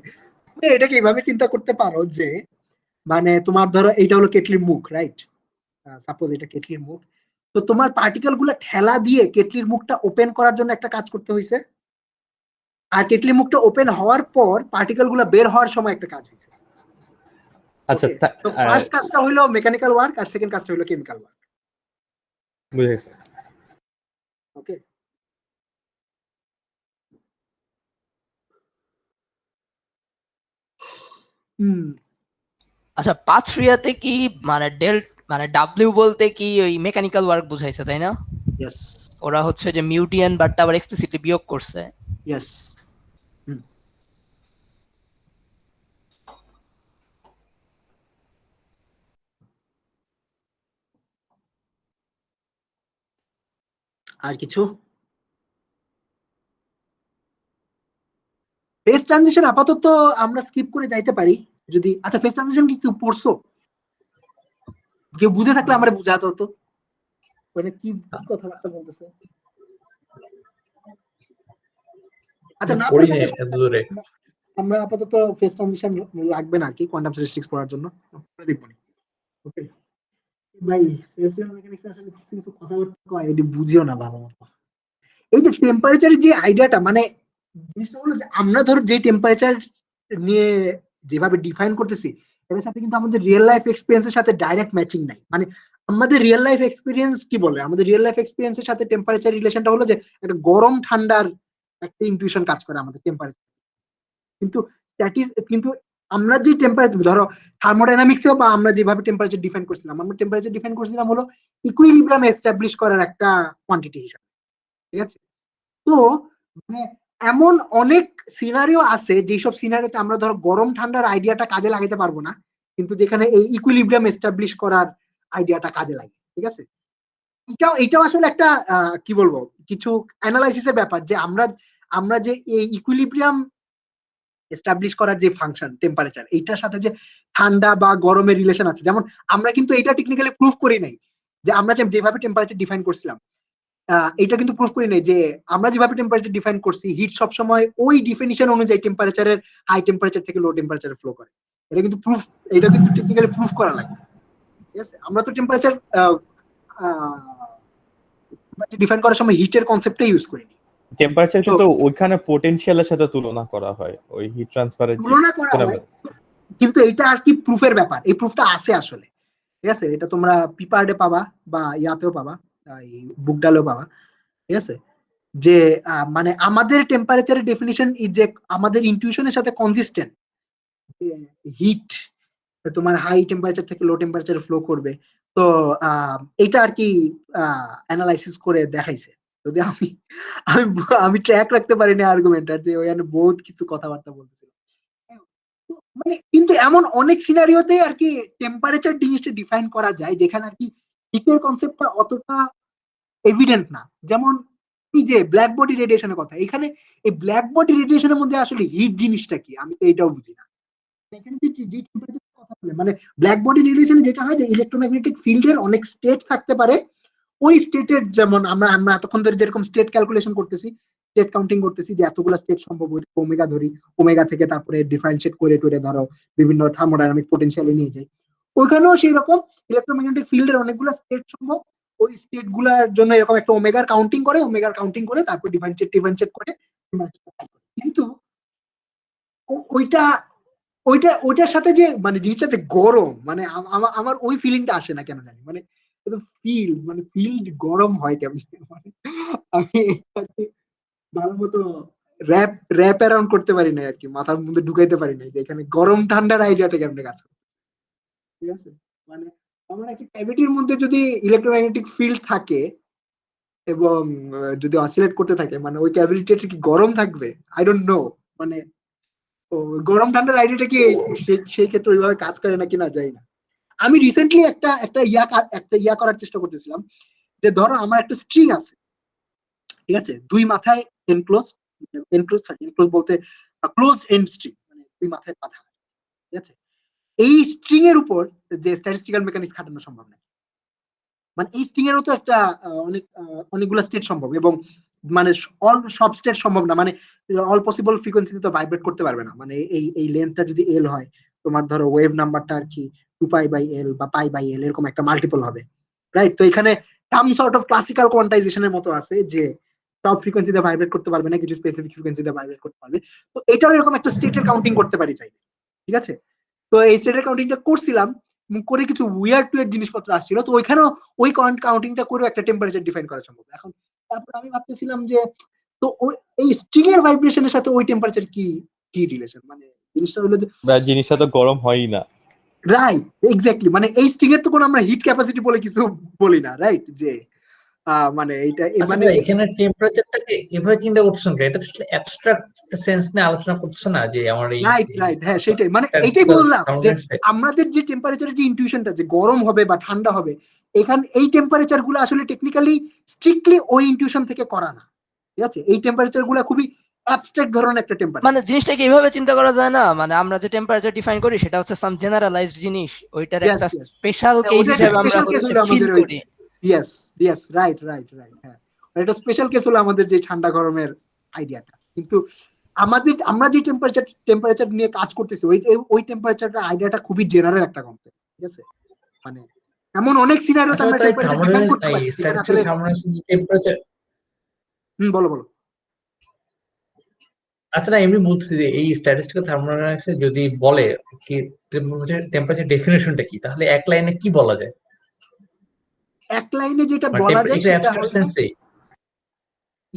এটাকে এইভাবে চিন্তা করতে পারো যে মানে তোমার ধরো এইটা হলো কেটলির মুখ, রাইট? সাপোজ এটা কেটলির মুখ, তো তোমার পার্টিকেল গুলো ঠেলা দিয়ে কেটলির মুখটা ওপেন করার জন্য একটা কাজ করতে হয়েছে, আর কেটলির মুখটা ওপেন হওয়ার পর পার্টিকেল গুলো বের হওয়ার সময় একটা কাজ হয়েছে। আচ্ছা, তো ফার্স্ট কাজটা হলো মেকানিক্যাল ওয়ার্ক আর সেকেন্ড কাজটা হলো কেমিক্যাল ওয়ার্ক। বুঝেছি। ওকে, হুম। আচ্ছা, পাথরিয়াতে কি মানে মানে ডাব্লিউ বলতে কি ওই মেকানিক্যাল ওয়ার্ক বুঝাইছে, তাই না? ইয়েস ওরা হচ্ছে যে মিউটিয়ান বাটটা আবার এক্সপ্লিসিটলি বিয়োগ করছে। ইয়েস। আর কিছু ফেজ ট্রানজিশন আপাতত আমরা স্কিপ করে যাইতে পারি যদি। আচ্ছা, ফেজ ট্রানজিশন কি কেউ পড়ছো? কেউ বুঝে থাকলে আমরা বুঝাতো তো, মানে কি কথাবার্তা বলতেছে। আচ্ছা, না পড়ি না এত দূরে। আমরা আপাতত ফেজ ট্রানজিশন লাগবে না কি কোয়ান্টাম স্ট্যাটিস্টিক্স পড়ার জন্য, দেখবো না। ওকে ভাই, সেলসিয়াস মেকানিক্স আসলে কিছু কিছু কথাবার্তা কয় এটি বুঝিও না ভালো মতো। এই যে টেম্পারেচারের যে আইডিয়াটা, মানে জিনিসটা হলো যে আমরা ধরো যে টেম্পারেচার নিয়ে যেভাবে ডিফাইন করতেছি এর সাথে কিন্তু আমাদের রিয়েল লাইফ এক্সপিরিয়েন্সের সাথে ডাইরেক্ট ম্যাচিং নাই। মানে আমাদের রিয়েল লাইফ এক্সপিরিয়েন্স কি বলে, আমাদের রিয়েল লাইফ এক্সপিরিয়েন্সের সাথে টেম্পারেচার রিলেশনটা হলো যে একটা গরম ঠান্ডার একটা ইনটিউশন কাজ করে আমাদের টেম্পারেচার। কিন্তু আমরা যে টেম্পারেচার ধরো থার্মোডাইনামিক্সে বা আমরা যেভাবে টেম্পারেচার ডিফাইন করছিলাম, আমরা টেম্পারেচার ডিফাইন করছিলাম হলো ইকুইলিব্রিয়াম এস্টাবলিশ করার একটা কোয়ান্টিটি হিসাবে, ঠিক আছে? তো মানে এমন অনেক সিনারিও আছে যেসব সিনারিওতে আমরা ধরো গরম ঠান্ডার আইডিয়াটা কাজে লাগাতে পারবো না, কিন্তু যেখানে এই ইকুইলিব্রিয়াম এস্টাবলিশ করার আইডিয়াটা কাজে লাগে, ঠিক আছে? এটাও আসলে একটা কি বলবো, কিছু অ্যানালাইসিসের ব্যাপার যে আমরা যে এই ইকুইলিব্রিয়াম এস্টাবলিশ করার যে ফাংশন টেম্পারেচার, এইটার সাথে যে ঠান্ডা বা গরমের রিলেশন আছে। যেমন আমরা কিন্তু এটা টেকনিক্যালি প্রুফ করি নাই যে আমরা যেভাবে টেম্পারেচার ডিফাইন করছিলাম, এটা কিন্তু প্রুফ করি নাই যে আমরা যেভাবে টেম্পারেচার ডিফাইন করছি হিট সবসময় ওই ডিফিনিশন অনুযায়ী টেম্পারেচারের হাই টেম্পারেচার থেকে লো টেম্পারেচারে ফ্লো করে। এটা কিন্তু টেকনিক্যালি প্রুফ করা লাগে, ঠিক আছে? আমরা তো টেম্পারেচার ডিফাইন করার সময় হিটের কনসেপ্টটা ইউজ করিনি। টেম্পারেচার কিন্তু ওইখানে পোটেনশিয়ালের সাথে তুলনা করা হয়, ওই হিট ট্রান্সফারের তুলনা করা হয়, কিন্তু এটা আর কি প্রুফের ব্যাপার। এই প্রুফটা আছে আসলে, ঠিক আছে? এটা তোমরা পিপার্ডে পাবা বা ইয়াতেও পাবা, এই বুকডালেও পাবা, ঠিক আছে? যে মানে আমাদের টেম্পারেচারের ডেফিনিশন ইজ যে আমাদের ইনটিউশনের সাথে কনসিস্টেন্ট, হিট তোমার হাই টেম্পারেচার থেকে লো টেম্পারেচারে ফ্লো করবে। তো এটা আর কি অ্যানালাইসিস করে দেখাইছে। যদি আমি ট্র্যাক রাখতে পারিনি আর্গুমেন্টার যে ওখানে বহুত কিছু কথাবার্তা বলতেছিল, মানে কিন্তু এমন অনেক সিনারিওতে আর কি টেম্পারেচার জিনিসটা ডিফাইন করা যায় যেখানে আর কি হিটের কনসেপ্টটা অতটা এভিডেন্ট না। যেমন এই যে ব্ল্যাক বডি রেডিয়েশনের কথা, এখানে এই ব্ল্যাক বডি রেডিয়েশনের মধ্যে আসলে হিট জিনিসটা কি আমি তো এটাও বুঝি না। এখানে যে টেম্পারেচার কথা বলে, মানে ব্ল্যাক বডি রেডিয়েশনে যেটা হয় যে ইলেকট্রোম্যাগনেটিক ফিল্ডের অনেক স্টেট থাকতে পারে। ওই স্টেটের যেমন আমরা এতক্ষণ ধরে যেরকম স্টেট ক্যালকুলেশন করতেছি, স্টেট কাউন্টিং করতেছি যে এতগুলো স্টেট সম্ভব, ওমেগা ধরি, ওমেগা থেকে তারপরে ডিফারেন্সিয়েট করে টরে ধরো বিভিন্ন থার্মোডাইনামিক পোটেনশিয়ালে নিয়ে যাই। ওইখানেও সেই রকম ইলেকট্রোম্যাগনেটিক ফিল্ডের অনেকগুলো স্টেট সম্ভব। ওই স্টেট গুলার জন্য এরকম একটা ওমেগার কাউন্টিং করে তারপর ডিফারেন্সিয়েট করে। কিন্তু ওইটার সাথে যে মানে জিনিসটা যে গরম, মানে আমার ওই ফিলিংটা আসে না কেন জানি। মানে ফিল্ড গরম হয় কেমন, মানে আমি ভালো মতো র্যাপ অ্যারাউন্ড করতে পারি না আর কি, মাথার মধ্যে ঢুকাইতে পারি না যে এখানে গরম ঠান্ডার আইডিয়াটা কেমনে কাজ করে, ঠিক আছে? মানে আমার একটা ক্যাভিটির মধ্যে যদি ইলেকট্রোম্যাগনেটিক ফিল্ড থাকে এবং যদি অসিলেট করতে থাকে, মানে ওই ক্যাভিটিটা কি গরম থাকবে? I don't no. মানে গরম ঠান্ডার আইডিয়াটা কি সেই ক্ষেত্রে ওইভাবে কাজ করে নাকি না জানি না। আমি রিসেন্টলি একটা ইয়া করার চেষ্টা করতেছিলাম যে ধরো আমার একটা স্ট্রিং আছে, ঠিক আছে? দুই মাথায় এনক্লোজ বলতে ক্লোজ এন্ড স্ট্রিং, মানে দুই মাথায় বাঁধা, ঠিক আছে? এই স্ট্রিং এর উপর যে স্ট্যাটিস্টিক্যাল মেকানিক্স খাটানো সম্ভব না। মানে এই স্ট্রিং এরও তো একটা অনেকগুলো স্টেট সম্ভব, এবং মানে সব স্টেট সম্ভব না, মানে অল পসিবল ফ্রিকোয়েন্সিতে তো ভাইব্রেট করতে পারবে না। মানে এই লেন্থটা যদি এল হয়, তোমার ধরো ওয়েভ নাম্বারটা আর কি 2π/L বা π/L এরকম একটা মাল্টিপল হবে, রাইট? তো এখানে সাম সর্ট অফ ক্লাসিক্যাল কোয়ান্টাইজেশনের মতো আছে যে সব ফ্রিকোয়েন্সিতে ভাইব্রেট করতে পারবে না, কিছু স্পেসিফিক ফ্রিকোয়েন্সিতে ভাইব্রেট করতে পারবে। তো এটাও এরকম একটা স্টেটের কাউন্টিং করতে পারি চাইলে, ঠিক আছে? তো এই স্টেটের কাউন্টিংটা করছিলাম, করে কিছু উইয়ার্ড টুইয়ার্ড জিনিসপত্র আসছিল। তো ওইখানেও ওই কাউন্টিংটা করেও একটা টেম্পারেচার ডিফাইন করা সম্ভব। এখন তারপর আমি ভাবতেছিলাম যে তো এই স্ট্রিং এর ভাইব্রেশনের সাথে ওই টেম্পারেচার কি রিলেশন? মানে জিনিসটা হলো যে জিনিসটা তো গরম হয়ই না, রাইট? এক্স্যাক্টলি, মানে এই স্ট্রিং এর তো কোনো আমরা হিট ক্যাপাসিটি বলে কিছু বলি না, রাইট? যে মানে এইটা মানে এখানে টেম্পারেচারটাকে এভাবে চিন্তা করছেন, এটা তো অ্যাবস্ট্রাক্ট সেন্স নিয়ে আলোচনা করছে না যে আমার এই রাইট হ্যাঁ সেটাই, মানে এইটাই বললাম যে আমাদের যে টেম্পারেচারের যে ইনটিউশনটা যে গরম হবে বা ঠান্ডা হবে, এখানে এই টেম্পারেচার গুলো আসলে টেকনিক্যালি স্ট্রিক্টলি ওই ইনটিউশন থেকে করা না, ঠিক আছে? এই টেম্পারেচার গুলা খুবই অ্যাবস্ট্রাক্ট ধরনের একটা টেম্পারেচার। মানে জিনিসটাকে এইভাবে চিন্তা করা যায় না, মানে আমরা যে টেম্পারেচার ডিফাইন করি সেটা হচ্ছে সাম জেনারেলাইজড জিনিস, ওইটার Yes, একটা yes. স্পেশাল হ্যাঁ, কেস ওটা একটা হিসেবে আমরা স্পেশাল কেস হচ্ছে হলো ফিল আমাদের ওই করি। ইয়েস রাইট, হ্যাঁ, এটা স্পেশাল কেস হলো আমাদের যে ঠান্ডা গরমের আইডিয়াটা। কিন্তু আমরা যে টেম্পারেচার নিয়ে কাজ করতেছি ওই টেম্পারেচারটা আইডিয়াটা খুবই জেনারেল একটা কনসেপ্ট, ঠিক আছে? মানে এমন অনেক সিনারিওতে আমরা টেম্পারেচার ডিফাইন করতে পারি যেখানে আসলে টেম্পারেচার বলো। আচ্ছা না, এমনি বলছি যে এই স্ট্যাটিস্টিক্যাল থার্মোডাইনামিক্সে যদি বলে কি টেম্পারেচার ডেফিনেশনটা কি, তাহলে এক লাইনে কি বলা যায়? এক লাইনে যেটা বলা যায় সেটা সেন্সে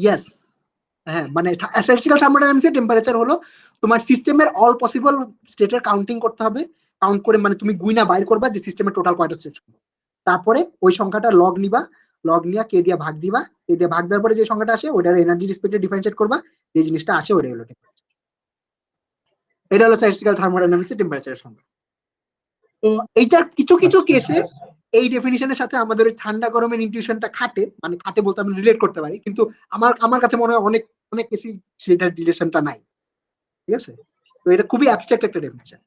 ইয়েস, হ্যাঁ, মানে স্ট্যাটিস্টিক্যাল থার্মোডাইনামিক্সে টেম্পারেচার হলো তোমার সিস্টেমের অল পসিবল স্টেটের কাউন্টিং করতে হবে, কাউন্ট করে মানে তুমি গুইনা বাইর করবা যে সিস্টেমের টোটাল কয়টা স্টেট, তারপরে ওই সংখ্যাটা লগ নিবা, লগ নিয়ে কে দিয়ে ভাগ দিবা, কে দিয়ে ভাগ দেওয়ার পরে যে সংখ্যাটা আসে ওটার এনার্জি রেসপেক্টে ডিফারেন্সিয়েট করবা, যে জিনিসটা আসে ওটাই হলো টেম্পারেচার। এটা হলো স্ট্যাটিস্টিক্যাল থার্মোডাইনামিক্সের টেম্পারেচারের সংখ্যা। তো এইটার কিছু কেসে এই ডেফিনিশনের সাথে আমাদের ওই ঠান্ডা গরমের ইনটিউশনটা খাটে, মানে খাটে বলতে আমি রিলেট করতে পারি, কিন্তু আমার কাছে মনে হয় অনেক কেসই সেটার রিলেশনটা নাই, ঠিক আছে? তো এটা খুবই অ্যাবস্ট্রাক্ট একটা ডেফিনিশন।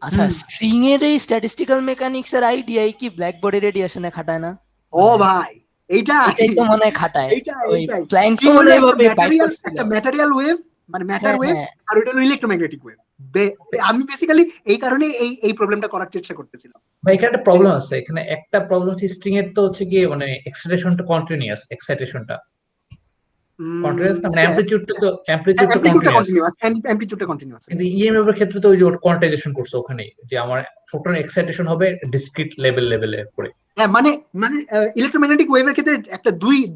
আচ্ছা, স্ট্রিং এর এই স্ট্যাটিস্টিক্যাল মেকানিক্স এর আইডিয়াই কি ব্ল্যাকবোর্ডে রেডিয়েশনে খাটায় না? ও ভাই, এটাই তো মনে হয় খাটায়। ওই এইটাই ক্লায়েন্ট তো মনে হয় এইভাবে বাইট করছিল। একটা ম্যাটেরিয়াল ওয়েভ, মানে ম্যাটার ওয়েভ, হ্যাঁ। আর ওটা হলো ইলেকট্রোম্যাগনেটিক ওয়েভ। আমি বেসিক্যালি এই কারণে এই প্রবলেমটা করার চেষ্টা করতেছিলাম। ভাই এখানে একটা প্রবলেম আছে, এখানে একটা প্রবলেম হচ্ছে স্ট্রিং এর তো হচ্ছে কি মানে এক্সাইটেশনটা কন্টিনিউয়াস, এক্সাইটেশনটা কন্টিনিউয়াস না, মানে অ্যামপ্লিটিউডটা তো অ্যামপ্লিটিউডটা কন্টিনিউয়াস, কিন্তু ইএমএফ এর ক্ষেত্রে তো ওই যে কোয়ান্টাইজেশন করছে ওখানে, যে আমার ফোটন এক্সাইটেশন হবে ডিসক্রিট লেভেলে করে। হ্যাঁ, মানে ইলেকট্রোম্যাগনেটিক ওয়েভের ক্ষেত্রে একটা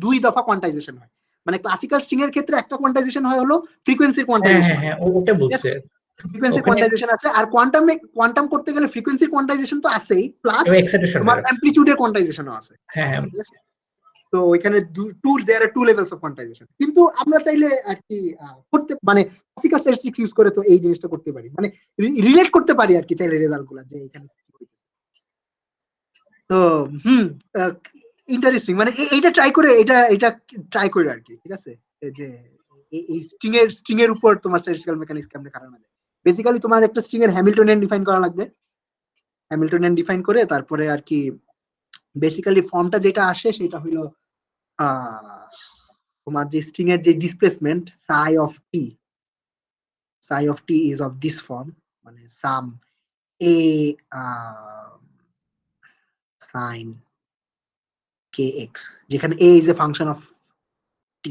দুই দফা কোয়ান্টাইজেশন হয়। মানে ক্লাসিক্যাল স্ট্রিং এর ক্ষেত্রে একটা কোয়ান্টাইজেশন হয় হলো ফ্রিকোয়েন্সির কোয়ান্টাইজেশন। হ্যাঁ ওটা বলছে, ফ্রিকোয়েন্সির কোয়ান্টাইজেশন আছে, আর কোয়ান্টাম করতে গেলে ফ্রিকোয়েন্সির কোয়ান্টাইজেশন তো আছেই, প্লাস তোমার অ্যামপ্লিটিউডের কোয়ান্টাইজেশনও আছে। হ্যাঁ, তো ওইখানে দেয়ার আর টু লেভেলস অফ কোয়ান্টাইজেশন। কিন্তু আমরা চাইলে আর কি করতে, মানে ক্লাসিক্যাল স্ট্যাটিস্টিক্স ইউজ করে তো এই জিনিসটা করতে পারি, মানে রিলেট করতে পারি আর কি চাইলে রেজাল্টগুলো, যে এখানে তো ইন্টারেস্টিং। মানে এইটা ট্রাই করে আর কি, ঠিক আছে? যে এই স্ট্রিং এর উপর তোমার স্ট্যাটিস্টিক্যাল মেকানিক্স কেমনে খাটানো যায়। বেসিক্যালি তোমার একটা স্ট্রিং এর হ্যামিল্টনিয়ান ডিফাইন করা লাগবে, হ্যামিল্টনিয়ান ডিফাইন করে তারপরে আর কি বেসিক্যালি ফর্মটা যেটা আসে সেটা হলো তোমার যে স্ট্রিং এর যে displacement psi of t is of this form, মানে সাম a sin kx, যেখানে a is a function of t,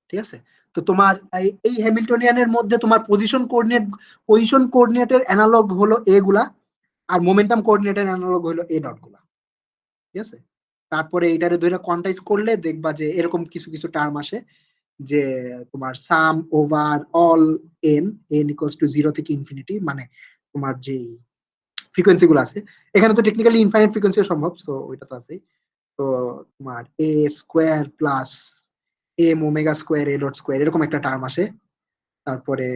ঠিক আছে? তো তোমার এই হ্যামিল্টনিয়ানের মধ্যে তোমার পজিশন কোঅর্ডিনেটের অ্যানালগ হলো a গুলা, আর মোমেন্টাম কোঅর্ডিনেটের অ্যানালগ হলো a ডট গুলা, ঠিক আছে? তারপরে এইটারে দুইটা কোয়ান্টাইজ করলে দেখবা যে এরকম কিছু টার্ম আসে, যে তোমার sum over all n equals to 0 থেকে ইনফিনিটি, মানে তোমার যে ফ্রিকোয়েন্সি গুলো আছে, এখানে তো টেকনিক্যালি ইনফাইনাইট ফ্রিকোয়েন্সি সম্ভব, সো ওইটা তো আছে। তো তোমার a square plus m omega square a dot square এরকম একটা টার্ম আসে। তারপরে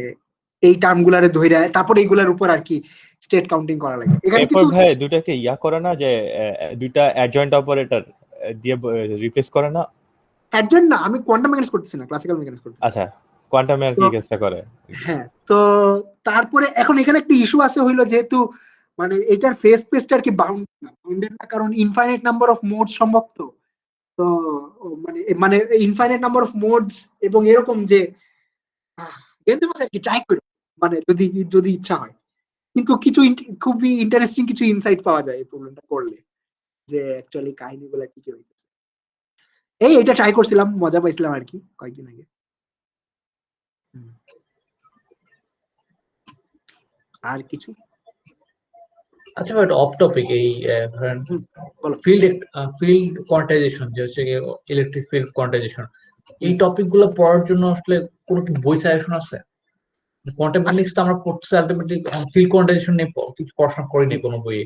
এই টার্ম গুলারে ধইরা তারপরে এইগুলার উপর আর কি স্টেট কাউন্টিং করা লাগে। এখানে কিছু ভাই দুটাকে করে না, যে দুইটা অ্যাডজয়েন্ট অপারেটর দিয়ে রিপ্লেস করে না? অ্যাডজয়েন্ট না, আমি কোয়ান্টাম মেকানিক্স করতেছি না, ক্লাসিক্যাল মেকানিক্স করতেছি। আচ্ছা, কোয়ান্টাম মেকানিক্সটা করে। হ্যাঁ, তো তারপরে এখন এখানে একটা ইস্যু আছে হইলো, যেহেতু মানে এটার ফেস স্পেসটা আর কি বাউন্ডেড না, কারণ ইনফাইনাইট নাম্বার অফ মোডস সম্ভব। তো মানে ইনফাইনাইট নাম্বার অফ মোডস এবং এরকম যে ট্রাই করি, মানে যদি ইচ্ছা হয়, কিন্তু কিছু খুবই ইন্টারেস্টিং কিছু ইনসাইট পাওয়া যায় এই প্রবলেমটা করলে, যে অ্যাকচুয়ালি কাহিনীগুলো কি হইতেছে। এটা ট্রাই করছিলাম, মজা পাইছিলাম আর কি কয়েকদিন আগে। আর কিছু? আচ্ছা ভাই, অফ টপিক, এই ধরেন ফিল্ড কোয়ান্টাইজেশন, যে হচ্ছে ইলেকট্রিক ফিল্ড কোয়ান্টাইজেশন, এই টপিক গুলো পড়ার জন্য আসলে কোনো কি বই সাজেশন আছে? কোয়ান্টাম মেকানিক্স তো আমরা পড়ছি, আলটিমেটলি ফিল্ড কোয়ান্টাইজেশন নিয়ে কিছু পড়াশোনা করিনি কোনো বইয়ে।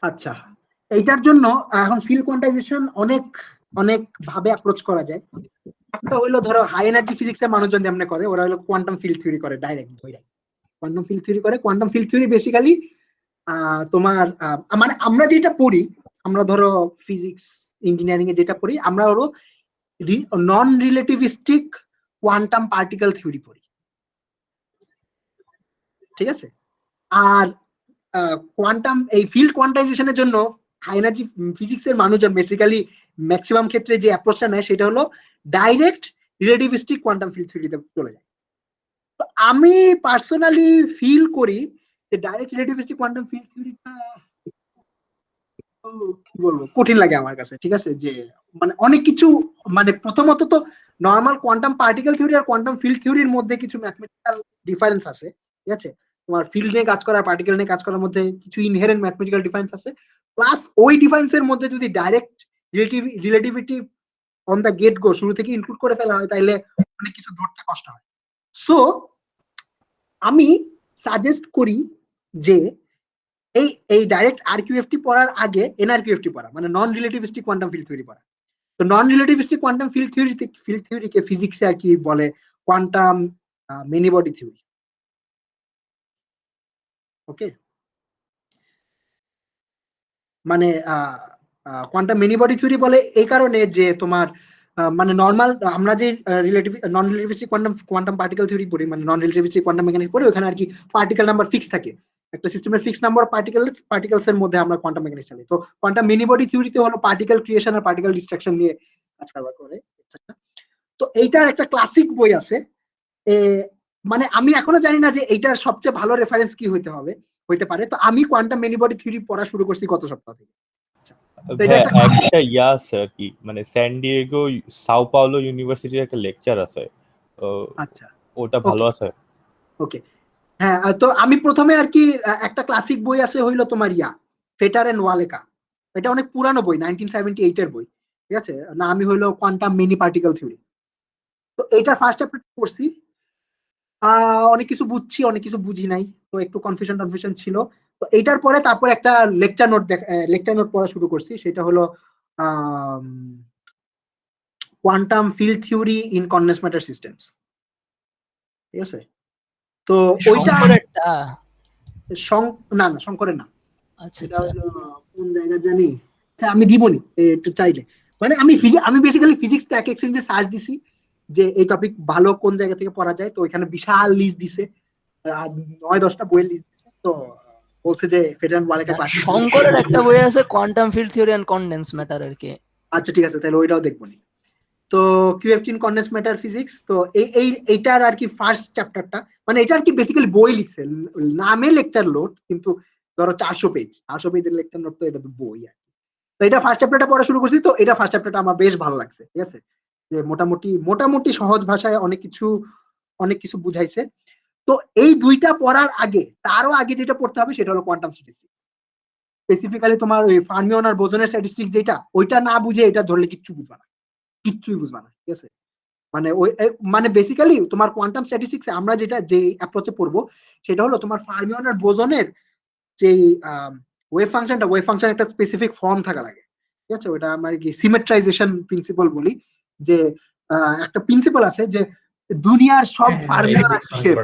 আচ্ছা, এইটার জন্য এখন ফিল্ড কোয়ান্টাইজেশন অনেক অনেক ভাবে অ্যাপ্রোচ করা যায়। একটা হইলো ধরো হাই এনার্জি ফিজিক্সের মানুষজন যেমন করে, ওরা হলো কোয়ান্টাম ফিল্ড থিওরি করে ডাইরেক্ট ধরে। কোয়ান্টাম ফিল্ড থিওরি করে। কোয়ান্টাম ফিল্ড থিওরি বেসিক্যালি তোমার মানে আমরা যেটা পড়ি, আমরা ধরো ফিজিক্স ইঞ্জিনিয়ারিং এ যেটা পড়ি, আমরা হলো নন রিলেটিভিস্টিক কোয়ান্টাম পার্টিকেল থিওরি পড়ি, ঠিক আছে? আর কোয়ান্টাম এই ফিল্ড কোয়ান্টাইজেশনের জন্য হাই এনার্জি ফিজিক্সের মানুষজন বেসিক্যালি ম্যাক্সিমাম ক্ষেত্রে যে অ্যাপ্রোচটা নেয় সেটা হলো ডাইরেক্ট রিলেটিভিস্টিক কোয়ান্টাম ফিল্ড থিওরিতে চলে যায়। তো আমি পার্সোনালি ফিল করি যে ডাইরেক্ট রিলেটিভিস্টিক কোয়ান্টাম ফিল্ড থিওরিটা কি বলবো কঠিন লাগে আমার কাছে, ঠিক আছে? যে মানে অনেক কিছু, মানে প্রথমত তো নর্মাল কোয়ান্টাম পার্টিকেল থিওরি আর কোয়ান্টাম ফিল্ড থিওরির মধ্যে কিছু ম্যাথমেটিক্যাল ডিফারেন্স আছে, ঠিক আছে? তোমার ফিল্ড নিয়ে কাজ করা পার্টিকেল নিয়ে কাজ করার মধ্যে কিছু ইনহেরেন্ট ম্যাথমেটিক্যাল ডিফারেন্স আছে, প্লাস ওই ডিফারেন্সের মধ্যে যদি direct relativity on the gate গো শুরু থেকে ইনক্লুড করে ফেলা হয় তাহলে অনেক কিছু ধরতে কষ্ট হয়। সো আমি সাজেস্ট করি যে এই ডাইরেক্ট আরকিউএফটি পড়ার আগে এনআরকিউএফটি পড়া, মানে নন রিলেটিভিস্টিক কোয়ান্টাম ফিল্ড থিওরি পড়া। তো নন রিলেটিভিস্টিক কোয়ান্টাম ফিল্ড থিওরিকে ফিজিক্সে আর কি বলে কোয়ান্টাম মেনি বডি থিওরি। ওকে, মানে কোয়ান্টাম মেনি বডি থিওরি বলে এই কারণে যে তোমার মানে নর্মাল আমরা যে নন রিলেটিভিস্টিক কোয়ান্টাম পার্টিকেল থিওরি পড়ি, মানে নন রিলেটিভিস্টিক কোয়ান্টাম মেকানিক্স পড়ি, ওখানে আর কি পার্টিকেল নাম্বার ফিক্স থাকে, একটা সিস্টেমের ফিক্স নাম্বার পার্টিকেলস এর মধ্যে আমরা কোয়ান্টাম মেকানিক্স চালাই। তো কোয়ান্টাম মেনি বডি থিওরিতে হলো পার্টিকেল ক্রিয়েশন আর পার্টিকেল ডিস্ট্রাকশন নিয়ে কাজ করে। তো এইটার একটা ক্লাসিক বই আছে, মানে আমি এখনো জানি না যে এইটার সবচেয়ে ভালো রেফারেন্স কি হইতে পারে। তো আমি কোয়ান্টাম মেনি বডি থিওরি পড়া শুরু করছি গত সপ্তাহ থেকে। একটা ইয়া আছে আর কি, মানে স্যান ডিয়েগো সাও পাওলো ইউনিভার্সিটির একটা লেকচার আছে, আচ্ছা ওটা ভালো আছে। ওকে, হ্যাঁ, তো আমি প্রথমে আর কি একটা ক্লাসিক বই আছে হইলো তোমার ফেটার এন্ড ওয়ালেকা, এটা অনেক পুরানো বই, 1978 এর বই, ঠিক আছে? না আমি হইলো কোয়ান্টাম মেনি পার্টিকেল থিওরি। তো এইটার ফার্স্ট চ্যাপ্টার পড়ছি, অনেক কিছু বুঝছি অনেক কিছু বুঝি নাই, তো একটু কনফিউশন ছিল। তো এইটার পরে তারপর একটা লেকচার নোট পড়া শুরু করছি, সেটা হলো quantum field theory in condense matter systems, ঠিক আছে? তো ওইটা না শঙ্করের না, কোন জায়গা জানি, আমি দিবনি একটু চাইলে। মানে আমি বেসিক্যালি ফিজিক্স ট্যাক এক্সচেঞ্জে সার্চ দিছি যে এই টপিক ভালো কোন জায়গা থেকে পড়া যায়, তো এখানে বিশাল লিস্ট দিছে, 9-10টা বইয়ের লিস্ট দিছে। তো বলছে যে ফেডারেল ওয়ালেকা শঙ্করের একটা বই আছে quantum field theory and condense matter আর কি। আচ্ছা ঠিক আছে, তাহলে ওইটাও দেখবনি। তো QFT in condense matter physics, তো এইটার আর কি ফার্স্ট চ্যাপ্টারটা, মানে এটা আর কি বেসিক্যালি বই লিখছে, নামে লেকচার নোট, কিন্তু ধরো 400 পেজের লেকচার নোট, তো এটা তো বই আর কি। তো এটা ফার্স্ট চ্যাপ্টারটা পড়া শুরু করছি, তো এটা ফার্স্ট চ্যাপ্টারটা আমার বেশ ভালো লাগছে, ঠিক আছে? যে মোটামুটি সহজ ভাষায় অনেক কিছু বুঝাইছে। তো এই দুইটা পড়ার আগে, তারও আগে যেটা পড়তে হবে সেটা হলো কোয়ান্টাম স্ট্যাটিস্টিক্স, স্পেসিফিক্যালি তোমার ওই ফার্মিয়ন আর বোসনের স্ট্যাটিস্টিক্স, যেটা ওইটা না বুঝে এটা ধরলে কিচ্ছুই বুঝবা না, ঠিক আছে? মানে বেসিক্যালি তোমার কোয়ান্টাম স্ট্যাটিস্টিক্স আমরা যে অ্যাপ্রোচে পড়বো সেটা হলো তোমার ফার্মিয়ন আর বোসনের যে ওয়েভ ফাংশন একটা স্পেসিফিক ফর্ম থাকা লাগে, ঠিক আছে? ওটা আমরা কি সিমেট্রাইজেশন প্রিন্সিপাল বলি, যে একটা প্রিন্সিপাল আছে যে দুনিয়ার সব ফার্মিয়ন সেম,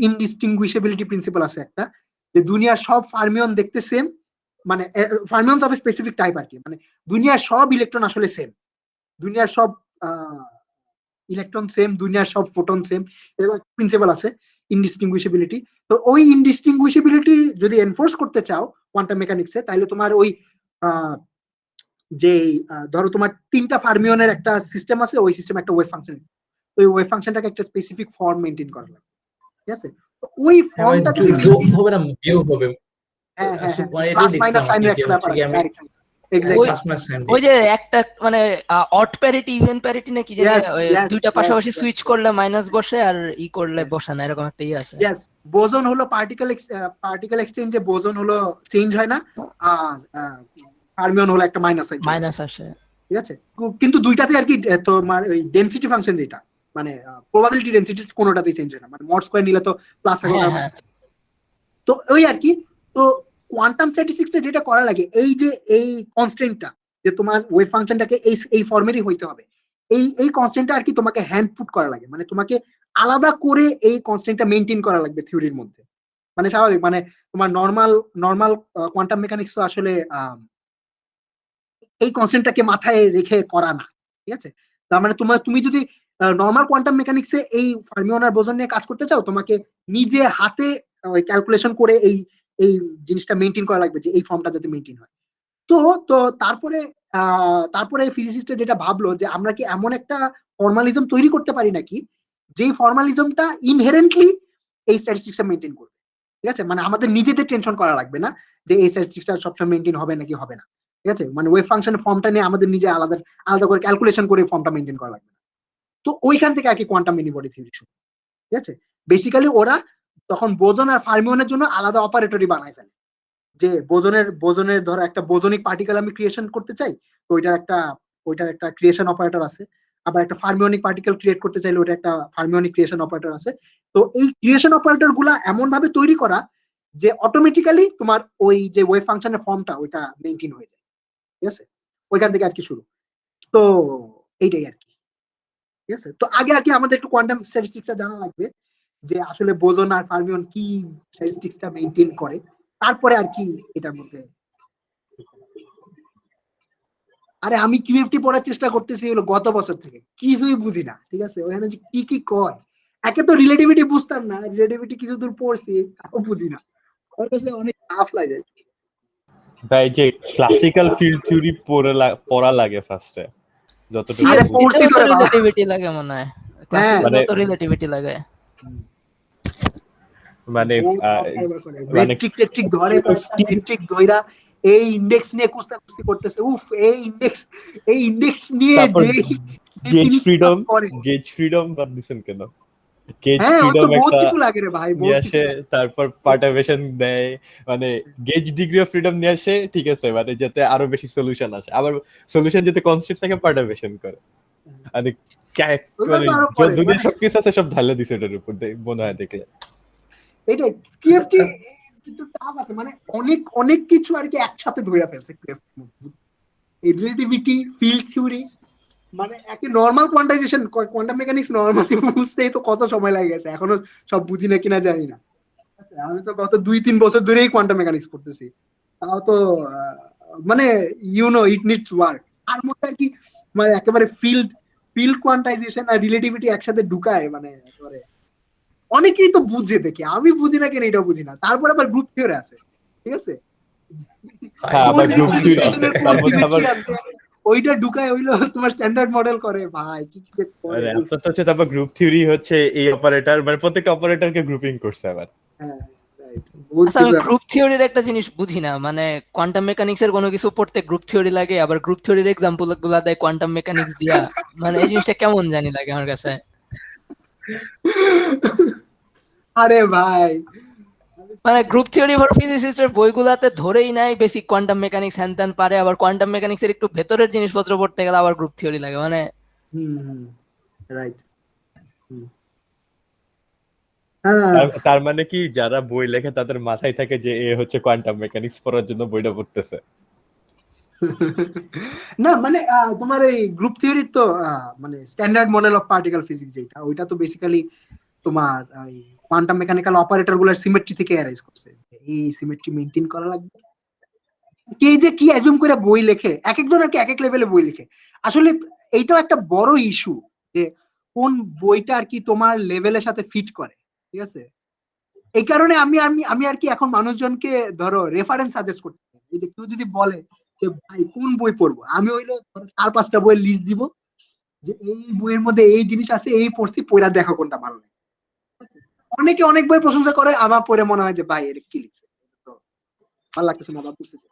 ইনডিস্টিংগুইশেবিলিটি প্রিন্সিপাল আছে একটা, যে দুনিয়ার সব ফার্মিয়ন দেখতে সেম, মানে ফার্মিয়নস অফ স্পেসিফিক টাইপ আর কি, মানে দুনিয়ার সব ইলেকট্রন আসলে সেম, দুনিয়ার সব ইলেকট্রন সেম, দুনিয়ার সব ফোটন সেম, এরকম প্রিন্সিপাল আছে ইনডিস্টিংগুইশেবিলিটি। তো ওই ইনডিস্টিংগুইশেবিলিটি যদি এনফোর্স করতে চাও কোয়ান্টাম মেকানিক্সে, তাহলে তোমার ওই যে ধরো তোমার 3টা ফার্মিয়নের একটা সিস্টেম আছে, ওই সিস্টেম একটা ওয়েভ ফাংশন, ওই ওয়েভ ফাংশনটাকে একটা স্পেসিফিক ফর্ম মেইনটেইন করা লাগে, ঠিক আছে? তো ওই ফর্মটা যদি যোগ হবে না বিয়োগ হবে, হ্যাঁ প্লাস মাইনাস সাইনের একটা ব্যাপার আছে, ওই যে একটা মানে অড প্যারিটি ইভেন প্যারিটি নাকি, যে দুইটা পাশাপাশি সুইচ করলে মাইনাস বসে আর ই করলে বসে না, এরকম একটা আছে। বোজন হলো পার্টিকেল এক্সচেঞ্জে বোজন হলো চেঞ্জ হয় না, আর ফার্মিয়ন হলো একটা মাইনাস আসে, ঠিক আছে? কিন্তু দুইটাতে আর কি তোমার ওই ডেনসিটি ফাংশন যেটা, মানে প্রবাবিলিটি ডেনসিটি কোনোটাতেই চেঞ্জ হয় না, মানে মড স্কয়ার নিলে তো প্লাস থাকে, তো ওই আর কি। তো কোয়ান্টাম স্ট্যাটিস্টিক্সে যেটা করা লাগে, এই যে এই কনস্ট্যান্টটা, যে তোমার ওয়েভ ফাংশনটাকে এই ফর্মেরই হইতে হবে, এই কনস্ট্যান্টটা আর কি তোমাকে হ্যান্ড পুট করা লাগে, মানে তোমাকে আলাদা করে এই কনস্ট্যান্টটা মেনটেন করা লাগবে থিওরির মধ্যে। মানে স্বাভাবিক, মানে তোমার নর্মাল কোয়ান্টাম মেকানিক্স তো আসলে এই কনসেপ্টটাকে মাথায় রেখে করা না, ঠিক আছে? তার মানে তুমি যদি নর্মাল কোয়ান্টাম মেকানিক্সে এই ফার্মিওন আর বোসন নিয়ে কাজ করতে চাও, তোমাকে নিজে হাতে ক্যালকুলেশন করে এই জিনিসটা মেনটেন করা লাগবে যে এই ফর্মটা যাতে মেনটেন হয়। তো তো তারপরে ফিজিসিস্টরা যেটা ভাবলো যে আমরা কি এমন একটা ফর্মালিজম তৈরি করতে পারি নাকি যেই ফর্মালিজমটা ইনহেরেন্টলি এই স্ট্যাটিস্টিক্সটা মেনটেন করবে, ঠিক আছে? মানে আমাদের নিজেদের টেনশন করা লাগবে না যে এই স্ট্যাটিস্টিক্সটা সবসময় মেনটেন হবে নাকি হবে না, ঠিক আছে? মানে ওয়েভ ফাংশনের ফর্মটা নিয়ে আমাদের নিজে আলাদা করে ক্যালকুলেশন করে ফর্মটা মেনটেন করা লাগবে না। তো ওইখান থেকে আর কি কোয়ান্টাম মেনিবডি থিওরি শুরু, ঠিক আছে? বেসিক্যালি ওরা তখন বোজন আর ফার্মিওনের জন্য আলাদা অপারেটরই বানায় ফেলে, যে বোজনের ধরো একটা বোজনিক পার্টিকেল আমি ক্রিয়েশন করতে চাই, তো ওইটার একটা ক্রিয়েশন অপারেটর আছে। আবার একটা ফার্মিওনিক পার্টিকেল ক্রিয়েট করতে চাইলে ওটা একটা ফার্মিওনিক ক্রিয়েশন অপারেটর আছে। তো এই ক্রিয়েশন অপারেটর গুলা এমন ভাবে তৈরি করা যে অটোমেটিক্যালি তোমার ওই যে ওয়েভ ফাংশনের ফর্মটা ওইটা মেনটেন হয়ে যায়, ঠিক আছে? ওইখান থেকে আর কি শুরু। তো এইটাই আর কি, ঠিক আছে? তো আগে আর কি আমাদের একটু কোয়ান্টাম স্ট্যাটিস্টিক্সটা জানা লাগবে যে আসলে বোজন আর ফার্মিওন কি স্ট্যাটিস্টিক্সটা মেনটেন করে, তারপরে আর কি এটার মধ্যে। আরে আমি কিউএফটি পড়ার চেষ্টা করতেছি হলো গত বছর থেকে, কিছুই বুঝি না, ঠিক আছে? ওখানে যে কি কয়, একে তো রিলেটিভিটি বুঝতাম না, রিলেটিভিটি কিছু দূর পড়ছি তাও বুঝি না, ওর কাছে অনেক টাফ লাগে ভাই। যে ক্লাসিক্যাল ফিল্ড থিওরি পড়া লাগে ফার্স্টে, যতটুকু সিএসসি তো রিলেটিভিটি লাগে মনে হয়, ক্লাসিক্যাল তো রিলেটিভিটি লাগে। মানে মেট্রিক টেট্রিক ধরে, মেট্রিক ধইরা এই ইনডেক্স নিয়ে কুস্তাকুস্তি করতেছে, উফ এই ইনডেক্স নিয়ে যে গেজ ফ্রিডম বাদ দিছেন কেন? গেজ হ্যাঁ ও তো ফ্রিডম বহুত একটা কিছু লাগে রে ভাই, নিয়ে বহুত কিছু আসে, লাগে। তারপর পার্টারবেশন দেয়, মানে গেজ ডিগ্রি অফ ফ্রিডম নিয়ে আসে, ঠিক আছে? মানে যাতে আরো বেশি সলিউশন আসে, আবার সলিউশন যাতে কনস্ট্যান্ট থাকে পার্টারবেশন করে, মানে দুনিয়া সবকিছু আছে সব ঢালে দিছে এটার উপর, মনে হয় দেখলে। এটাই কিউএফটি একটু টাফ আছে, মানে অনেক কিছু আর কি একসাথে ধরে ফেলছে কিউএফটি, এই রিলেটিভিটি, ফিল্ড থিওরি, মানে একে normal quantisation, quantum mechanics normally বুঝতেই তো কত সময় লাগে গেছে, এখনো সব বুঝি না কিনা জানি না। আমি তো গত 2-3 বছর ধরেই কোয়ান্টাম মেকানিক্স পড়তেছি, তাও তো মানে ইট নিডস ওয়ার্ক। আর মধ্যে আর কি মানে একেবারে ফিল্ড কোয়ান্টাইজেশন আর রিলেটিভিটি একসাথে ঢুকায়, মানে একেবারে অনেকেই তো বুঝে, দেখে আমি বুঝি না কেন এটা বুঝি না। তারপর আবার গ্রুপ থিওরি আছে, ঠিক আছে? ওইটা ঢুকায় হইলো তোমার স্ট্যান্ডার্ড মডেল করে, ভাই কি করে। আপনার হচ্ছে তারপর গ্রুপ থিওরি হচ্ছে এই অপারেটর, মানে প্রত্যেকটা অপারেটরকে গ্রুপিং করছে আবার। আচ্ছা, আমি গ্রুপ থিওরির একটা জিনিস বুঝি না, মানে কোয়ান্টাম মেকানিক্স এর কোনো কিছু পড়তে গ্রুপ থিওরি লাগে, আবার গ্রুপ থিওরির এক্সাম্পল গুলা দেয় কোয়ান্টাম মেকানিক্স দিয়া, মানে এই জিনিসটা কেমন জানি লাগে আমার কাছে। আরে ভাই মানে গ্রুপ থিওরি ফর ফিজিসিস্টের বইগুলাতে ধরেই নাই বেসিক কোয়ান্টাম মেকানিক্স হ্যান ত্যান পারে, আবার কোয়ান্টাম মেকানিক্স এর একটু ভেতরের জিনিসপত্র পড়তে গেলে আবার গ্রুপ থিওরি লাগে, মানে রাইট। তার মানে কি যারা বই লেখে তাদের মাথায় থাকে যে এ হচ্ছে কোয়ান্টাম মেকানিক্স পড়ার জন্য বইটা পড়তেছে। না মানে তোমার এই গ্রুপ থিওরির তো মানে standard model of particle physics যেটা, ওইটা তো বেসিক্যালি তোমার কোয়ান্টাম মেকানিক্যাল অপারেটর গুলোর সিমেট্রি থেকে অ্যারাইজ করছে, এই সিমেট্রি মেইনটেইন করা লাগবে। কে যে কি অ্যাজুম করে বই লেখে, এক একজন আর কি এক এক লেভেলে বই লেখে। আসলে এইটাও একটা বড় ইস্যু যে কোন বইটা আর কি তোমার লেভেলের সাথে ফিট করে, ঠিক আছে? এই কারণে আমি আমি আমি আর কি এখন মানুষজনকে ধরো রেফারেন্স সাজেস্ট করতে চাই। এই যে কেউ যদি বলে যে ভাই কোন বই পড়বো, আমি হইলো 4-5টা বইয়ের লিস্ট দিব যে এই বইয়ের মধ্যে এই জিনিস আছে, এই পড়ছি, পড়া দেখো কোনটা ভালো লাগে। অনেকে অনেক বই প্রশংসা করে, আমার পড়ে মনে হয় যে ভাই এটা কি লিখছে, তো ভালো লাগতেছে না বা বুঝতেছে।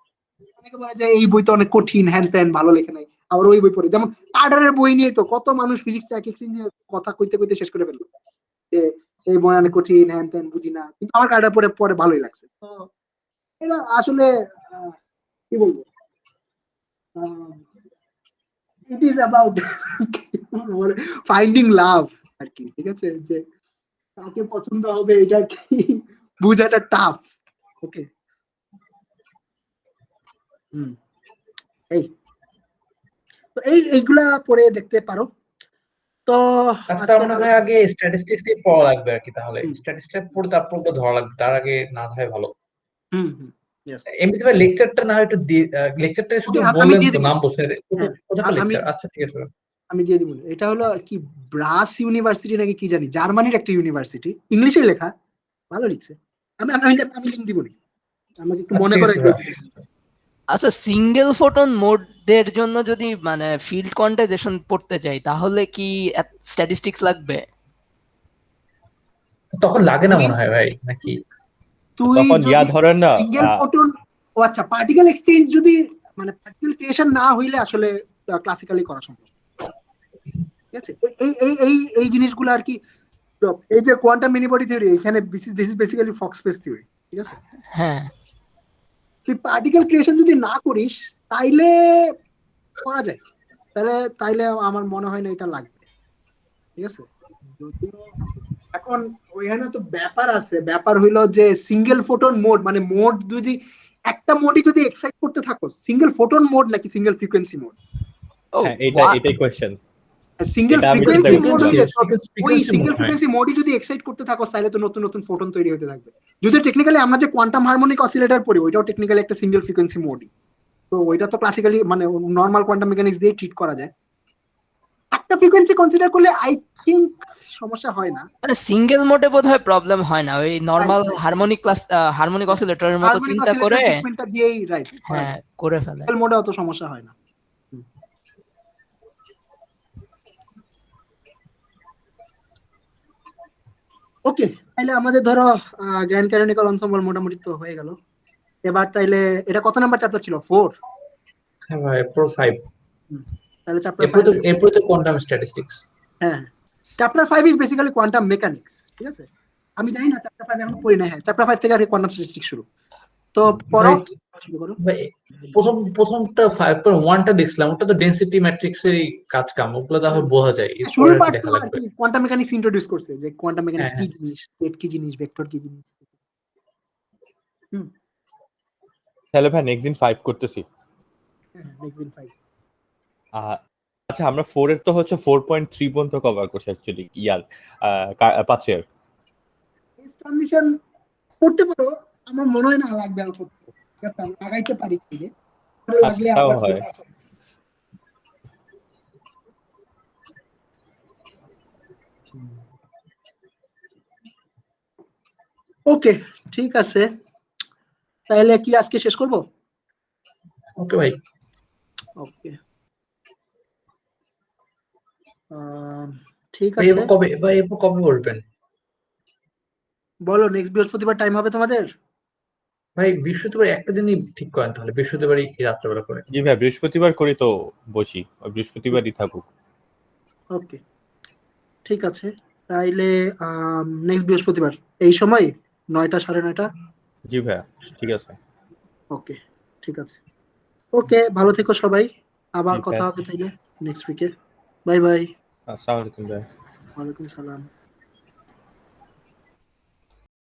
অনেকে বলে যে এই বই তো অনেক কঠিন, হ্যান ত্যান, ভালো লেখে নাই। আবার ওই বই পড়ে, যেমন কার্ডারের বই নিয়ে তো কত মানুষ ফিজিক্সটা এক একদিন কথা কইতে কইতে শেষ করে ফেললো যে এই বই অনেক কঠিন, হ্যান ত্যান, বুঝি না, কিন্তু আমার কার্ডার পরে পরে ভালোই লাগছে। তো এটা আসলে কি বলবো, ইট ইজ অ্যাবাউট ফাইন্ডিং লাভ আর কি, ঠিক আছে? যে কাকে পছন্দ হবে এটা কি বুঝাটা টাফ। ওকে এই তো এইগুলা পড়ে দেখতে পারো। তো আচ্ছা তার মানে ভাই আগে স্ট্যাটিস্টিক্স দিয়ে পড়া লাগবে আর কি, তাহলে স্ট্যাটিস্টিক্স পড়ে তারপর ওটা ধরা লাগবে, তার আগে না ধরে ভালো। এমনিতে ভাই লেকচারটা না হয় একটু লেকচারটা শুধু বললেন তো, নাম বলছেন কোথায় লেকচার? আচ্ছা ঠিক আছে আমি দিয়ে দিব। এটা হলো কি ব্রাস ইউনিভার্সিটি নাকি কি জানি, জার্মানির একটা ইউনিভার্সিটি, ইংলিশে লেখা, ভালো লিখছে। আমি লিংক দিব, আমাকে একটু মনে করে। আচ্ছা, সিঙ্গেল ফোটন মোডের জন্য যদি মানে ফিল্ড কোয়ান্টাইজেশন পড়তে চাই তাহলে কি স্ট্যাটিস্টিক্স লাগবে? তখন লাগে না মনে হয় ভাই, নাকি? তুই তখন ধরেন না সিঙ্গেল ফোটন, ও আচ্ছা, পার্টিকেল এক্সচেঞ্জ যদি মানে পার্টিকেল ক্রিয়েশন না হইলে আসলে ক্লাসিক্যালি করা সম্ভব। ঠিক আছে, এই জিনিসগুলো আর কি। এই যে কোয়ান্টাম মেনি বডি থিওরি, এখানে this is basically Fox space theory. ঠিক আছে, হ্যাঁ, তুই পার্টিকেল ক্রিয়েশন যদি না করিস তাইলে করা যায়, তাইলে আমার মনে হয় না এটা লাগবে। ঠিক আছে, এখন ওইখানে তো ব্যাপার আছে, ব্যাপার হইলো যে সিঙ্গেল ফোটন মোড, মানে মোড যদি একটা মোডই যদি এক্সাইট করতে থাকো, সিঙ্গেল ফোটন মোড নাকি সিঙ্গেল ফ্রিকোয়েন্সি মোড? এটাই কোশ্চেন। সিঙ্গেল ফ্রিকোয়েন্সি মোড হইলে, ওই সিঙ্গেল ফ্রিকোয়েন্সি মোডই যদি এক্সাইট করতে থাকো তাহলে তো নতুন নতুন ফোটন তৈরি হতে থাকবে। যদি টেকনিক্যালি আমরা যে কোয়ান্টাম হারমোনিক অসিলেটর পড়ি, ওইটাও টেকনিক্যালি একটা সিঙ্গেল ফ্রিকোয়েন্সি মোডই। তো ওইটা তো ক্লাসিক্যালি মানে নর্মাল কোয়ান্টাম মেকানিক্স দিয়ে ট্রিট করা যায়। একটা ফ্রিকোয়েন্সি কনসিডার করলে আই থিংক সমস্যা হয় না। মানে সিঙ্গেল মোডে বোধহয় প্রবলেম হয় না, ওই নরমাল হারমোনিক অসিলেটরের মতো চিন্তা করে ট্রিটমেন্টটা দিয়েই রাইট হ্যাঁ করে ফেলে। সিঙ্গেল মোডে অত সমস্যা হয় না। ওকে, তাহলে আমাদের ধরো গ্র্যান্ড ক্যানোনিকাল এনসেম্বল মোটামুটি তো হয়ে গেল। এবার তাইলে এটা কত নাম্বার চ্যাপ্টার ছিল? 4? হ্যাঁ ভাই 4-5। তাহলে চ্যাপ্টার এরপর তো কোয়ান্টাম স্ট্যাটিস্টিক্স। হ্যাঁ, chapter 5 is basically quantum mechanics. ঠিক আছে, আমি জানি না চ্যাপ্টার 5 এখন পড়ি না। হ্যাঁ, চ্যাপ্টার 5 থেকে আর কোয়ান্টাম স্ট্যাটিস্টিক্স শুরু। তো পড়ো, শুরু করো। ভাই প্রথমটা 5.1টা দেখছিলাম, ওটা তো ডেনসিটি ম্যাট্রিক্সেরই কাজ কাম, ওগুলো তাহলে বোঝা যায়। শুরুর পার্ট দেখা লাগবে। কোয়ান্টাম মেকানিক্স ইন্ট্রোডিউস করছে যে কোয়ান্টাম মেকানিক্স কি জিনিস, স্টেট কি জিনিস, ভেক্টর কি জিনিস। তাহলে ভাই নেক্সট দিন 5 করতেছি। হ্যাঁ, নেক্সট দিন 5। আচ্ছা, আমরা 4 এর তো হচ্ছে 4.3 পর্যন্ত কভার করছি অ্যাকচুয়ালি। পাঁচের ট্রানজিশন করতে পারো, আমার মনে হয় না লাগবে আর করতে। ঠিক আছে, আমি লাগাইতে পারি কিনে লাগলে তাও হয়। ওকে, ঠিক আছে, তাহলে কি আজকে শেষ করব? ওকে ভাই। ওকে, ঠিক আছে। কবে করবেন বলো, নেক্সট বৃহস্পতিবার টাইম হবে তোমাদের? ভাই বৃহস্পতিবার একটা দিনই ঠিক করেন, তাহলে বৃহস্পতিবারই রাত্রেবেলা করে। জি ভাই, বৃহস্পতিবার করি তো বসি, বৃহস্পতিবারই থাকুক। ওকে, ঠিক আছে, তাইলে নেক্সট বৃহস্পতিবার এই সময় 9টা 9:30? জি ভাই, ঠিক আছে। ওকে, ঠিক আছে। ওকে, ভালো থেকো সবাই, আবার কথা হবে তাইলে নেক্সট উইকে। Bye bye. আসসালামু আলাইকুম ভাই। ওয়ালাইকুম সালাম।